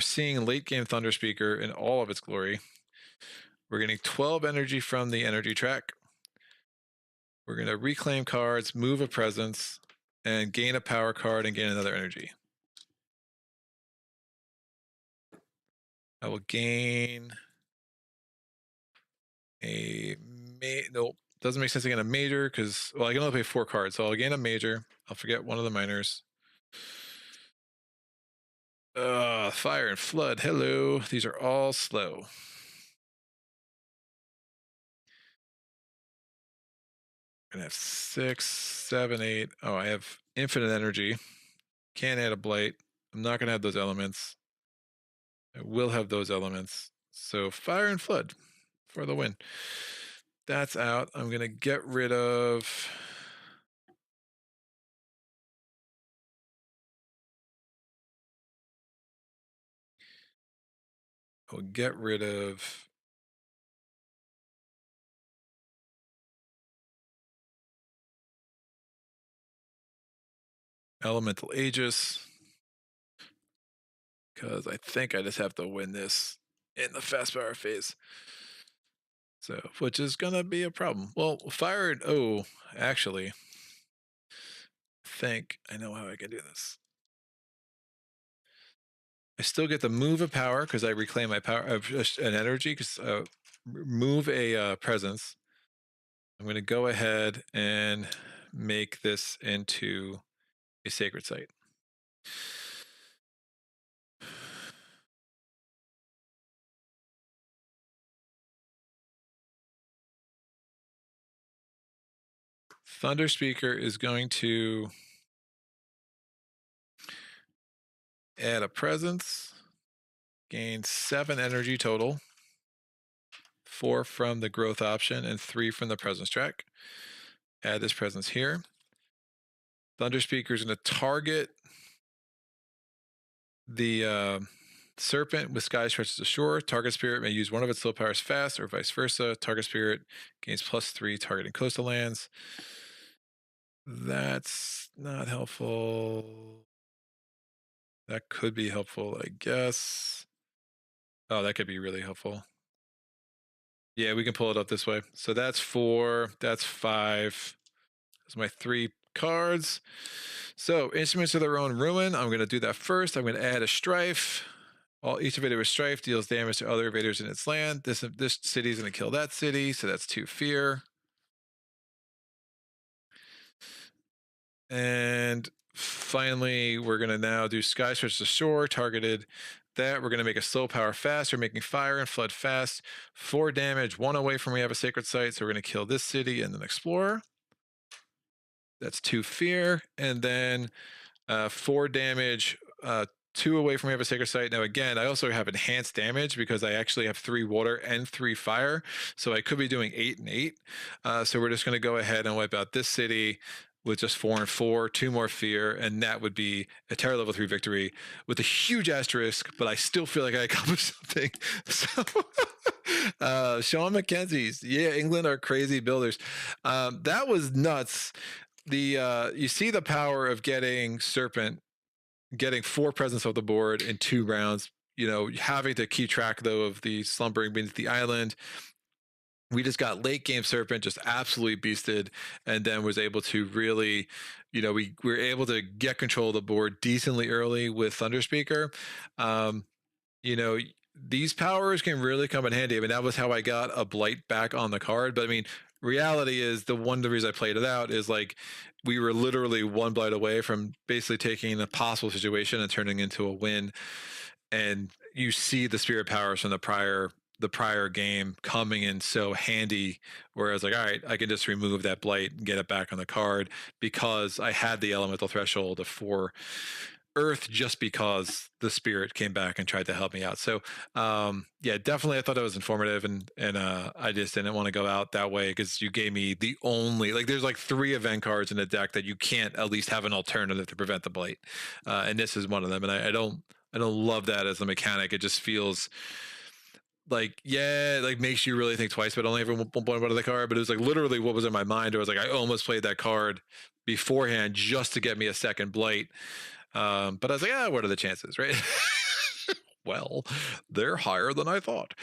seeing late game Thunder Speaker in all of its glory. We're getting 12 energy from the energy track. We're going to reclaim cards, move a presence, and gain a power card and gain another energy. I will gain a nope. Doesn't make sense to gain a major because, well, I can only play 4 cards, so I'll gain a major. I'll forget one of the minors. Fire and flood. Hello. These are all slow. I'm gonna have 6, 7, 8. Oh, I have infinite energy. Can't add a blight. I'm not gonna have those elements. I will have those elements. So fire and flood for the win. That's out. I'm gonna get rid of. I'll get rid of. Elemental Aegis. Because I think I just have to win this in the fast power phase. So, which is gonna be a problem. Well, fire. Oh, actually, I think I know how I can do this. I still get the move of power because I reclaim my power of an energy. Because move a presence. I'm going to go ahead and make this into a sacred site. Thunder Speaker is going to add a presence, gain 7 energy total, 4 from the growth option and 3 from the presence track. Add this presence here. Thunder Speaker is going to target the serpent with sky stretches to shore. Target spirit may use one of its slow powers fast or vice versa. Target spirit gains +3 targeting coastal lands. That's not helpful. That could be helpful, I guess. Oh, that could be really helpful. Yeah, we can pull it up this way. So that's 4. That's 5. Those are my 3 cards. So instruments of their own ruin. I'm going to do that first. I'm going to add a strife. Each invader with strife deals damage to other invaders in its land. This city is going to kill that city, so that's 2 fear. And finally, we're going to now do Sky Stretch to Shore, targeted that. We're going to make a slow power fast. We're making fire and flood fast. 4 damage, 1 away from we have a sacred site, so we're going to kill this city and then Explorer. That's 2 fear. And then 4 damage, 2 away from we have a sacred site. Now, again, I also have enhanced damage because I actually have 3 water and 3 fire. So I could be doing 8 and 8. So we're just going to go ahead and wipe out this city with just 4 and 4, 2 more fear, and that would be a Terror level 3 victory with a huge asterisk, but I still feel like I accomplished something. So, Sean McKenzie's, yeah, England are crazy builders. That was nuts. You see the power of getting Serpent, getting 4 presence off the board in 2 rounds, having to keep track, though, of the slumbering beneath the island. We just got late game Serpent just absolutely beasted, and then was able to really, we were able to get control of the board decently early with Thunder Speaker. these powers can really come in handy. I mean, that was how I got a blight back on the card. But I mean, reality is the reason I played it out is like we were literally one blight away from basically taking a possible situation and turning into a win. And you see the spirit powers from the prior game coming in so handy, where I was like, all right, I can just remove that blight and get it back on the card because I had the elemental threshold of 4 earth, just because the spirit came back and tried to help me out. So yeah, definitely I thought it was informative, and I just didn't want to go out that way because you gave me the only, like, there's like 3 event cards in the deck that you can't at least have an alternative to prevent the blight, and this is one of them. And I don't love that as a mechanic. It just feels like, yeah, like makes you really think twice, but only ever one point out of the card. But it was like literally what was in my mind. It was like I almost played that card beforehand just to get me a second blight. But I was like, what are the chances, right? Well, they're higher than I thought.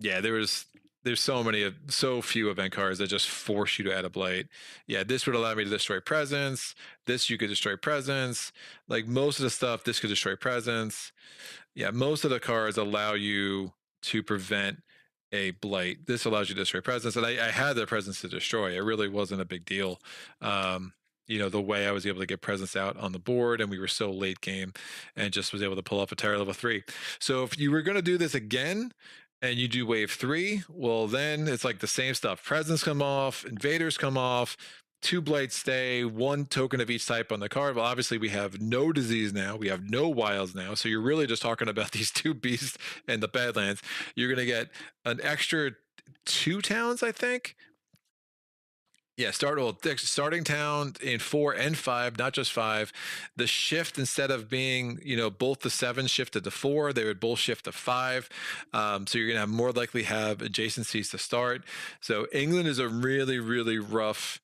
Yeah, there's so few event cards that just force you to add a blight. Yeah, this would allow me to destroy presence. This you could destroy presence. Like most of the stuff, this could destroy presence. Yeah, most of the cards allow you to prevent a blight. This allows you to destroy presence, and I had the presence to destroy. It really wasn't a big deal. The way I was able to get presence out on the board, and we were so late game, and just was able to pull off a Terror level 3. So if you were going to do this again, and you do wave 3, well, then it's like the same stuff. Presence come off, invaders come off, 2 blights stay, 1 token of each type on the card. Well, obviously we have no disease now, we have no wilds now, so you're really just talking about these 2 beasts and the Badlands. You're going to get an extra 2 towns, I think. Yeah, starting town in 4 and 5, not just 5. The shift, instead of being, both the 7 shifted to 4, they would both shift to 5. So you're gonna have more likely have adjacencies to start. So England is a really, really rough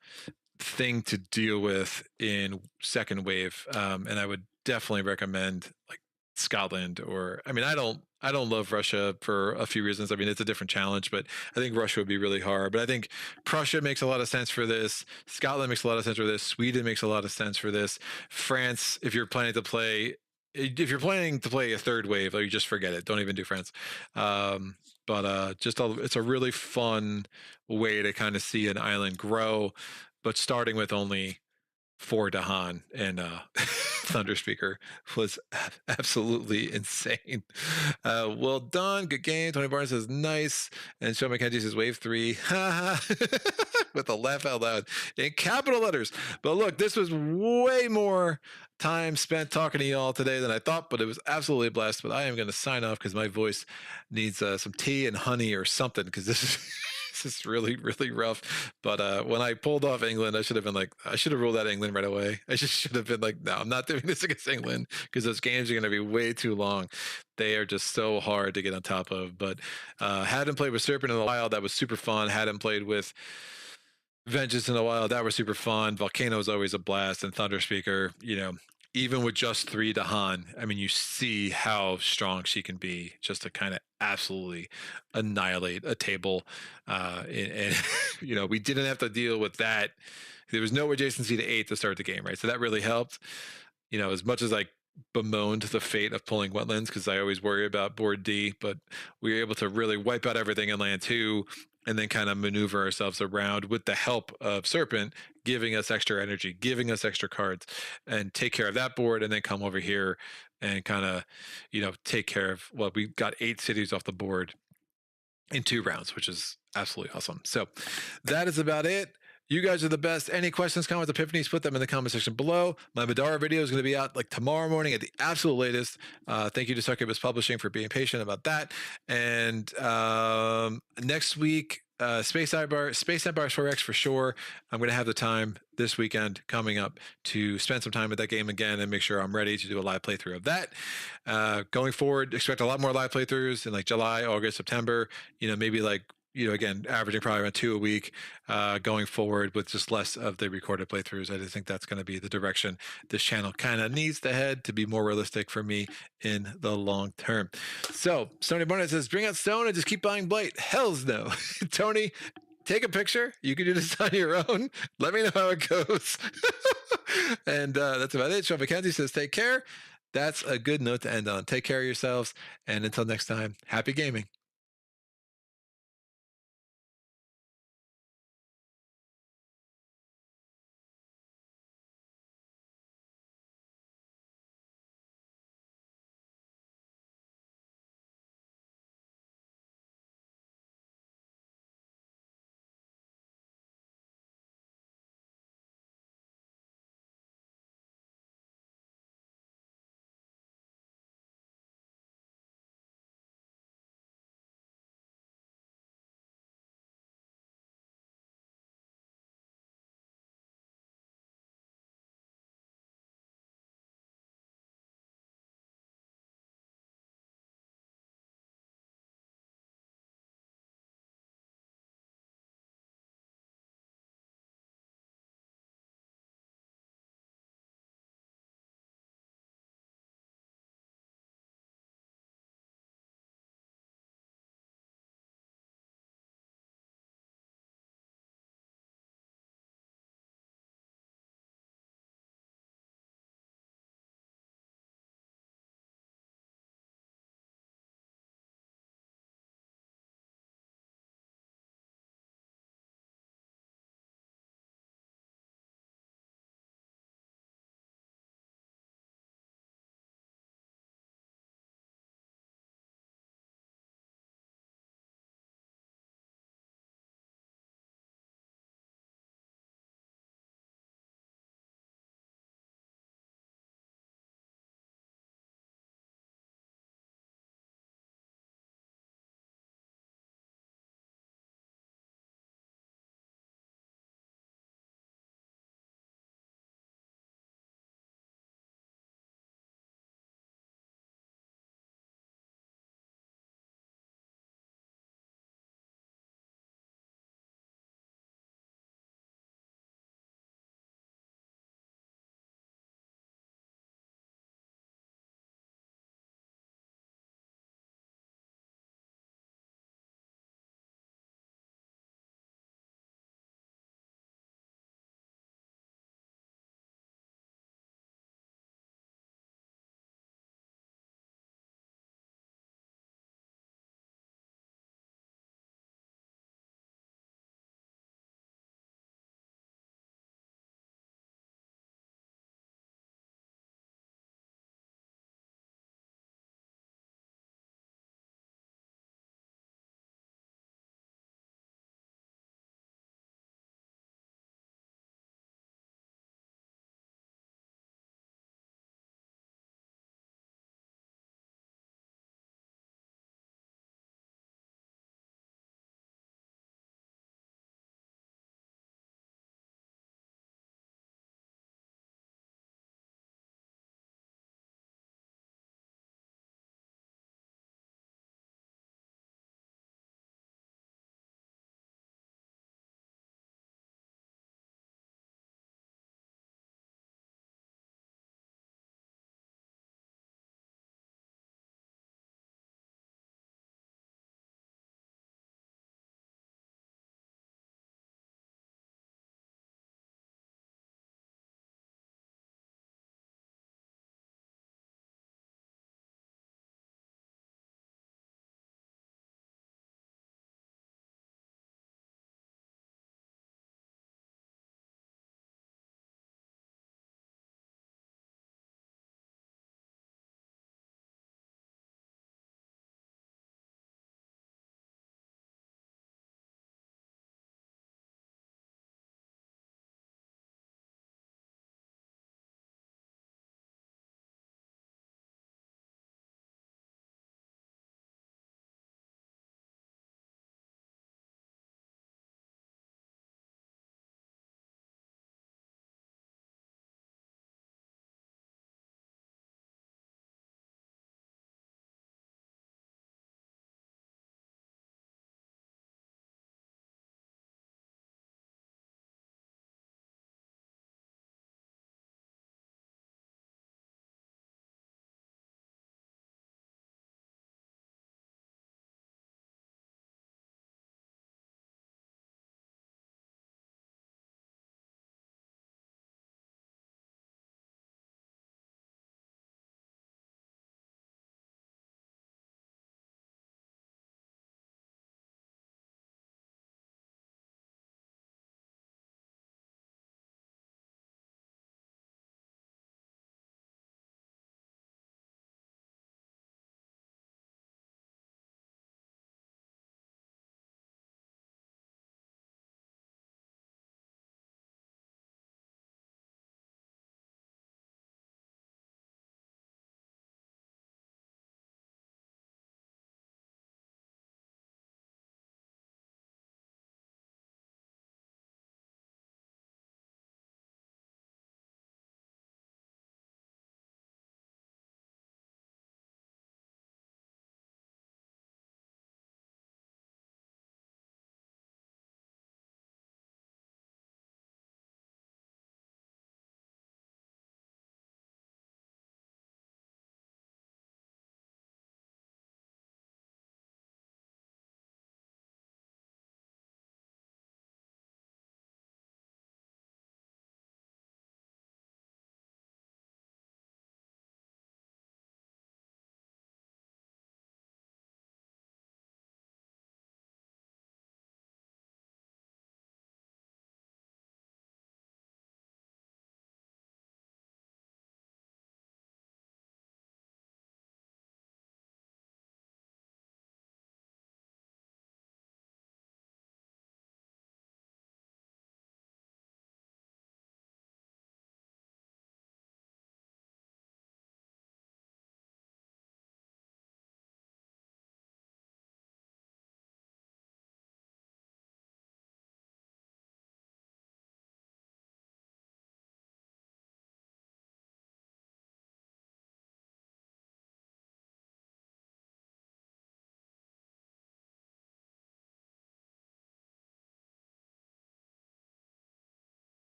thing to deal with in second wave, and I would definitely recommend like Scotland, or I mean, I don't love Russia for a few reasons. I mean, it's a different challenge, but I think Russia would be really hard. But I think Prussia makes a lot of sense for this. Scotland makes a lot of sense for this. Sweden makes a lot of sense for this. France, if you're planning to play a third wave, like, you just forget it. Don't even do France. It's a really fun way to kind of see an island grow, but starting with only 4 Dahan and Thunderspeaker was absolutely insane. Well done, good game. Tony Barnes says nice, and Sean McKenzie says wave 3 with a laugh out loud in capital letters. But look, this was way more time spent talking to y'all today than I thought, but it was absolutely a blast. But I am going to sign off because my voice needs some tea and honey or something, because this is this is really, really rough. But when I pulled off England, I should have ruled out England right away. I just should have been like, no, I'm not doing this against England, because those games are going to be way too long. They are just so hard to get on top of. But hadn't played with Serpent in the Wild, that was super fun. Hadn't played with Vengeance in the Wild, that was super fun. Volcano is always a blast, and Thunderspeaker, even with just 3 Dahan, I mean, you see how strong she can be, just to kind of absolutely annihilate a table. And we didn't have to deal with that. There was no adjacency to 8 to start the game, right? So that really helped. As much as I bemoaned the fate of pulling Wetlands, because I always worry about board D, but we were able to really wipe out everything in land 2, and then kind of maneuver ourselves around with the help of Serpent, giving us extra energy, giving us extra cards, and take care of that board, and then come over here and kind of, take care of, well, we got 8 cities off the board in 2 rounds, which is absolutely awesome. So that is about it. You guys are the best. Any questions, comments, epiphanies, put them in the comment section below. My Madara video is going to be out like tomorrow morning at the absolute latest. Thank you to Succubus Publishing for being patient about that. And next week, Space Empires 4X for sure. I'm going to have the time this weekend coming up to spend some time with that game again and make sure I'm ready to do a live playthrough of that. Going forward, expect a lot more live playthroughs in like July, August, September. Maybe like, again, averaging probably around 2 a week going forward, with just less of the recorded playthroughs. I just think that's going to be the direction this channel kind of needs to head to be more realistic for me in the long term. So Stony Barnett says, bring out Stone and just keep buying Blight. Hells no. Tony, take a picture. You can do this on your own. Let me know how it goes. And that's about it. Sean McKenzie says, take care. that's a good note to end on. Take care of yourselves, and until next time, happy gaming.